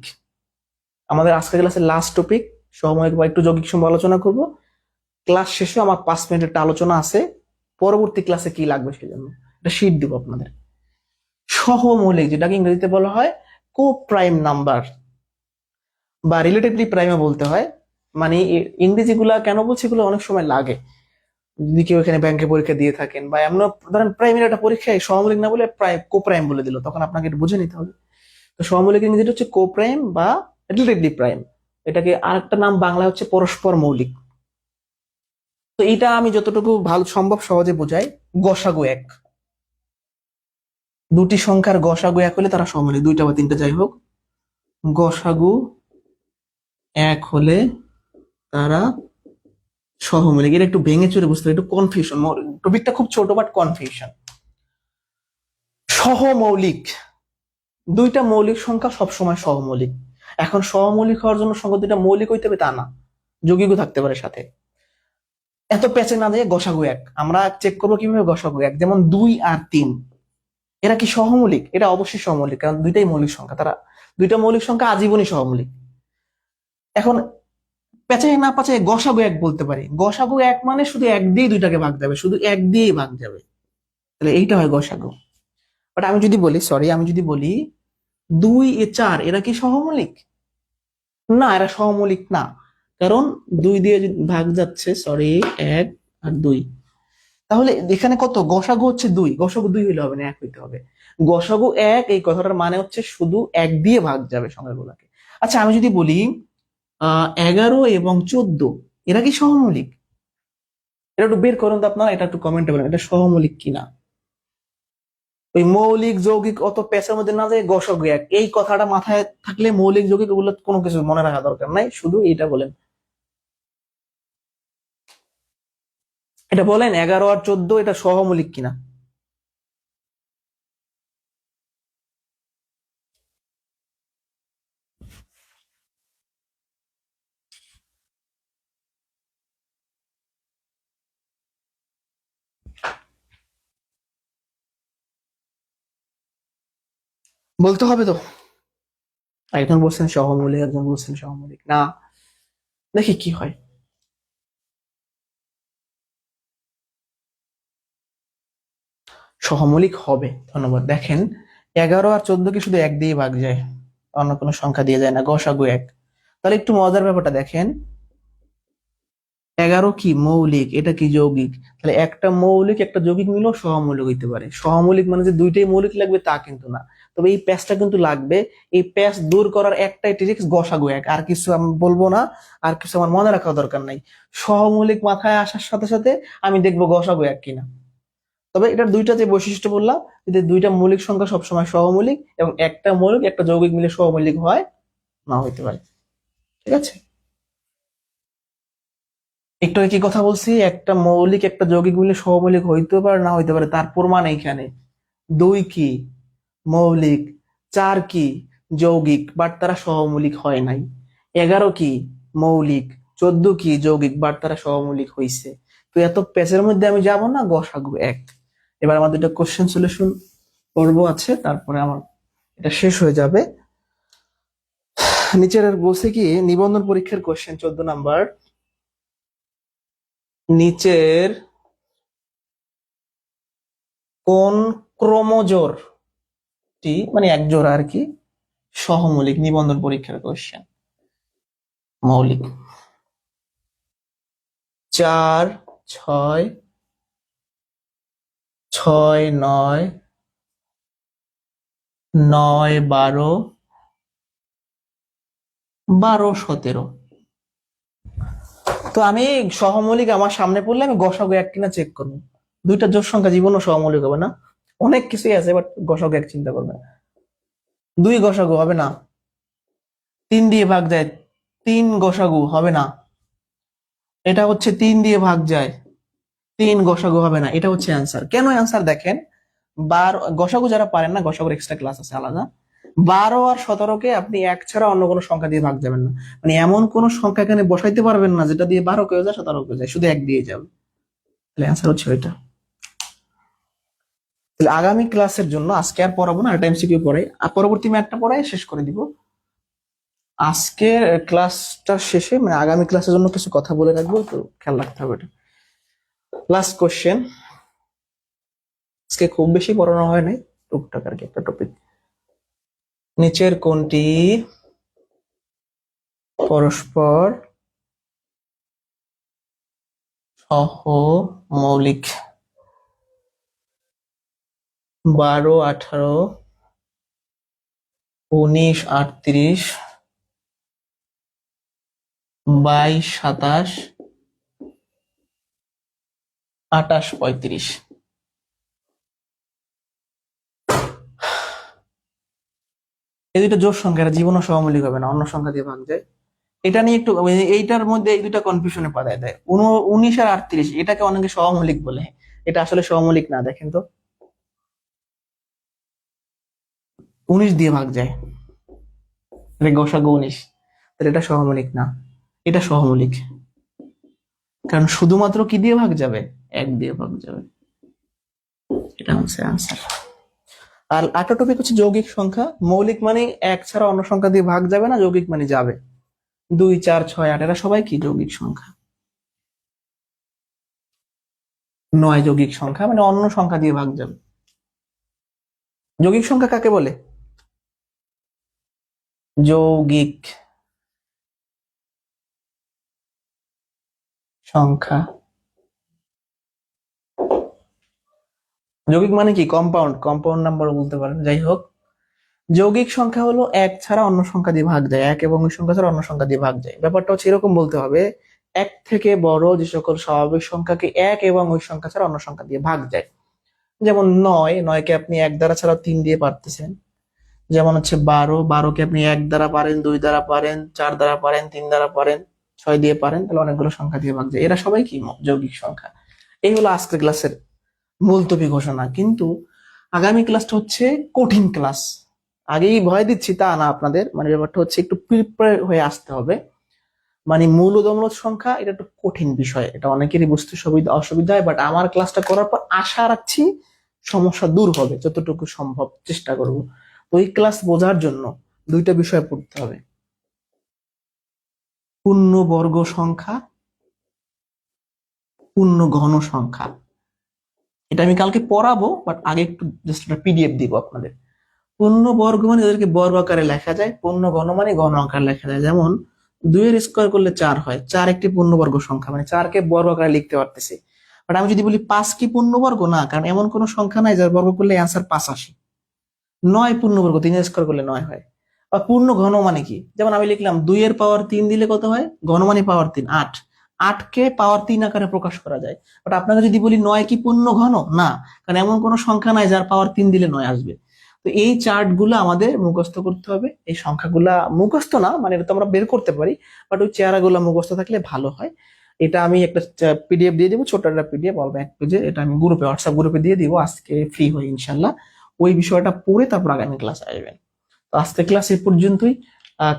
আমাদের আজকের ক্লাসের লাস্ট টপিক। সহমৌলিক বা একটু যৌগিক সম্পর্কে আলোচনা করব। ক্লাস শেষে আমার 5 মিনিটের একটা আলোচনা আছে, পরবর্তী ক্লাসে কি লাগবে সেজন্য এটা শিট দিব আপনাদের। সহমৌলিক, যেটাকে ইংরেজিতে বলা হয় কো প্রাইম নাম্বার বা রিলেটিভলি প্রাইমও বলতে হয়। মানে ইংরেজি গুলা কেন বলছি, এগুলো অনেক সময় লাগে যদি কেউ এখানে ব্যাংকে পরীক্ষা দিয়ে থাকেন, বা এমন ধরেন প্রাইমের একটা পরীক্ষায় সহমৌলিক না বলে কো প্রাইম বলে দিল, তখন আপনাকে এটা বুঝে নিতে হবে। তো সহমৌলিক ইংরেজিটা হচ্ছে কো প্রাইম বা রিলেটিভলি প্রাইম। এটাকে আরেকটা নাম বাংলা হচ্ছে পরস্পর মৌলিক। তো এটা আমি যতটুকু ভালো সম্ভব সহজে বোঝাই। গসাগু এক, দুটি সংখ্যার গসাগু এক হলে তারা সহমৌলিক, দুইটা বা তিনটা যাই হোক, গসাগু এক হলে তারা সহমৌলিক। এটা একটু ভেঙে চুরে বুঝতে হবে, একটু কনফিউশন, টপিকটা খুব ছোট বাট কনফিউশন। সহমৌলিক, দুইটা মৌলিক সংখ্যা সবসময় সহমৌলিক। এখন সহমৌলিক হওয়ার জন্য সংখ্যা দুইটা মৌলিক হইতে হবে তা না, যৌগিকও থাকতে পারে সাথে। এত প্যাচে না দিয়ে গসাগু এক, আমরা চেক করবো কিভাবে গসাগু এক। যেমন 2 আর 3, এরা কি সহমৌলিক? এটা অবশ্যই সহমৌলিক, কারণ দুইটাই মৌলিক সংখ্যা, তারা দুইটা মৌলিক সংখ্যা আজীবনই সহমৌলিক। এখন পেঁচাই না পাচাই গসাগু এক বলতে পারি। গসাগু এক মানে শুধু এক দিয়ে দুইটাকে ভাগ যাবে, শুধু এক দিয়েই ভাগ যাবে, তাহলে এইটা হয় গসাগু। বাট আমি যদি বলি, সরি, আমি যদি বলি 2 এ 4, এরা কি সহমৌলিক? না, এরা সহমৌলিক না। কারণ 2 দিয়ে ভাগ যাচ্ছে, সরি, 1 আর 2। তাহলে এখানে কত? গসাগু হচ্ছে 2, গসাগু 2 হইলে হবে না, 1 হইতে হবে। গসাগু 1, এই কথাটার মানে হচ্ছে শুধু 1 দিয়ে ভাগ যাবে সংখ্যাগুলোকে। আচ্ছা, আমি যদি বলি 11 এবং 14, এরা কি সহমৌলিক? এটা একটু বের করুন তো আপনারা, এটা একটু কমেন্টে বলেন এটা সহমৌলিক কিনা। ওই মৌলিক যৌগিক অত পেঁচার মধ্যে না যায়, গসাগু এক, এই কথাটা মাথায় থাকলে মৌলিক যৌগিক ওগুলো কোনো কিছু মনে রাখা দরকার নাই, শুধু এটা বলেন। এটা বলেন 11 আর 14 এটা সহমৌলিক কিনা। বলতে হবে তো। একজন বলছেন সহমৌলিক, একজন বলছেন সহমৌলিক না। দেখি কি হয়। সহমৌলিক হবে, ধন্যবাদ। দেখেন 11 আর 14কে শুধু 1 দিয়ে ভাগ যায়, অন্য কোনো সংখ্যা দিয়ে যায় না, গসাগু 1। তাহলে একটু মজার ব্যাপারটা দেখেন, 11 কি মৌলিক, এটা কি যৌগিক। তাহলে একটা মৌলিক একটা যৌগিক মিলেও সহমৌলিক হইতে পারে। সহমৌলিক মানে যে দুইটাই মৌলিক লাগবে তা কিন্তু না, তবে এই প্যাচটা কিন্তু লাগবে। এই প্যাচ দূর করার একটাই ট্রিক্স, গসাগু এক, আর কিছু আমি বলবো না, আর কিছু আমার মনে রাখার দরকার নাই। সহমৌলিক মাথায় আসার সাথে সাথে আমি দেখবো গসাগু এক কিনা। তবে এটার দুইটা যে বৈশিষ্ট্য বললাম, যদি দুইটা মৌলিক সংখ্যা সবসময় সহমৌলিক এবং একটা মৌলিক একটা যৌগিক মিলে সহমৌলিক হয়, না হইতে পারে। ঠিক আছে। একটু আগে কি কথা বলছি, একটা মৌলিক একটা যৌগিক মিলে সহমৌলিক হইতে পারে না হইতে পারে, তার প্রমাণ এইখানে। 2 কি মৌলিক, 4 কি যৌগিক, বাট তারা সহমৌলিক হয় নাই। 11 কি মৌলিক, 14 কি যৌগিক, বাট তারা সহমৌলিক হইছে। তো এত প্যাচের মধ্যে আমি যাব না, গসাগু 1। এবার আমার দুটো কোশ্চেন সলিউশন পর্ব আছে, তারপরে আমার এটা শেষ হয়ে যাবে। নিচের বলছে কি, নিবন্ধন পরীক্ষার কোশ্চেন 14 নাম্বার। নিচের কোন ক্রোমোজোরটি, মানে এক জোড়া আর কি, সহমৌলিক? নিবন্ধন পরীক্ষার কোশ্চেন, মৌলিক। 4, 6, 6, 9, 9, 12, 12, 17। তো আমি সহমৌলিক আমার সামনে পড়লে আমি গসাগু 1 কিনা চেক করবো। দুইটা জোড় সংখ্যা জীবনও সহমৌলিক হবে না, অনেক কিছুই আছে, বাট গসাগু 1 চিন্তা করবে। 2 গসাগু হবে না, 3 দিয়ে ভাগ যায়, 3 গসাগু হবে না। এটা হচ্ছে 3 দিয়ে ভাগ যায়, 3 গসাগু হবে না। এটা হচ্ছে অ্যান্সার। কেন অ্যান্সার দেখেন, 12 গসাগু যারা পারেন না, গসাগুর এক্সট্রা ক্লাস আছে আলাদা। 12 আর 17কে আপনি 1 ছাড়া অন্য কোনো সংখ্যা দিয়ে ভাগ যাবেন না, মানে এমন কোন সংখ্যা এখানে বসাইতে পারবেন না যেটা দিয়ে 12 কেউ যায় 17 কেউ যায়, শুধু 1 দিয়ে যাবে। তাহলে অ্যান্সার হচ্ছে ওইটা। তাহলে আগামী ক্লাসের জন্য আজকে আর পড়াবো না, টাইম সিকিউ পড়াই, আর পরবর্তী ম্যাথটা পড়াই শেষ করে দিব। আজকের ক্লাসটা শেষে মানে আগামী ক্লাসের জন্য কিছু কথা বলে রাখবো, তো খেয়াল রাখতে হবে এটা। লাস্ট কোশ্চেন, আজকে খুব বেশি পড়ানো হয় নাই, টুকটাক আর কি একটা টপিক। নিচের কোনটি পরস্পর সহমৌলিক? 12, 18, 19, 38, 22, 27, 28, 35। এই দুটো জোড় সংখ্যা, এটা জীবনও সহমৌলিক হবে না, অন্য সংখ্যা দিয়ে ভাগ যায়। এটা নিয়ে একটু এইটার মধ্যে এই দুটা কনফিউশনে পাঠায় দেয়। 19 আর 38 এটাকে অনেকে সহমৌলিক বলে, এটা আসলে সহমৌলিক না। দেখেন তো, 19 দিয়ে ভাগ যায়, এটা গসাগু 19, তাহলে এটা সহমৌলিক না, এটা সহমৌলিক। কারণ শুধুমাত্র কি দিয়ে ভাগ যাবে? 1 দিয়ে ভাগ যাবে। এটা হচ্ছে আনসার। আর আরেকটা টপিক হচ্ছে যৌগিক সংখ্যা। মৌলিক মানে 1 ছাড়া অন্য সংখ্যা দিয়ে ভাগ যাবে না, যৌগিক মানে যাবে। 2, 4, 6, 8 এরা সবাই কি যৌগিক সংখ্যা। 9 যৌগিক সংখ্যা, মানে অন্য সংখ্যা দিয়ে ভাগ যাবে। যৌগিক সংখ্যা কাকে বলে? যৌগিক সংখ্যা, যৌগিক মানে কি? কম্পাউন্ড, কম্পাউন্ড নাম্বার বলতে পারেন। যাই হোক, যৌগিক সংখ্যা হলো 1 ছাড়া অন্য সংখ্যা দিয়ে ভাগ যায়, 1 এবং ওই সংখ্যা ছাড়া অন্য সংখ্যা দিয়ে ভাগ যায়। ব্যাপারটা হচ্ছে এরকম বলতে হবে, 1 থেকে বড় যে সকল স্বাভাবিক সংখ্যাকে 1 এবং ওই সংখ্যা ছাড়া অন্য সংখ্যা দিয়ে ভাগ যায়। যেমন 9 কে আপনি 1 দ্বারা ছাড়া 3 দিয়ে পারতেছেন। যেমন হচ্ছে 12 কে আপনি 1 দ্বারা পারেন, 2 দ্বারা পারেন, 4 দ্বারা পারেন, 3 দ্বারা পারেন, 6 দিয়ে পারেন, তাহলে অনেকগুলো সংখ্যা দিয়ে ভাগ যায়। এরা সবাই কি যৌগিক সংখ্যা। এই হলো আজকের ক্লাসের মুলতবি ঘোষণা। কিন্তু আগামী ক্লাসটা হচ্ছে কঠিন ক্লাস। আগেই ভয় দিচ্ছি তা না আপনাদের, মানে ব্যাপারটা হচ্ছে একটু প্রিপেয়ার হয়ে আসতে হবে। মানে মূল ও দমলক সংখ্যা এটা একটু কঠিন বিষয়, এটা অনেকেরই বুঝতে সুবিধা অসুবিধা হয়, বাট আমার ক্লাসটা করার পর আশা রাখছি সমস্যা দূর হবে, যতটুকু সম্ভব চেষ্টা করব। ওই ক্লাস বোঝার জন্য দুইটা বিষয় পড়তে হবে, পূর্ণবর্গ সংখ্যা, পূর্ণ ঘন সংখ্যা। এটা আমি কালকে পড়াবো, বাট আগে একটু জাস্ট একটা পিডিএফ দিব আপনাদের। পূর্ণবর্গ মানে এদেরকে বর্গ আকারে লেখা যায়, পূর্ণ ঘন মানে ঘন আকারে লেখা যায়। যেমন 2 এর স্কোয়ার করলে 4 হয়, 4 একটি পূর্ণবর্গ সংখ্যা, মানে 4 কে বর্গ আকারে লিখতে পারতেছি। বাট আমি যদি বলি 5 কি পূর্ণবর্গ? না, কারণ এমন কোন সংখ্যা নাই যার বর্গ করলে অ্যান্সার 5 আসে। 9 পূর্ণবর্গ, 3 এর স্কোয়ার করলে 9 হয়। বা পূর্ণ ঘন মানে কি? যেমন আমি লিখলাম 2 এর পাওয়ার 3 দিলে কত হয়? ঘন মানে পাওয়ার 3, 8। 8 কে পাওয়ার 3 আকারে প্রকাশ করা যায়। বাট আপনাকে যদি বলি 9 কি পূর্ণ ঘন? না, কারণ এমন কোন সংখ্যা নাই যার পাওয়ার 3 দিলে 9 আসবে। তো এই চার্ট গুলো আমাদের মুখস্থ করতে হবে। এই সংখ্যাগুলা মুখস্থ না, মানে এটা তো আমরা বের করতে পারি, বাট ওই চেহারা গুলা মুখস্থ থাকলে ভালো হয়। এটা আমি একটা পিডিএফ দিয়ে দিব, ছোট একটা পিডিএফ, অল্প এক পেজে, এটা আমি গ্রুপে, হোয়াটসঅ্যাপ গ্রুপে দিয়ে দিব আজকে ফ্রি হয়ে ইনশাল্লাহ। ওই বিষয়টা পড়ে তারপর আগামী ক্লাসে আসবেন। তো আজকে ক্লাস এ পর্যন্তই।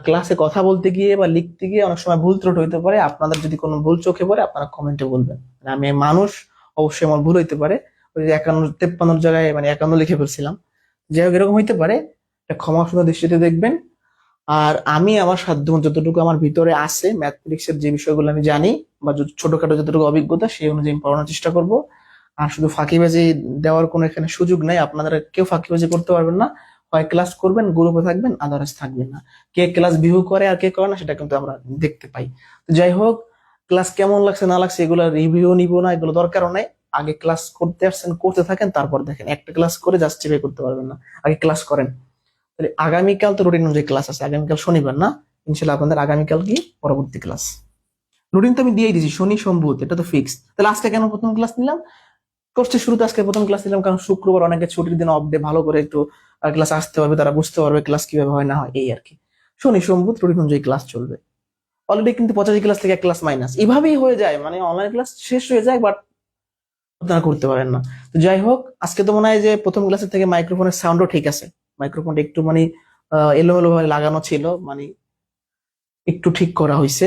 ক্লাসে কথা বলতে গিয়ে বা লিখতে গিয়ে অনেক সময় ভুল ত্রুটি হইতে পারে, আপনাদের যদি কোনো ভুল চোখে পড়ে আপনারা কমেন্টে বলবেন। মানে আমি মানুষ, অবশ্যই আমার ভুল হইতে পারে। ওই যে 51 53 জায়গায় মানে 51 লিখে ফেলছিলাম, যাই হোক এরকম হইতে পারে, এটা ক্ষমা সুন্দর দৃষ্টিতে দেখবেন। আর আমি আমার সাধ্য যতটুকু আমার ভিতরে আছে, ম্যাথমেটিক্স এর যে বিষয়গুলো আমি জানি বা ছোটখাটো যতটুকু অভিজ্ঞতা, সেই অনুযায়ী আমি পড়ানোর চেষ্টা করব। আর শুধু ফাঁকিবাজি দেওয়ার কোনো এখানে সুযোগ নাই, আপনারা কেউ ফাঁকিবাজি করতে পারবেন না। হয় ক্লাস করবেন, গ্রুপে থাকবেন, আদারস থাকবেন না। কে ক্লাস ভিউ করে আর কে করে না সেটা কিন্তু আমরা দেখতে পাই। তো যাই হোক, ক্লাস কেমন লাগছে না লাগছে এগুলো রিভিউ নিব না, এগুলো দরকারও নাই। আগে ক্লাস করতে আসছেন, করতে থাকেন, তারপর দেখেন। একটা ক্লাস করে জাস্টিফাই করতে পারবেন না, আগে ক্লাস করেন। তাহলে আগামীকাল তো রুটিন অনুযায়ী ক্লাস আছে, আগামীকাল শনিবার না? ইনশাল্লাহ আপনাদের আগামীকাল কি পরবর্তী ক্লাস। রুটিন তো আমি দিয়েই দিয়েছি, শনি সোম বুধ, এটা তো ফিক্স। তাহলে আজকে কেন প্রথম ক্লাস নিলাম? কোর্সের শুরুতে আজকে প্রথম ক্লাস নিলাম কারণ শুক্রবার অনেকে ছুটির দিন, অফ ডে, ভালো করে একটু ক্লাস আসতে পারবে, তারা বুঝতে পারবে ক্লাস কিভাবে হয় না হয়, এই আর কি। শনি সোম বুধ রুটিন অনুযায়ী ক্লাস চলবে। অলরেডি কিন্তু 85 ক্লাস থেকে এক ক্লাস মাইনাস, এভাবেই হয়ে যায়, মানে অনলাইন ক্লাস শেষ হয়ে যায়, বাট আপনারা করতে পারেন না। তো যাই হোক, আজকে তো মনে হয় যে প্রথম ক্লাসের থেকে মাইক্রোফোনের সাউন্ডও ঠিক আছে। মাইক্রোফোনটা একটু মানে এলোমেলো ভাবে লাগানো ছিল, মানে একটু ঠিক করা হয়েছে।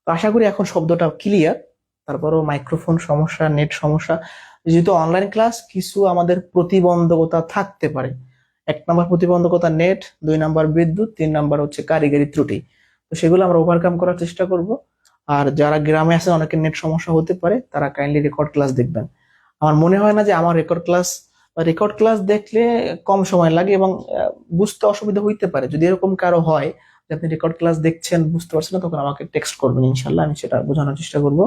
তো আশা করি এখন শব্দটা ক্লিয়ার। তারপরও মাইক্রোফোন সমস্যা, নেট সমস্যা, যেহেতু অনলাইন ক্লাস, কিছু আমাদের প্রতিবন্ধকতা থাকতে পারে। 1 নম্বর প্রতিবন্ধকতা নেট, 2 নম্বর বিদ্যুৎ, 3 নম্বর হচ্ছে কারিগরি ত্রুটি। তো সেগুলো আমরা ওভারকাম করার চেষ্টা করব। আর যারা গ্রামে আছেন, অনেকের নেট সমস্যা হতে পারে, তারা কাইন্ডলি রেকর্ড ক্লাস দেখবেন। আমার মনে হয় না যে আমার রেকর্ড ক্লাস দেখলে কম সময় লাগে এবং বুঝতে অসুবিধা হইতে পারে। যদি এরকম কারো হয় যে আপনি রেকর্ড ক্লাস দেখছেন বুঝতে পারছেন না, তখন আমাকে টেক্সট করবেন, ইনশাল্লাহ আমি সেটা বোঝানোর চেষ্টা করবো।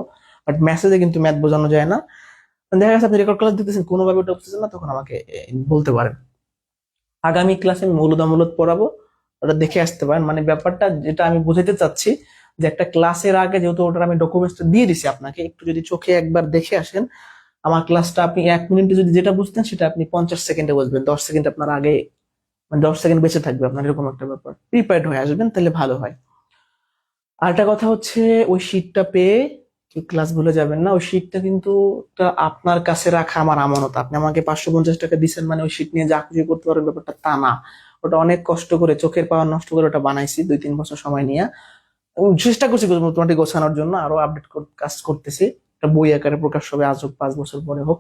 বাট মেসেজে কিন্তু ম্যাথ বোঝানো যায় না। দেখা গেছে আপনি রেকর্ড ক্লাস দিতেছেন, কোনোভাবে ওটা বুঝতেছেন না, তখন আমাকে বলতে পারেন। আগামী ক্লাসে আমি মূলত পড়াবো, ওটা দেখে আসতে পারেন। মানে ব্যাপারটা যেটা আমি বোঝাতে চাচ্ছি, যে একটা ক্লাসের আগে যেহেতু ওটার আমি ডকুমেন্টসটা দিয়ে দিছি আপনাকে, একটু যদি চোখে একবার দেখে আসেন আমার ক্লাসটা, আপনি 1 মিনিটে যদি যেটা বুঝতেন সেটা আপনি 50 সেকেন্ডে বুঝবেন, 10 সেকেন্ড আপনার আগে, মানে 10 সেকেন্ড বেঁচে থাকবে আপনার, এরকম একটা ব্যাপার। প্রিপেয়ার্ড হয়ে আসবেন, তাহলে ভালো হয়। আরেকটা কথা হচ্ছে, ওই শীটটা পেয়ে কি ক্লাস ভুলে যাবেন না। ওই শীটটা কিন্তু আপনার কাছে রাখা আমার আমানত। আপনি আমাকে 550 টাকা দিচ্ছেন মানে ওই শীট নিয়ে যা খুশি করতে পারবেন, ব্যাপারটা তা না। ওটা অনেক কষ্ট করে, চোখের পাওয়ার নষ্ট করে ওটা বানাইছি 2-3 বছর সময় নিয়ে। চেষ্টা করছি মোটামুটি গোছানোর জন্য, আরো আপডেট কাজ করতেছি। একটা বই আকারে প্রকাশ হবে, আজ হোক 5 বছর পরে হোক।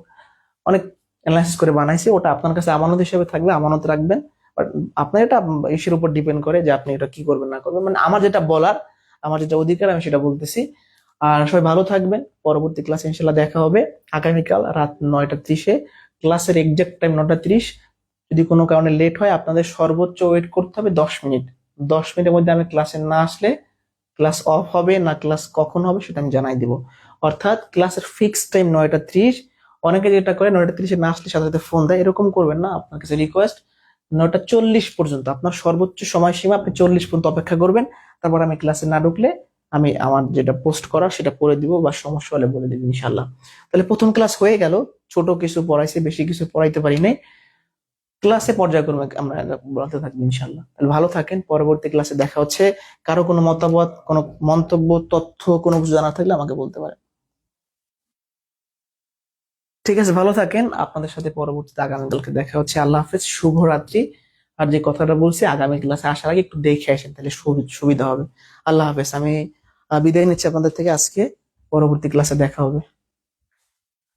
অনেক অ্যানালাইসিস করে বানাইছি, ওটা আপনার কাছে আমানত হিসেবে থাকবে, আমানত রাখবেন। বাট আপনার এটা ইসের উপর ডিপেন্ড করে যে আপনি এটা কি করবেন না করবেন। মানে আমার যেটা বলার, আমার যেটা অধিকার, আমি সেটা বলতেছি। আর সবাই ভালো থাকবেন, পরবর্তী ক্লাসে ইনশাল্লাহ দেখা হবে আগামীকাল রাত 9টা 30-এ। ক্লাসের এক্সাক্ট টাইম 9টা 30। যদি কোনো কারণে লেট হয় আপনাদের সর্বোচ্চ ওয়েট করতে হবে 10 মিনিট। 10 মিনিটের মধ্যে আমি ক্লাসে না আসলে ক্লাস অফ হবে না, ক্লাস কখন হবে সেটা আমি জানাই দিব। অর্থাৎ ক্লাসের ফিক্স টাইম 9টা 30। অনেকে যেটা করে 9টা 30-এ না আসলে সাথে সাথে ফোন দেয়, এরকম করবেন না। আপনার কাছে রিকোয়েস্ট, 9টা 40 পর্যন্ত আপনার সর্বোচ্চ সময়সীমা, আপনি 40 পর্যন্ত অপেক্ষা করবেন। তারপর আমি ক্লাসে না ঢুকলে আমি আমার যেটা পোস্ট করার সেটা করে দিব, বা সমস্যা হলে বলে দিব ইনশাল্লাহ। তাহলে প্রথম ক্লাস হয়ে গেল, ছোট কিছু পড়াইছি, বেশি কিছু পড়াইতে পারি নাই। ক্লাসে পর্যায়ক্রমে আমরা বলতে থাকবো ইনশাল্লাহ। তাহলে ভালো থাকেন, পরবর্তী ক্লাসে দেখা হচ্ছে। কারো কোনো মতামত, কোনো মন্তব্য, তথ্য, কোনো কিছু জানা থাকলে আমাকে বলতে পারেন। ঠিক আছে, ভালো থাকেন। আপনাদের সাথে পরবর্তীতে আগামীকালকে দেখা হচ্ছে। আল্লাহ হাফেজ, শুভরাত্রি। আর যে কথাটা বলছি, আগামী ক্লাসে আসার আগে একটু দেখে আসেন, তাহলে সুবিধা হবে। আল্লাহ হাফেজ, আমি বিদায় নিচ্ছি আপনাদের থেকে আজকে। পরবর্তী ক্লাসে দেখা হবে।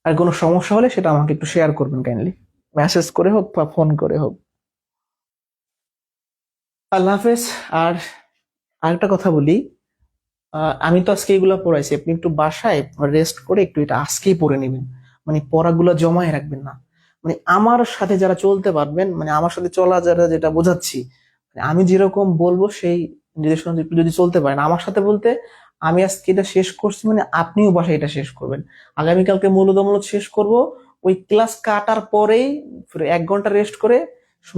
আর কোনো সমস্যা হলে সেটা আমাকে একটু শেয়ার করবেন কাইন্ডলি, মেসেজ করে হোক বা ফোন করে হোক। আল্লাহ হাফেজ। আর আরেকটা কথা বলি, আমি তো আজকে এগুলা পড়াইছি, আপনি একটু বাসায় রেস্ট করে একটু এটা আজকেই পড়ে নেবেন। মানে পড়াগুলো জমায় রাখবেন না। মানে আমার সাথে যারা চলতে পারবেন, মানে আমার সাথে চলা, যারা, যেটা বোঝাচ্ছি, মানে আমি যেরকম বলবো সেই নির্দেশনা একটু যদি চলতে পারেন আমার সাথে, বলতে আমি আজকে এটা শেষ করছি মানে আপনিও বাসায় এটা শেষ করবেন। আগামীকালকে মূলত শেষ করব। ওই ক্লাস কাটার পরেই 1 ঘন্টা রেস্ট করে,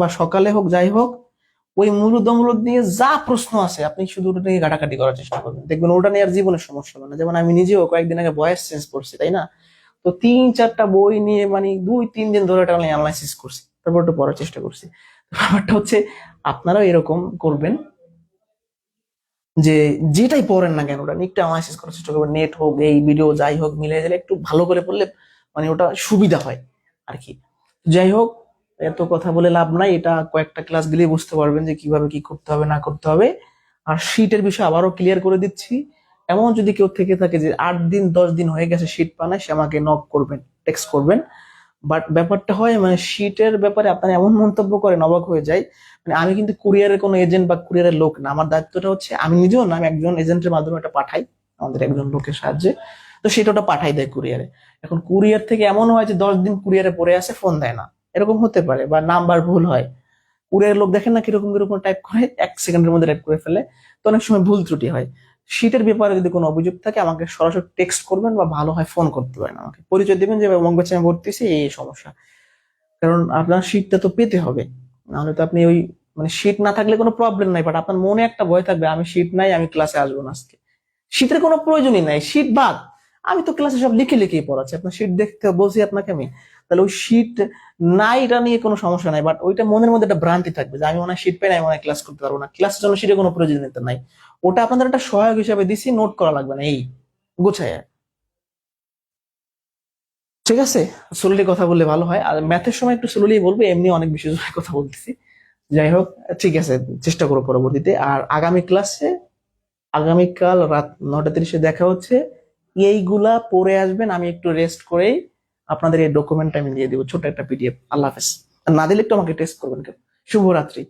বা সকালে হোক যাই হোক, ওই মূলত নিয়ে যা প্রশ্ন আছে আপনি শুধু ওটা নিয়ে ঘাটাঘাটি করার চেষ্টা করবেন, দেখবেন ওটা নিয়ে আর জীবনের সমস্যা হবে না। যেমন আমি নিজেও কয়েকদিন আগে ভয়েস চেঞ্জ করছি, তাই না? তো 3-4টা বই নিয়ে মানে 2-3 দিন ধরে এটা নিয়ে অ্যানালাইসিস করছি, তারপর একটু পড়ার চেষ্টা করছি। ব্যাপারটা হচ্ছে আপনারাও এরকম করবেন। যে যেটাই পড়েন না কেন ওটা একটু অ্যানালাইসিস করার চেষ্টা করবেন, নেট হোক এই ভিডিও যাই হোক মিলে গেলে একটু ভালো করে পড়লে মানে ওটা সুবিধা হয় আর কি। যাই হোক, এত কথা বলে লাভ নাই, এটা কয়েকটা ক্লাস গেলেই বুঝতে পারবেন যে কিভাবে কি করতে হবে না করতে হবে। আর শীটের বিষয় আবারও ক্লিয়ার করে দিচ্ছি, এমন যদি কেউ থেকে থাকে যে 8 দিন 10 দিন হয়ে গেছে শীট পানায়, সে আমাকে নক করবেন, টেক্সট করবেন। বাট ব্যাপারটা হয় মানে শীটের ব্যাপারে আপনারা এমন মন্তব্য করেন অবাক হয়ে যায়। মানে আমি কিন্তু কুরিয়ারের কোনো এজেন্ট বা কুরিয়ারের লোক না, আমার দায়িত্বটা হচ্ছে আমি নিজেও না, আমি একজন এজেন্টের মাধ্যমে এটা পাঠাই আমাদের একজন লোকের সাহায্যে, তো সেটা ওটা পাঠাই দেয় কুরিয়ারে। এখন কুরিয়ার থেকে এমন হয় যে 10 দিন কুরিয়ারে পড়ে আসে, ফোন দেয় না, এরকম হতে পারে, বা নাম্বার ভুল হয়। কুরিয়ার লোক দেখেন না কিরকম কিরকম টাইপ করে, 1 সেকেন্ডের মধ্যে টাইপ করে ফেলে, তো অনেক সময় ভুল ত্রুটি হয়। শীটের ব্যাপারে যদি কোনো অভিযোগ থাকে আমাকে সরাসরি টেক্সট করবেন, বা ভালো হয় ফোন করতে পারেন, আমাকে পরিচয় দিবেন যে অমুক ব্যাচে আমি ভর্তিছি, এই সমস্যা। কারণ আপনার শীটটা তো পেতে হবে, নাহলে তো আপনি ওই মানে শীট না থাকলে কোনো প্রবলেম নাই, বাট আপনার মনে একটা ভয় থাকবে আমি শীট নাই, আমি ক্লাসে আসবো না আজকে। শীতের কোনো প্রয়োজনই নাই, শীট বাদ, আমি তো ক্লাসে সব লিখে লিখেই পড়াচ্ছি, আপনার শীট দেখতে বলছি আপনাকে আমি। তাহলে ওই শীট নাই এটা নিয়ে কোনো সমস্যা নাই, বাট ওইটা মনের মধ্যে একটা ভ্রান্তি থাকবে যে আমি মনে হয় শীট পাই না, আমি মনে হয় ক্লাস করতে পারবো না, ক্লাসের জন্য শীটের কোনো প্রয়োজনীয়তা নাই। ওটা আপনাদের একটা সহায়ক হিসাবে দিছি, নোট করা লাগবে না, এই গুছায়। ঠিক আছে, স্লোলি কথা বললে ভালো হয়, আর ম্যাথের সময় একটু স্লোলি বলবো, এমনি অনেক বেশি জোরে কথা বলতেছি। যাই হোক, ঠিক আছে, চেষ্টা করো পরবর্তীতে। আর আগামী ক্লাসে আগামীকাল রাত 9টা 30-এ দেখা হচ্ছে। এইগুলা পড়ে আসবেন, আমি একটু রেস্ট করেই আপনাদের এই ডকুমেন্টটা আমি দিয়ে দিব, ছোট একটা পিডিএফ। আল্লাহ হাফেজ। আর না দিলে একটু আমাকে টেস্ট করবেন কেউ। শুভরাত্রি।